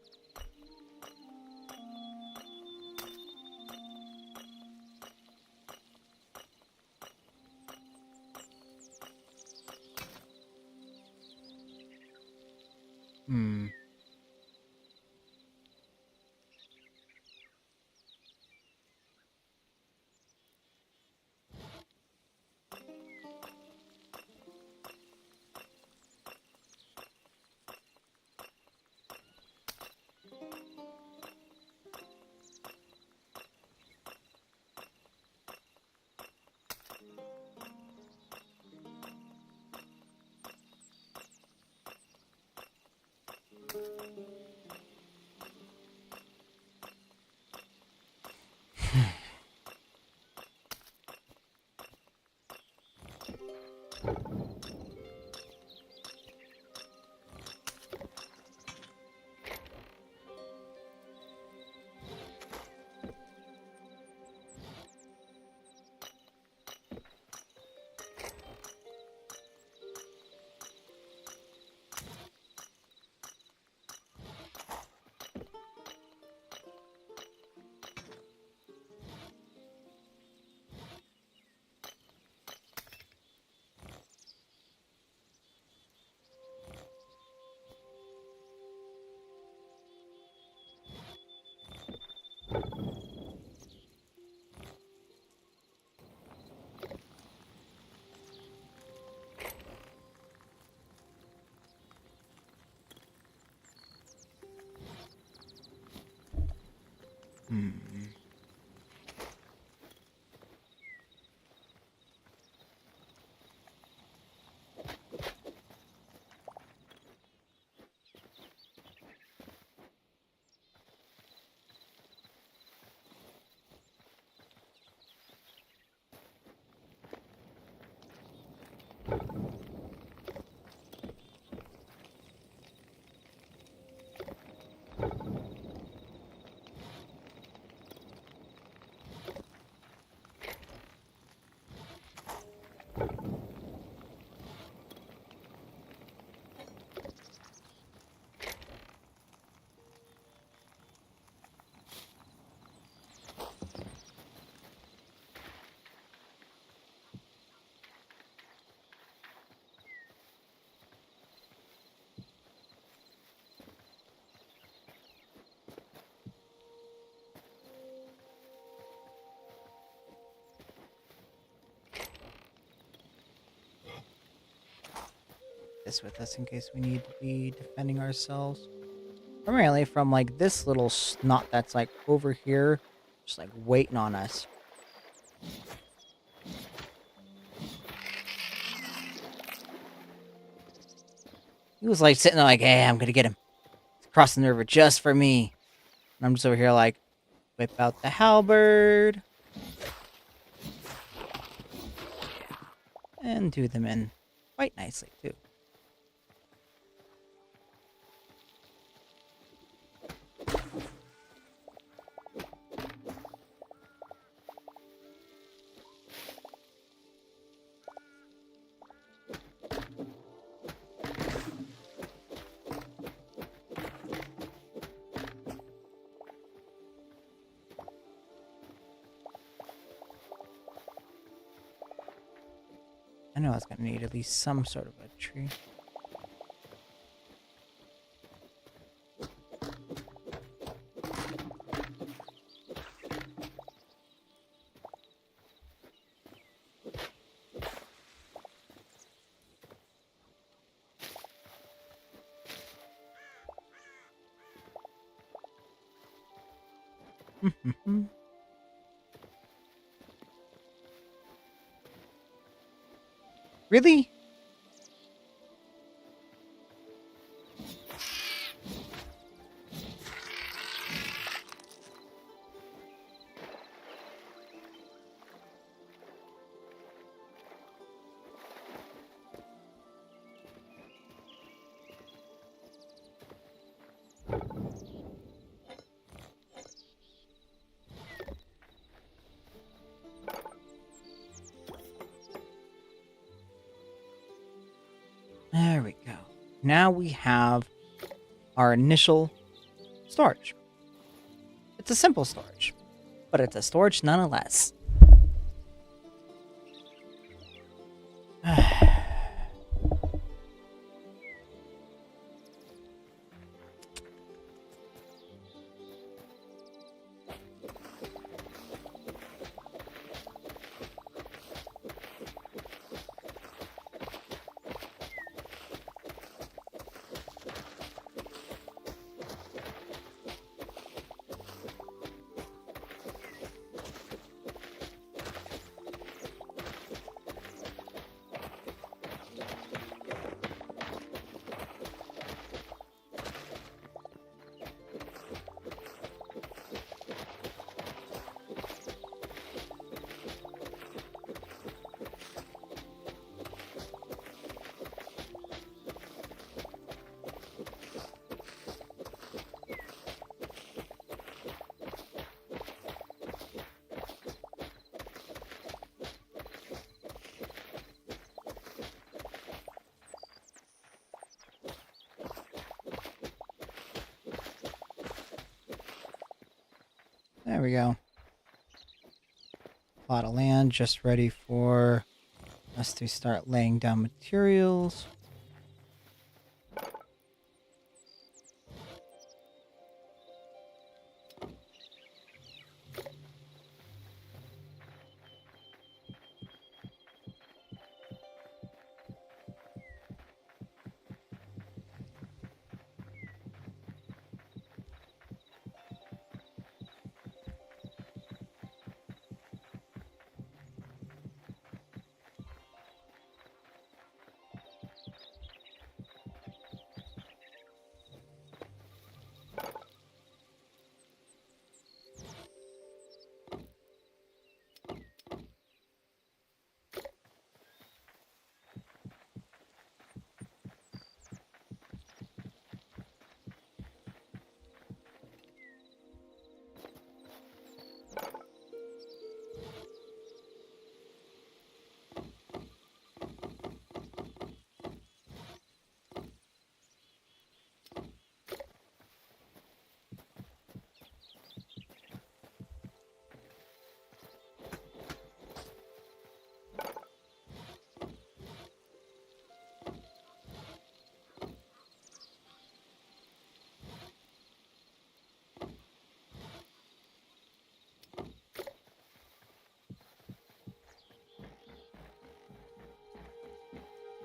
Hmm. This with us in case we need to be defending ourselves. Primarily from like this little snot that's like over here, just like waiting on us. He was like sitting there like, hey, I'm gonna get him. He's crossing the river just for me. And I'm just over here like, whip out the halberd. And do them in quite nicely too. I know I was gonna need at least some sort of a tree. Really? There we go. Now we have our initial storage. It's a simple storage, but it's a storage nonetheless. There we go. Plot of land just ready for us to start laying down materials.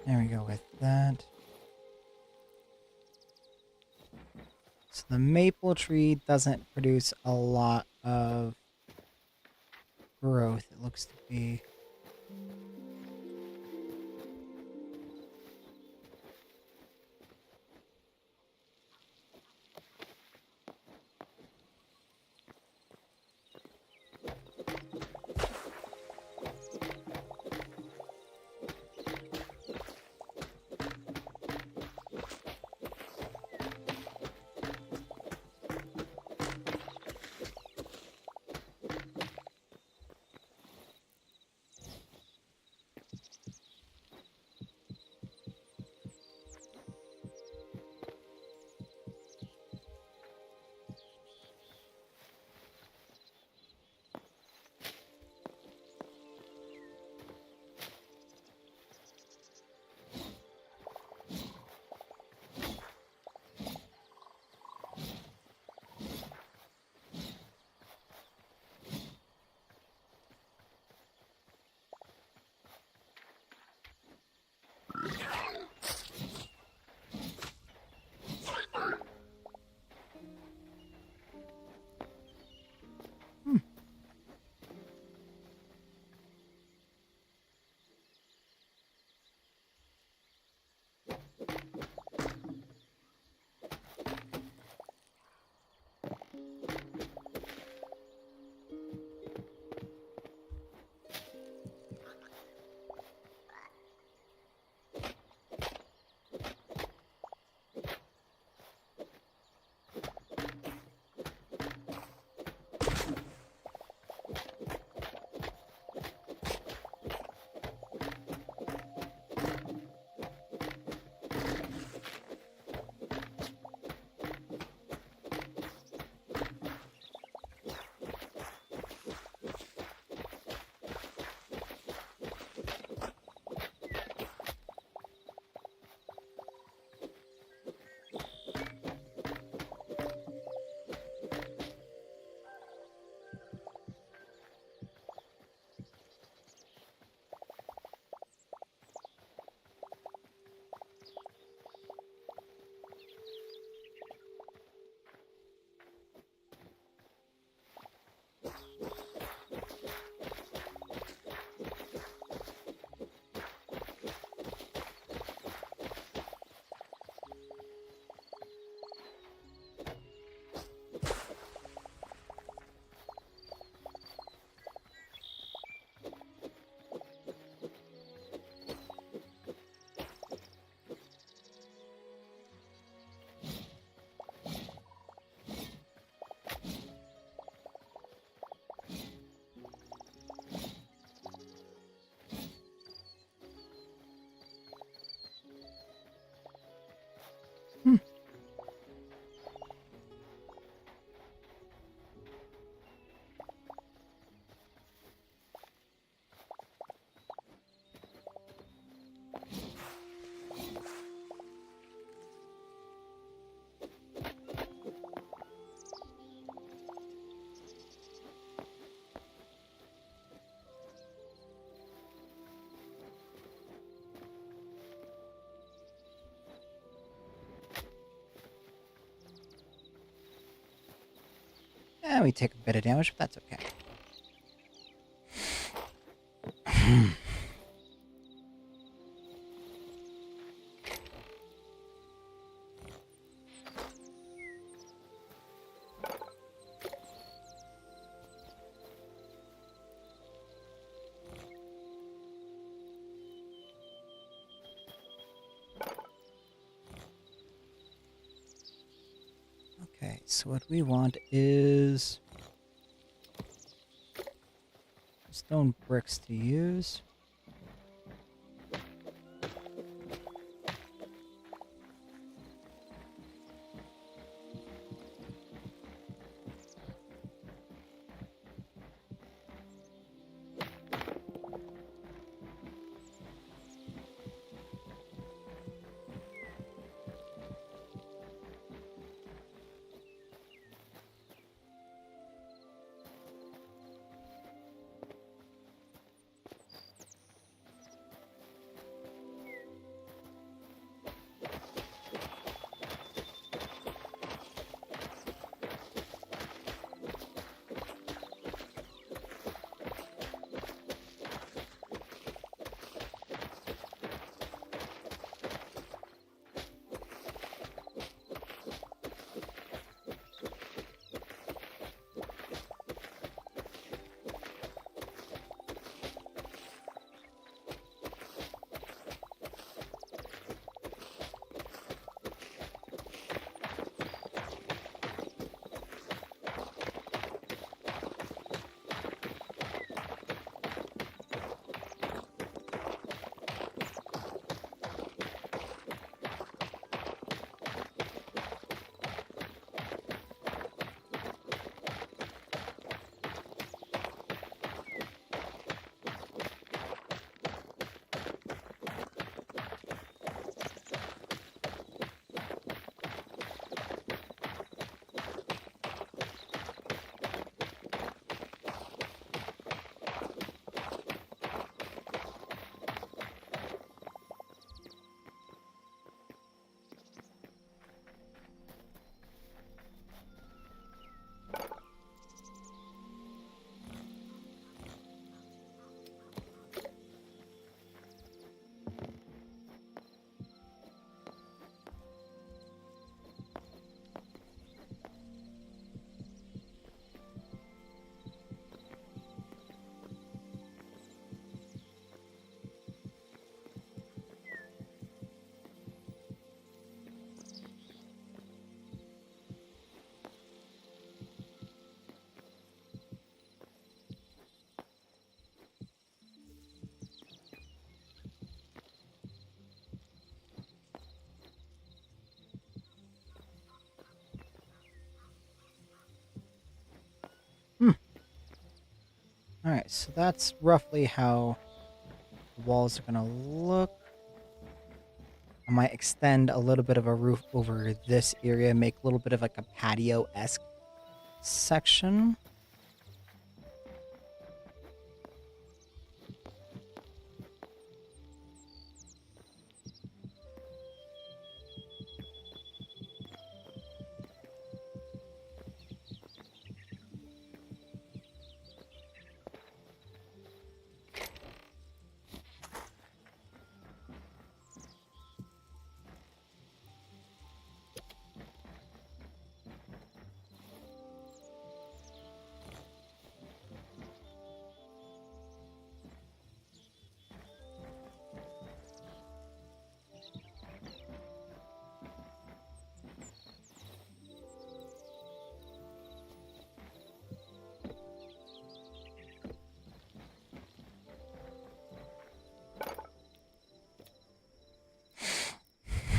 There we go with that. So the maple tree doesn't produce a lot of growth, it looks to be. We take a bit of damage, but that's okay. Okay, so what we want is stone bricks to use. Alright, so that's roughly how the walls are gonna look. I might extend a little bit of a roof over this area, make a little bit of like a patio-esque section.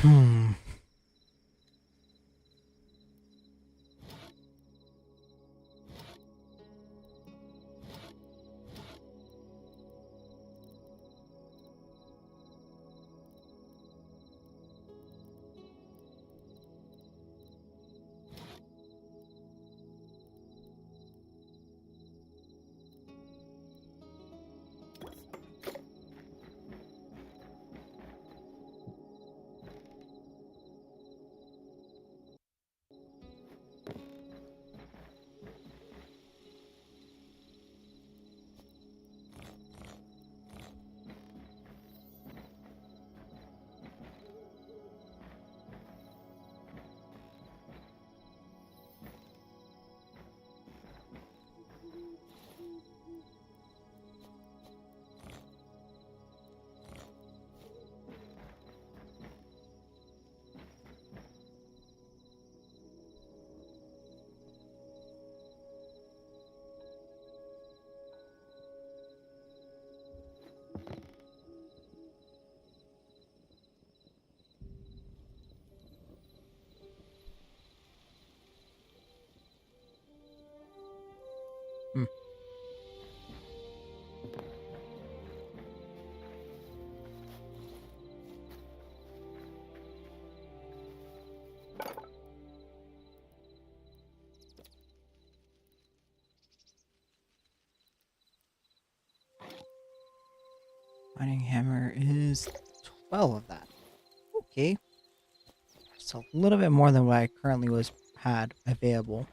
Hmm. Hmm. Mining hammer is 12 of that. Okay. So a little bit more than what I currently had available.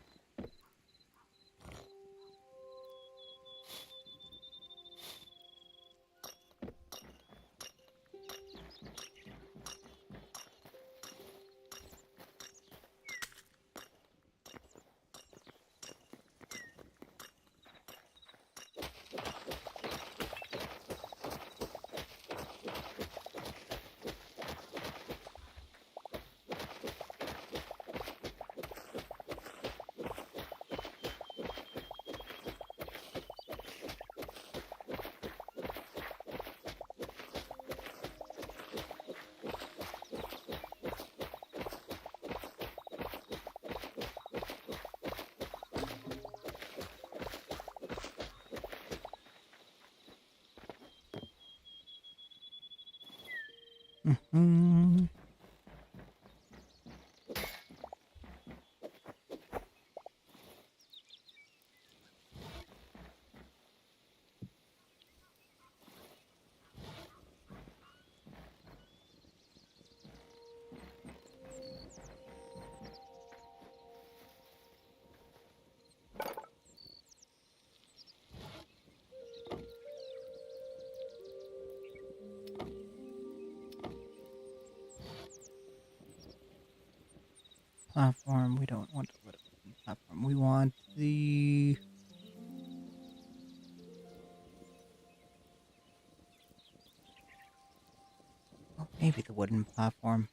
Hmm. Platform. We don't want the platform. We want the. Oh, maybe the wooden platform.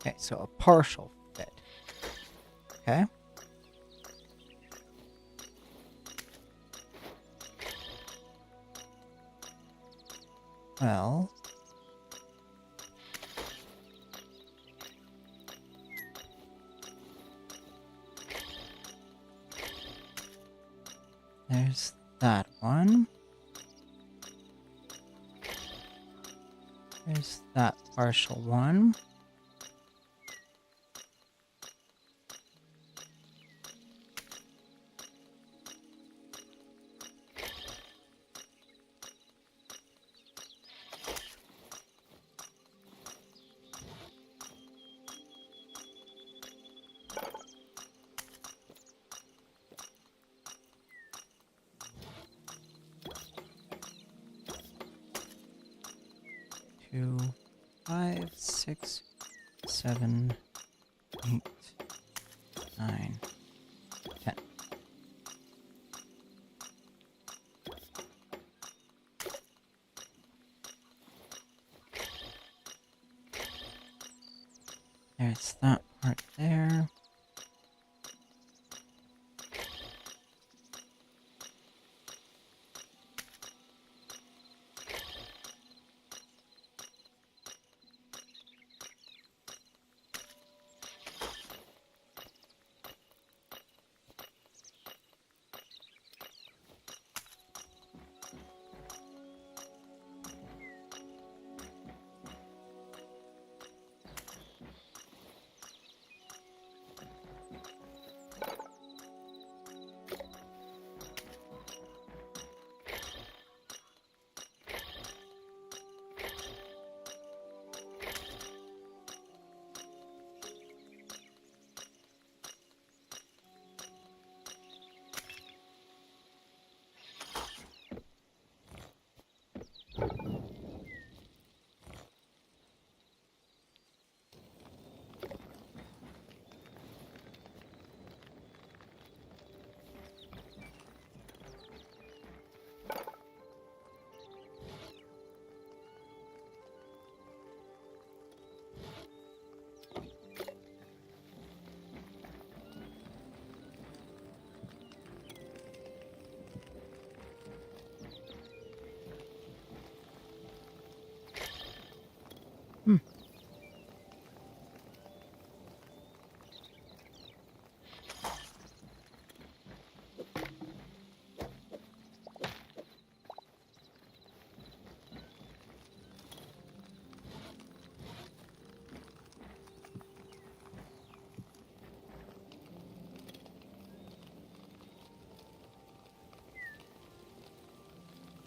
Okay, so a partial fit. Okay. Well. There's that one. There's that partial one. Two, 5, 6, 7, 8, 9, 10. There's that part there. Hmm.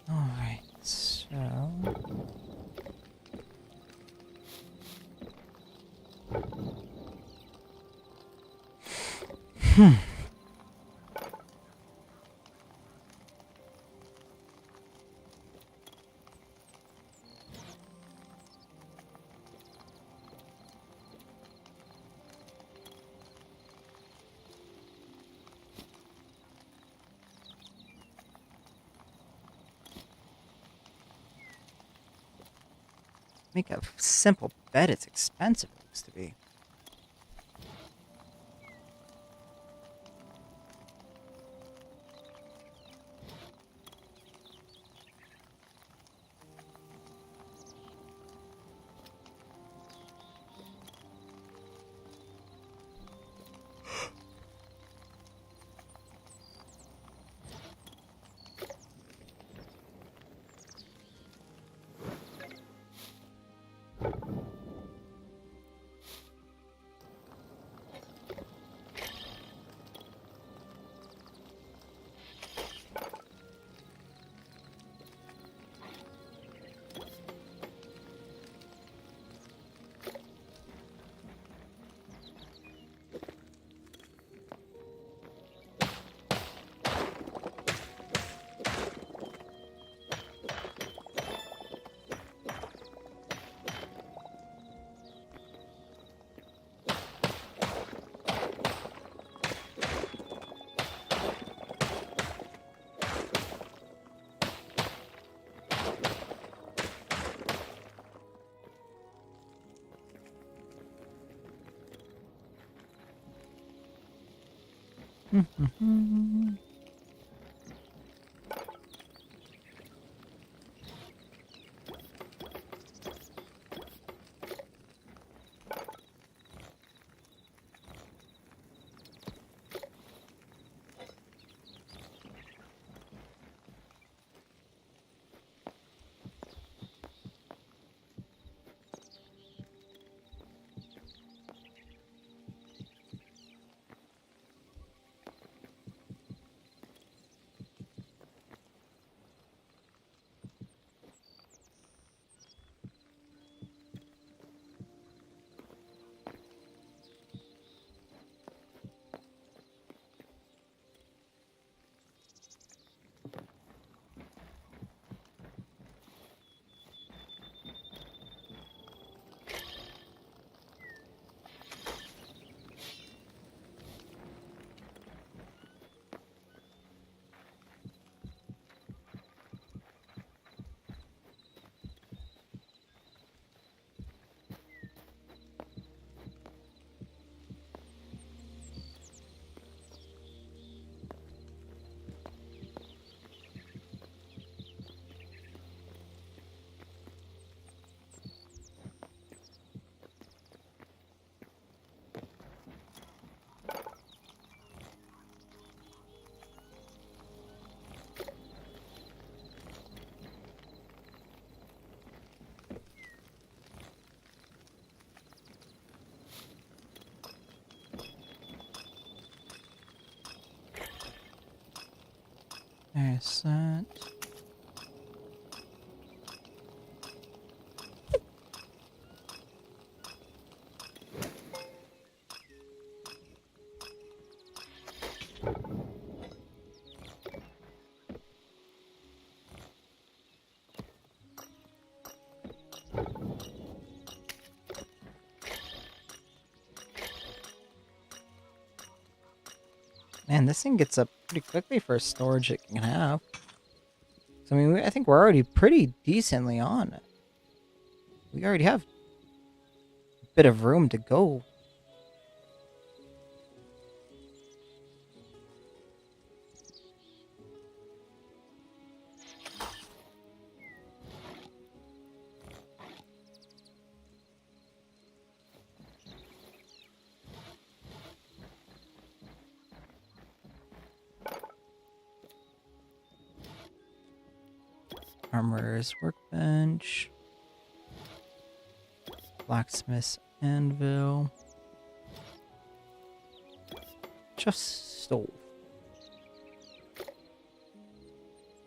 Alright, so... Make a simple bed, it's expensive, it looks to be. There's that. Man, this thing gets up pretty quickly for storage it can have. So, I mean, I think we're already pretty decently on it. We already have a bit of room to go. Armorer's workbench. Blacksmith's anvil. Just stove.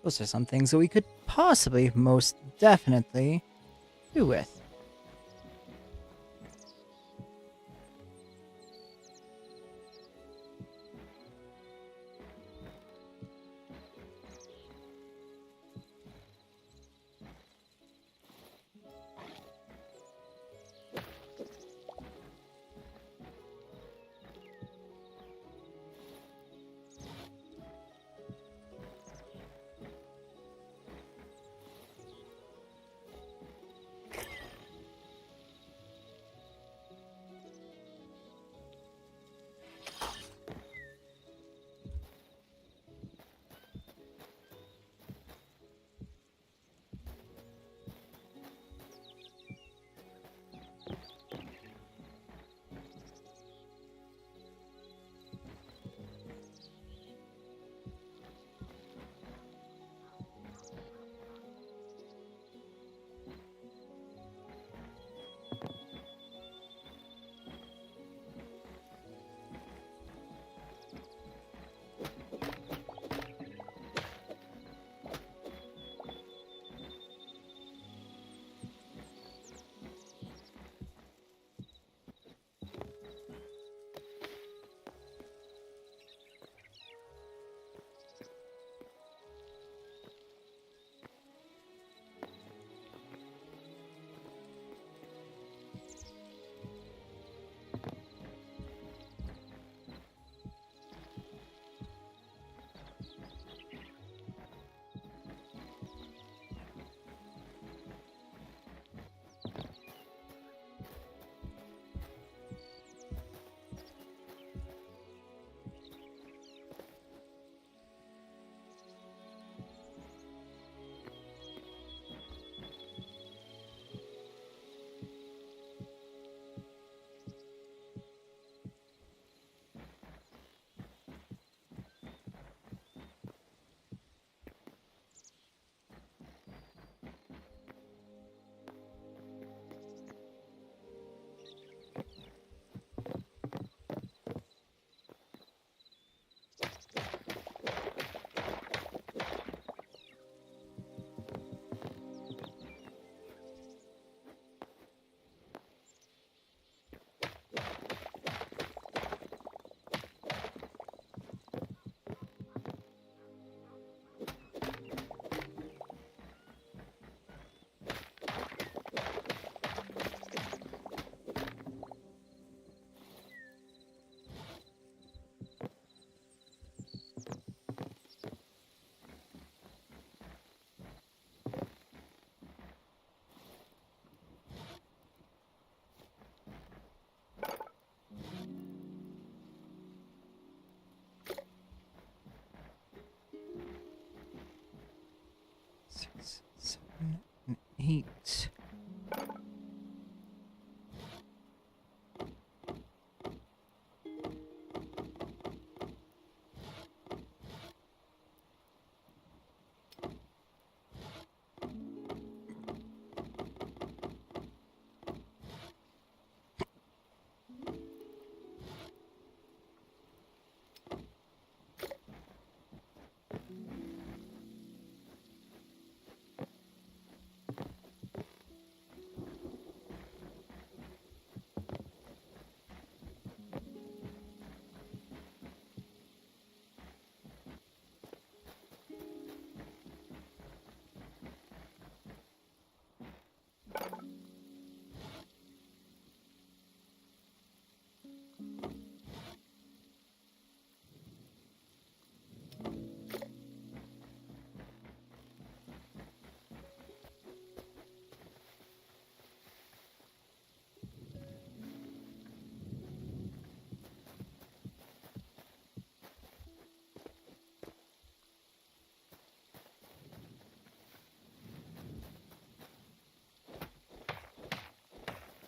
Those are some things that we could possibly, most definitely, do with. 6, 7, and 8.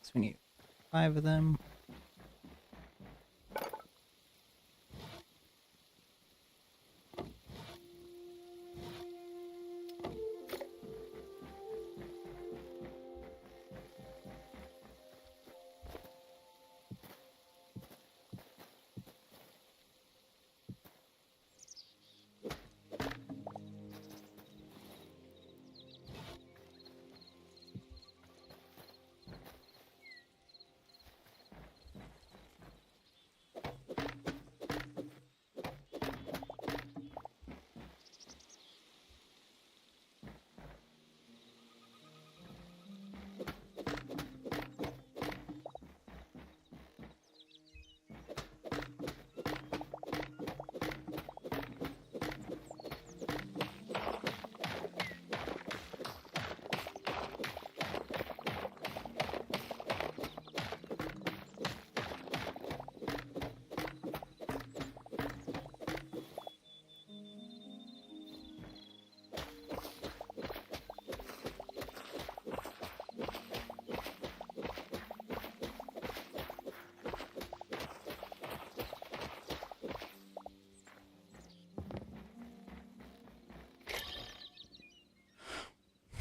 So we need 5 of them.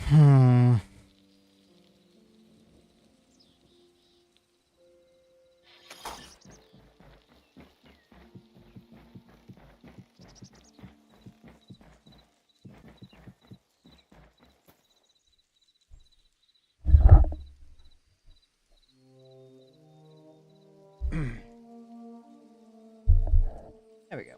Hmm. There we go.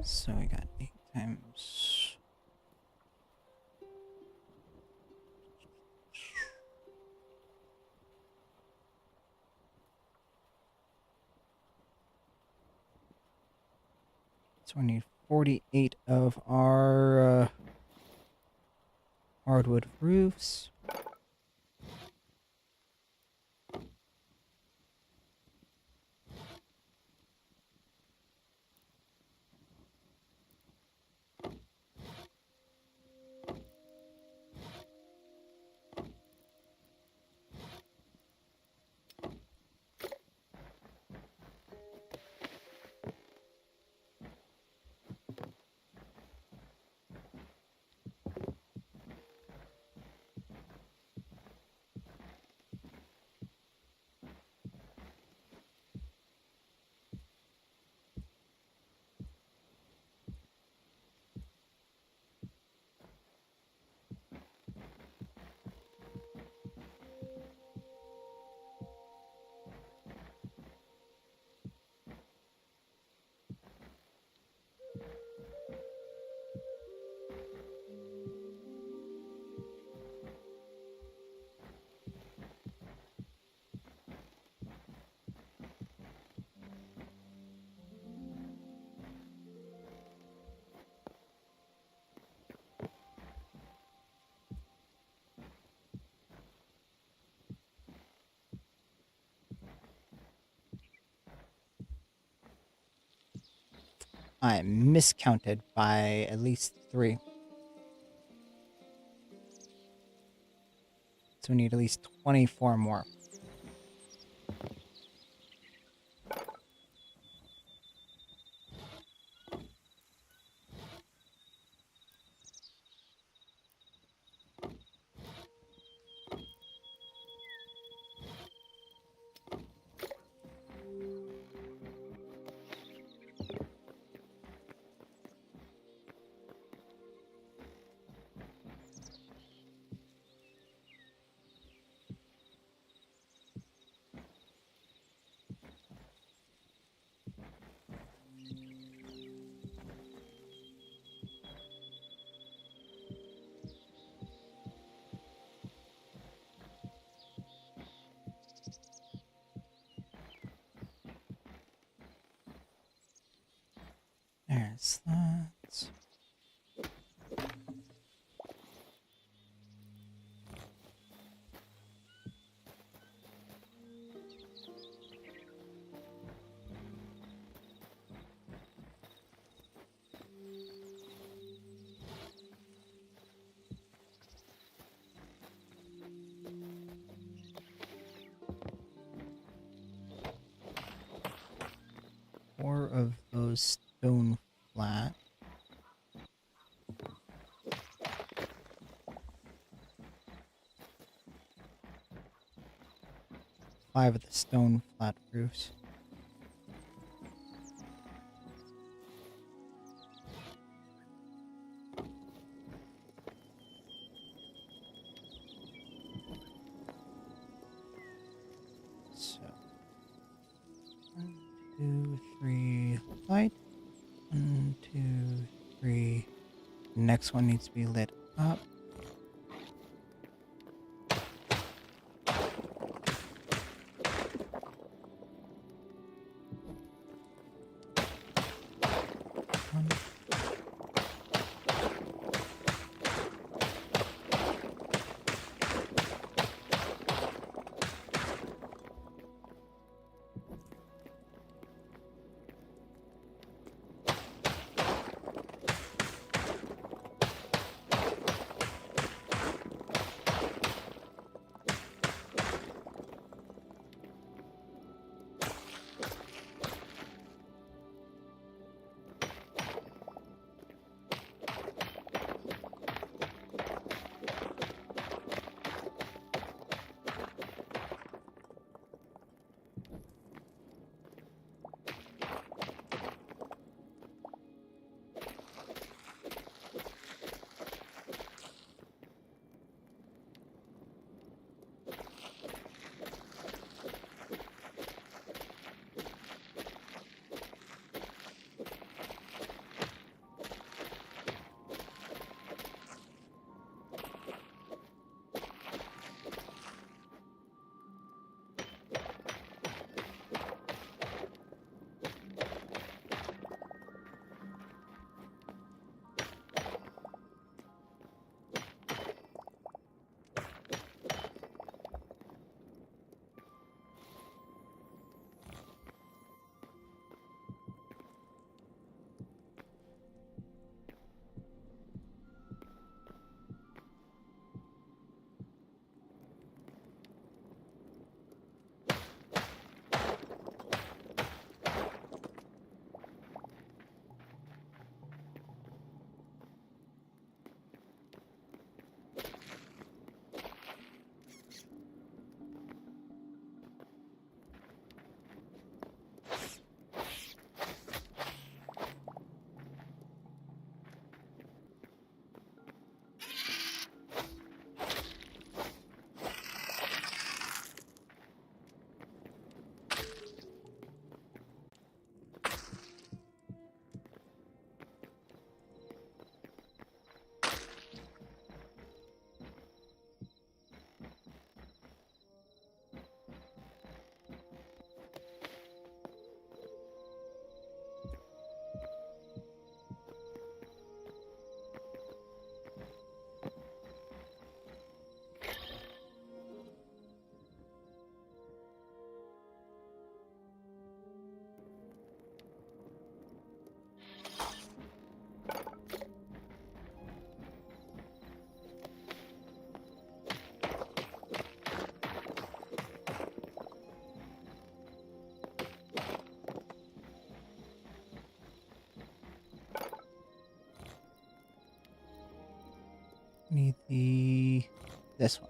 So we got 8 times. So we need 48 of our hardwood roofs. I miscounted by at least 3. So we need at least 24 more. There's that. Four of those stone flat. Five of the stone flat roofs. So 1, 2, 3 light. 1, 2, 3. Next one needs to be lit up. One. this one.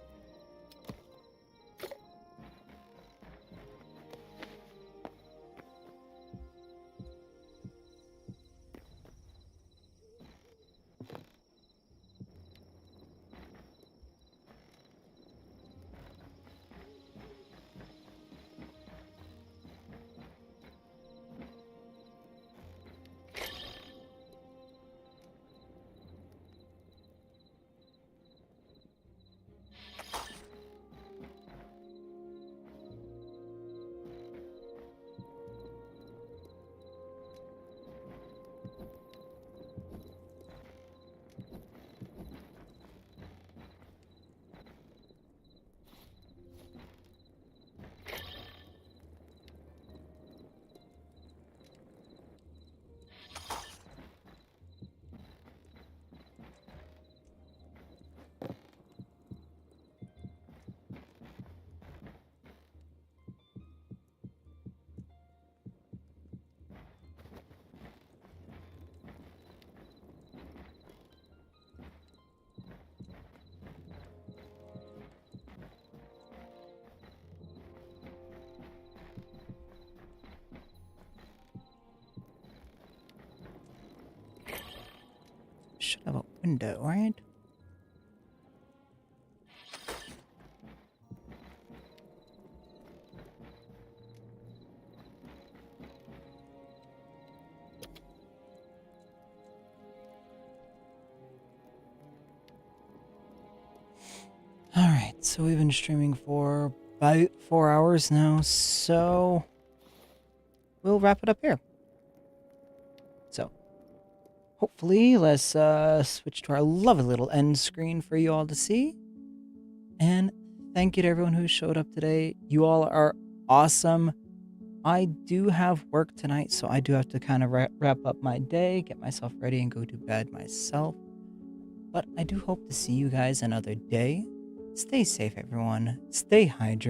Should have a window, right? Alright, so we've been streaming for about 4 hours now, so we'll wrap it up here. So, hopefully, let's switch to our lovely little end screen for you all to see. And thank you to everyone who showed up today. You all are awesome. I do have work tonight, so I do have to kind of wrap up my day, get myself ready, and go to bed myself. But I do hope to see you guys another day. Stay safe, everyone. Stay hydrated.